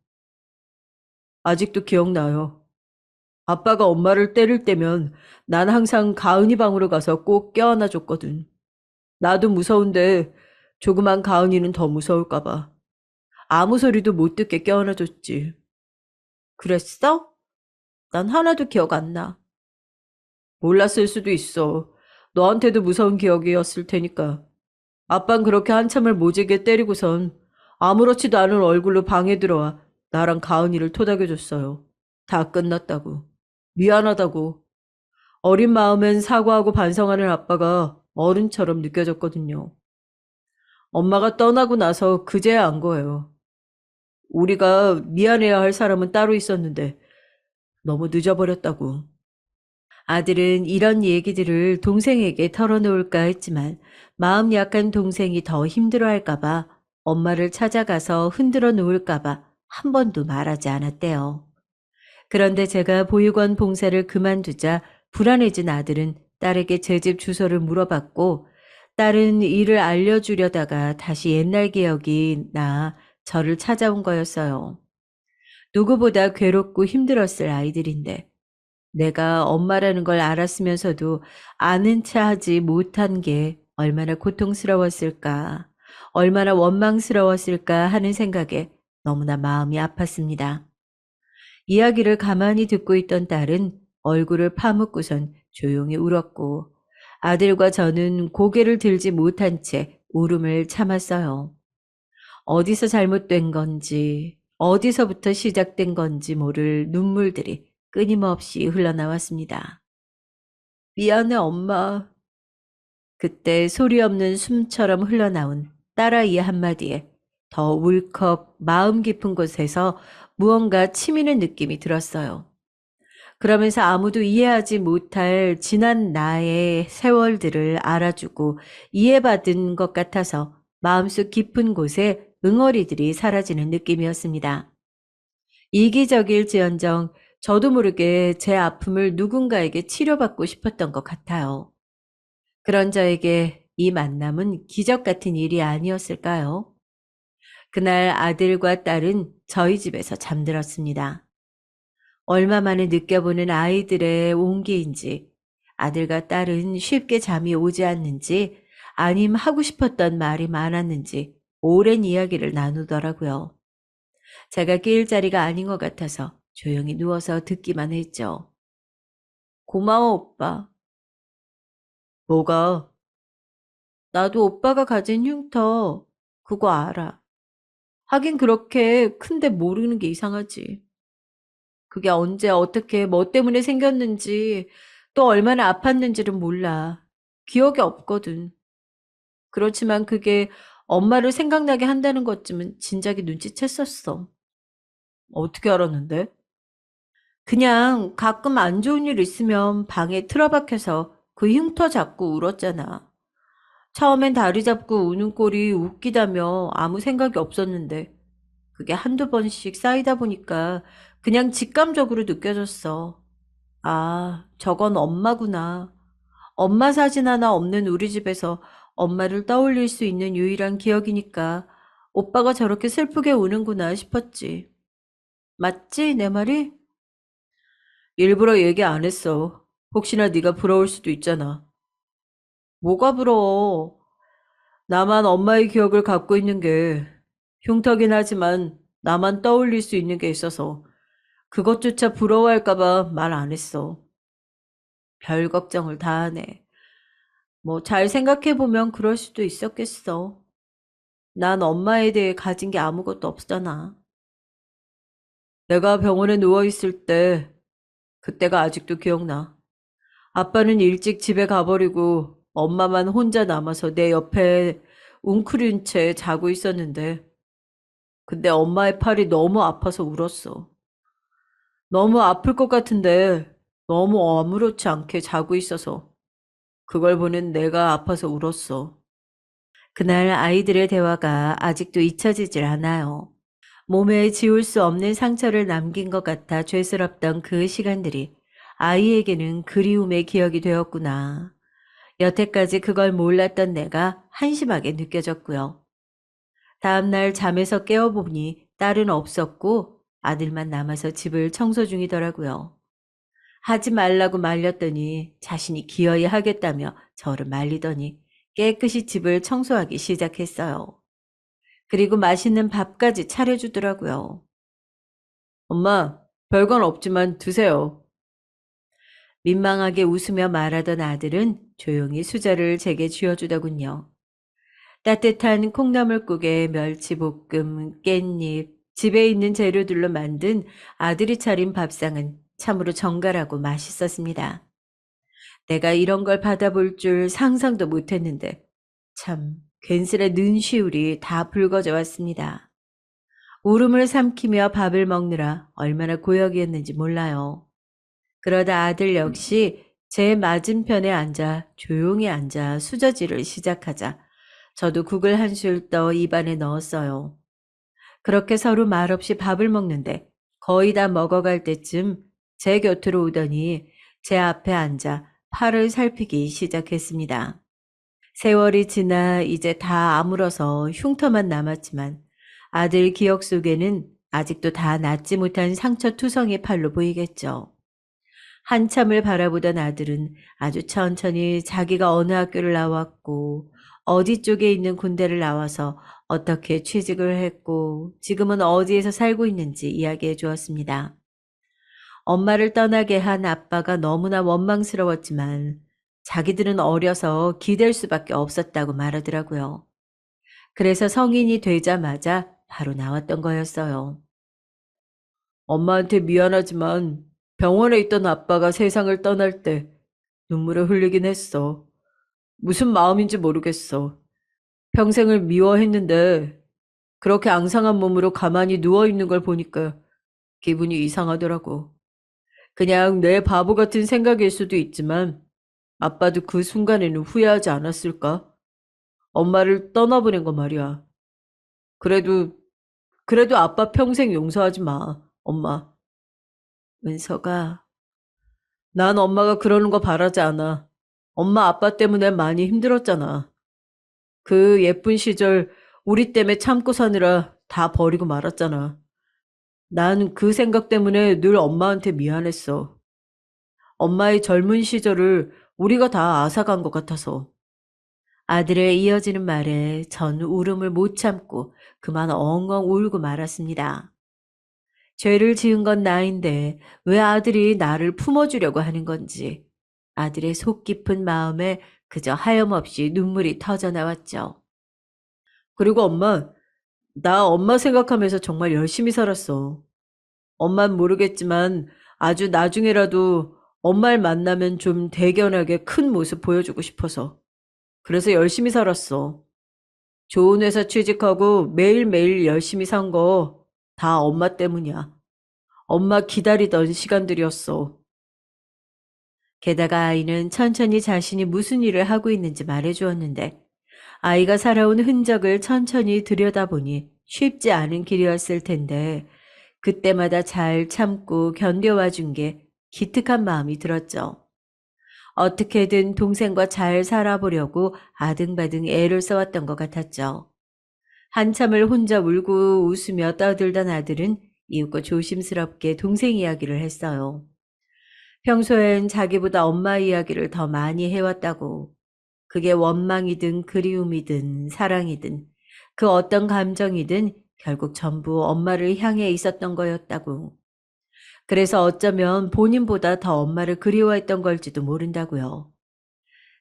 아직도 기억나요. 아빠가 엄마를 때릴 때면 난 항상 가은이 방으로 가서 꼭 껴안아 줬거든. 나도 무서운데 조그만 가은이는 더 무서울까 봐. 아무 소리도 못 듣게 껴안아 줬지. 그랬어? 난 하나도 기억 안 나. 몰랐을 수도 있어. 너한테도 무서운 기억이었을 테니까. 아빤 그렇게 한참을 모지게 때리고선 아무렇지도 않은 얼굴로 방에 들어와 나랑 가은이를 토닥여줬어요. 다 끝났다고. 미안하다고. 어린 마음엔 사과하고 반성하는 아빠가 어른처럼 느껴졌거든요. 엄마가 떠나고 나서 그제야 안 거예요. 우리가 미안해야 할 사람은 따로 있었는데 너무 늦어버렸다고. 아들은 이런 얘기들을 동생에게 털어놓을까 했지만 마음 약한 동생이 더 힘들어할까봐 엄마를 찾아가서 흔들어 놓을까봐 한 번도 말하지 않았대요. 그런데 제가 보육원 봉사를 그만두자 불안해진 아들은 딸에게 제 집 주소를 물어봤고 딸은 일을 알려주려다가 다시 옛날 기억이 나 저를 찾아온 거였어요. 누구보다 괴롭고 힘들었을 아이들인데 내가 엄마라는 걸 알았으면서도 아는 체 하지 못한 게 얼마나 고통스러웠을까, 얼마나 원망스러웠을까 하는 생각에 너무나 마음이 아팠습니다. 이야기를 가만히 듣고 있던 딸은 얼굴을 파묻고선 조용히 울었고 아들과 저는 고개를 들지 못한 채 울음을 참았어요. 어디서 잘못된 건지, 어디서부터 시작된 건지 모를 눈물들이 끊임없이 흘러나왔습니다. 미안해, 엄마. 그때 소리 없는 숨처럼 흘러나온 딸아이의 한마디에 더 울컥 마음 깊은 곳에서 무언가 치미는 느낌이 들었어요. 그러면서 아무도 이해하지 못할 지난 나의 세월들을 알아주고 이해받은 것 같아서 마음속 깊은 곳에 응어리들이 사라지는 느낌이었습니다. 이기적일지언정 저도 모르게 제 아픔을 누군가에게 치료받고 싶었던 것 같아요. 그런 저에게 이 만남은 기적 같은 일이 아니었을까요? 그날 아들과 딸은 저희 집에서 잠들었습니다. 얼마 만에 느껴보는 아이들의 온기인지 아들과 딸은 쉽게 잠이 오지 않는지 아님 하고 싶었던 말이 많았는지 오랜 이야기를 나누더라고요. 제가 끼일 자리가 아닌 것 같아서 조용히 누워서 듣기만 했죠. 고마워, 오빠. 뭐가? 나도 오빠가 가진 흉터 그거 알아. 하긴 그렇게 큰데 모르는 게 이상하지. 그게 언제 어떻게 뭐 때문에 생겼는지 또 얼마나 아팠는지를 몰라. 기억이 없거든. 그렇지만 그게 엄마를 생각나게 한다는 것쯤은 진작에 눈치챘었어. 어떻게 알았는데? 그냥 가끔 안 좋은 일 있으면 방에 틀어박혀서 그 흉터 잡고 울었잖아. 처음엔 다리 잡고 우는 꼴이 웃기다며 아무 생각이 없었는데 그게 한두 번씩 쌓이다 보니까 그냥 직감적으로 느껴졌어. 아, 저건 엄마구나. 엄마 사진 하나 없는 우리 집에서 엄마를 떠올릴 수 있는 유일한 기억이니까 오빠가 저렇게 슬프게 우는구나 싶었지. 맞지, 내 말이? 일부러 얘기 안 했어. 혹시나 네가 부러울 수도 있잖아. 뭐가 부러워? 나만 엄마의 기억을 갖고 있는 게 흉터긴 하지만 나만 떠올릴 수 있는 게 있어서 그것조차 부러워할까봐 말 안 했어. 별 걱정을 다 하네. 뭐 잘 생각해보면 그럴 수도 있었겠어. 난 엄마에 대해 가진 게 아무것도 없잖아. 내가 병원에 누워있을 때 그때가 아직도 기억나. 아빠는 일찍 집에 가버리고 엄마만 혼자 남아서 내 옆에 웅크린 채 자고 있었는데 근데 엄마의 팔이 너무 아파서 울었어. 너무 아플 것 같은데 너무 아무렇지 않게 자고 있어서 그걸 보는 내가 아파서 울었어. 그날 아이들의 대화가 아직도 잊혀지질 않아요. 몸에 지울 수 없는 상처를 남긴 것 같아 죄스럽던 그 시간들이 아이에게는 그리움의 기억이 되었구나. 여태까지 그걸 몰랐던 내가 한심하게 느껴졌고요. 다음날 잠에서 깨어보니 딸은 없었고 아들만 남아서 집을 청소 중이더라고요. 하지 말라고 말렸더니 자신이 기어이 하겠다며 저를 말리더니 깨끗이 집을 청소하기 시작했어요. 그리고 맛있는 밥까지 차려주더라고요. 엄마, 별건 없지만 드세요. 민망하게 웃으며 말하던 아들은 조용히 수저를 제게 쥐어주더군요. 따뜻한 콩나물국에 멸치볶음, 깻잎, 집에 있는 재료들로 만든 아들이 차린 밥상은 참으로 정갈하고 맛있었습니다. 내가 이런 걸 받아볼 줄 상상도 못했는데 참 괜스레 눈시울이 다 붉어져 왔습니다. 울음을 삼키며 밥을 먹느라 얼마나 고역이었는지 몰라요. 그러다 아들 역시 제 맞은편에 앉아 조용히 앉아 수저질을 시작하자 저도 국을 한 술 떠 입안에 넣었어요. 그렇게 서로 말없이 밥을 먹는데 거의 다 먹어갈 때쯤 제 곁으로 오더니 제 앞에 앉아 팔을 살피기 시작했습니다. 세월이 지나 이제 다 아물어서 흉터만 남았지만 아들 기억 속에는 아직도 다 낫지 못한 상처투성이 팔로 보이겠죠. 한참을 바라보던 아들은 아주 천천히 자기가 어느 학교를 나왔고 어디 쪽에 있는 군대를 나와서 어떻게 취직을 했고 지금은 어디에서 살고 있는지 이야기해 주었습니다. 엄마를 떠나게 한 아빠가 너무나 원망스러웠지만 자기들은 어려서 기댈 수밖에 없었다고 말하더라고요. 그래서 성인이 되자마자 바로 나왔던 거였어요. 엄마한테 미안하지만 병원에 있던 아빠가 세상을 떠날 때 눈물을 흘리긴 했어. 무슨 마음인지 모르겠어. 평생을 미워했는데 그렇게 앙상한 몸으로 가만히 누워있는 걸 보니까 기분이 이상하더라고. 그냥 내 바보 같은 생각일 수도 있지만 아빠도 그 순간에는 후회하지 않았을까? 엄마를 떠나보낸 거 말이야. 그래도, 그래도 아빠 평생 용서하지 마, 엄마. 은서가, 난 엄마가 그러는 거 바라지 않아. 엄마 아빠 때문에 많이 힘들었잖아. 그 예쁜 시절 우리 때문에 참고 사느라 다 버리고 말았잖아. 난 그 생각 때문에 늘 엄마한테 미안했어. 엄마의 젊은 시절을 우리가 다 앗아간 것 같아서. 아들의 이어지는 말에 전 울음을 못 참고 그만 엉엉 울고 말았습니다. 죄를 지은 건 나인데 왜 아들이 나를 품어주려고 하는 건지 아들의 속 깊은 마음에 그저 하염없이 눈물이 터져 나왔죠. 그리고 엄마, 나 엄마 생각하면서 정말 열심히 살았어. 엄만 모르겠지만 아주 나중에라도 엄마를 만나면 좀 대견하게 큰 모습 보여주고 싶어서. 그래서 열심히 살았어. 좋은 회사 취직하고 매일매일 열심히 산 거 다 엄마 때문이야. 엄마 기다리던 시간들이었어. 게다가 아이는 천천히 자신이 무슨 일을 하고 있는지 말해주었는데 아이가 살아온 흔적을 천천히 들여다보니 쉽지 않은 길이었을 텐데 그때마다 잘 참고 견뎌와 준 게 기특한 마음이 들었죠. 어떻게든 동생과 잘 살아보려고 아등바등 애를 써왔던 것 같았죠. 한참을 혼자 울고 웃으며 떠들던 아들은 이윽고 조심스럽게 동생 이야기를 했어요. 평소엔 자기보다 엄마 이야기를 더 많이 해왔다고. 그게 원망이든 그리움이든 사랑이든 그 어떤 감정이든 결국 전부 엄마를 향해 있었던 거였다고. 그래서 어쩌면 본인보다 더 엄마를 그리워했던 걸지도 모른다고요.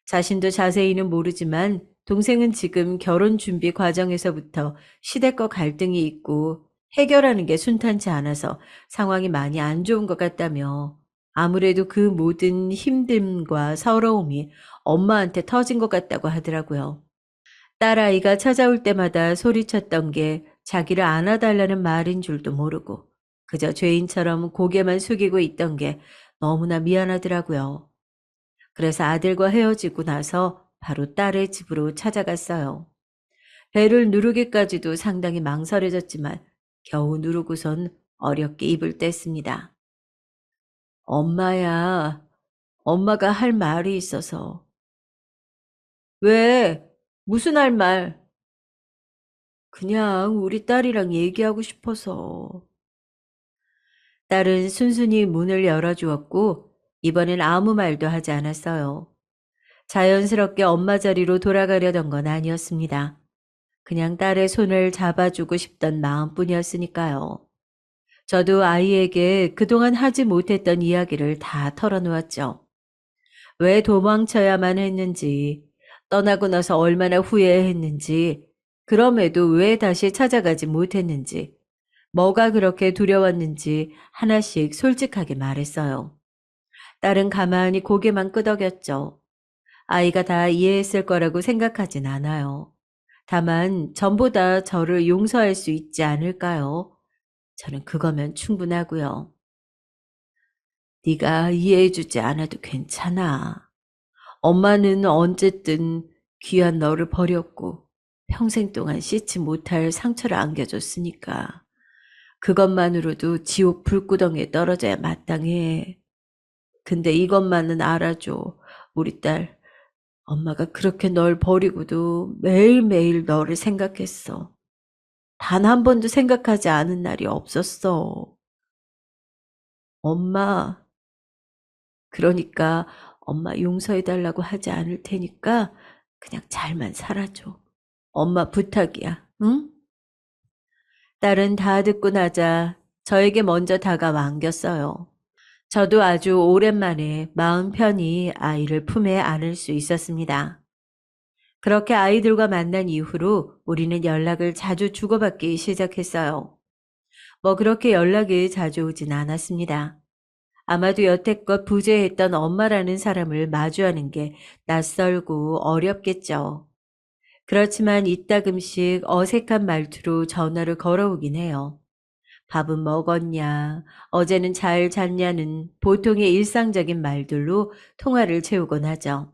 자신도 자세히는 모르지만 동생은 지금 결혼 준비 과정에서부터 시댁과 갈등이 있고 해결하는 게 순탄치 않아서 상황이 많이 안 좋은 것 같다며 아무래도 그 모든 힘듦과 서러움이 엄마한테 터진 것 같다고 하더라고요. 딸아이가 찾아올 때마다 소리쳤던 게 자기를 안아달라는 말인 줄도 모르고 그저 죄인처럼 고개만 숙이고 있던 게 너무나 미안하더라고요. 그래서 아들과 헤어지고 나서 바로 딸의 집으로 찾아갔어요. 배를 누르기까지도 상당히 망설여졌지만 겨우 누르고선 어렵게 입을 뗐습니다. 엄마야, 엄마가 할 말이 있어서. 왜? 무슨 할 말? 그냥 우리 딸이랑 얘기하고 싶어서. 딸은 순순히 문을 열어주었고 이번엔 아무 말도 하지 않았어요. 자연스럽게 엄마 자리로 돌아가려던 건 아니었습니다. 그냥 딸의 손을 잡아주고 싶던 마음뿐이었으니까요. 저도 아이에게 그동안 하지 못했던 이야기를 다 털어놓았죠. 왜 도망쳐야만 했는지, 떠나고 나서 얼마나 후회했는지, 그럼에도 왜 다시 찾아가지 못했는지, 뭐가 그렇게 두려웠는지 하나씩 솔직하게 말했어요. 딸은 가만히 고개만 끄덕였죠. 아이가 다 이해했을 거라고 생각하진 않아요. 다만 전보다 저를 용서할 수 있지 않을까요? 저는 그거면 충분하고요. 네가 이해해주지 않아도 괜찮아. 엄마는 언제든 귀한 너를 버렸고 평생 동안 씻지 못할 상처를 안겨줬으니까 그것만으로도 지옥 불구덩이에 떨어져야 마땅해. 근데 이것만은 알아줘. 우리 딸, 엄마가 그렇게 널 버리고도 매일매일 너를 생각했어. 단 한 번도 생각하지 않은 날이 없었어. 엄마, 그러니까 엄마 용서해달라고 하지 않을 테니까 그냥 잘만 살아줘. 엄마 부탁이야, 응? 딸은 다 듣고 나자 저에게 먼저 다가와 안겼어요. 저도 아주 오랜만에 마음 편히 아이를 품에 안을 수 있었습니다. 그렇게 아이들과 만난 이후로 우리는 연락을 자주 주고받기 시작했어요. 뭐 그렇게 연락이 자주 오진 않았습니다. 아마도 여태껏 부재했던 엄마라는 사람을 마주하는 게 낯설고 어렵겠죠. 그렇지만 이따금씩 어색한 말투로 전화를 걸어오긴 해요. 밥은 먹었냐, 어제는 잘 잤냐는 보통의 일상적인 말들로 통화를 채우곤 하죠.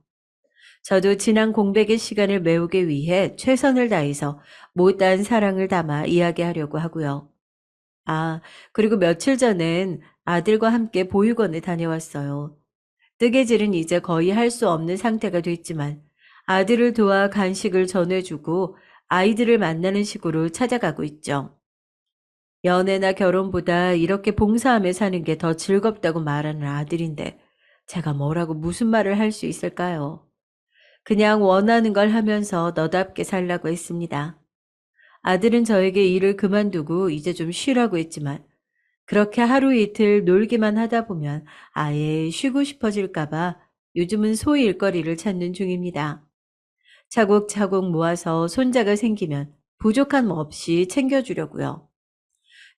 저도 지난 공백의 시간을 메우기 위해 최선을 다해서 못다한 사랑을 담아 이야기하려고 하고요. 아, 그리고 며칠 전엔 아들과 함께 보육원에 다녀왔어요. 뜨개질은 이제 거의 할 수 없는 상태가 됐지만 아들을 도와 간식을 전해주고 아이들을 만나는 식으로 찾아가고 있죠. 연애나 결혼보다 이렇게 봉사하며 사는 게 더 즐겁다고 말하는 아들인데 제가 뭐라고 무슨 말을 할 수 있을까요? 그냥 원하는 걸 하면서 너답게 살라고 했습니다. 아들은 저에게 일을 그만두고 이제 좀 쉬라고 했지만 그렇게 하루 이틀 놀기만 하다 보면 아예 쉬고 싶어질까봐 요즘은 소일 일거리를 찾는 중입니다. 차곡차곡 모아서 손자가 생기면 부족함 없이 챙겨주려고요.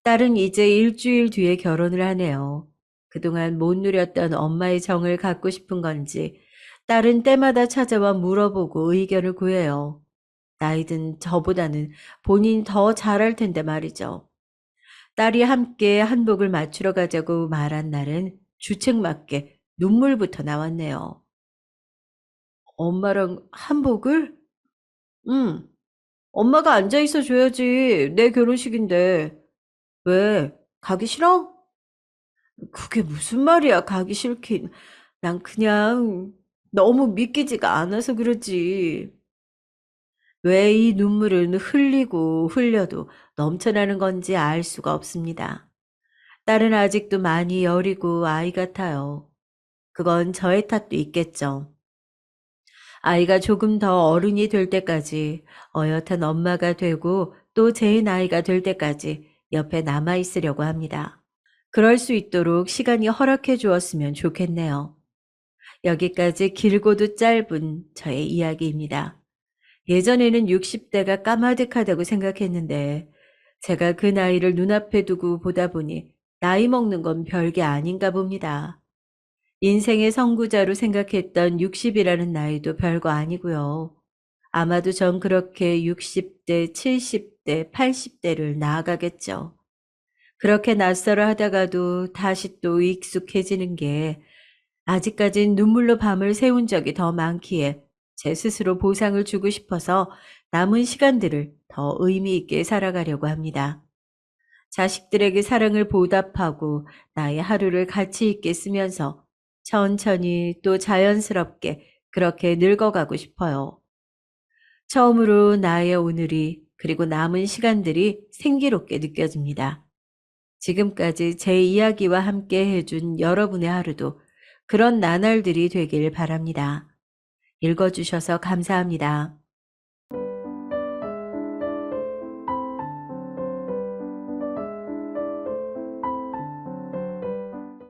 딸은 이제 일주일 뒤에 결혼을 하네요. 그동안 못 누렸던 엄마의 정을 갖고 싶은 건지 딸은 때마다 찾아와 물어보고 의견을 구해요. 나이든 저보다는 본인이 더 잘할 텐데 말이죠. 딸이 함께 한복을 맞추러 가자고 말한 날은 주책맞게 눈물부터 나왔네요. 엄마랑 한복을? 응. 엄마가 앉아 있어 줘야지. 내 결혼식인데. 왜? 가기 싫어? 그게 무슨 말이야, 가기 싫긴. 난 그냥 너무 믿기지가 않아서 그러지. 왜 이 눈물은 흘리고 흘려도 넘쳐나는 건지 알 수가 없습니다. 딸은 아직도 많이 여리고 아이 같아요. 그건 저의 탓도 있겠죠. 아이가 조금 더 어른이 될 때까지 어엿한 엄마가 되고 또 제 나이가 될 때까지 옆에 남아 있으려고 합니다. 그럴 수 있도록 시간이 허락해 주었으면 좋겠네요. 여기까지 길고도 짧은 저의 이야기입니다. 예전에는 60대가 까마득하다고 생각했는데 제가 그 나이를 눈앞에 두고 보다 보니 나이 먹는 건 별게 아닌가 봅니다. 인생의 선구자로 생각했던 60이라는 나이도 별거 아니고요. 아마도 전 그렇게 60대, 70대, 80대를 나아가겠죠. 그렇게 낯설어 하다가도 다시 또 익숙해지는 게 아직까진 눈물로 밤을 새운 적이 더 많기에 제 스스로 보상을 주고 싶어서 남은 시간들을 더 의미 있게 살아가려고 합니다. 자식들에게 사랑을 보답하고 나의 하루를 가치 있게 쓰면서 천천히 또 자연스럽게 그렇게 늙어가고 싶어요. 처음으로 나의 오늘이 그리고 남은 시간들이 생기롭게 느껴집니다. 지금까지 제 이야기와 함께 해준 여러분의 하루도 그런 나날들이 되길 바랍니다. 읽어주셔서 감사합니다.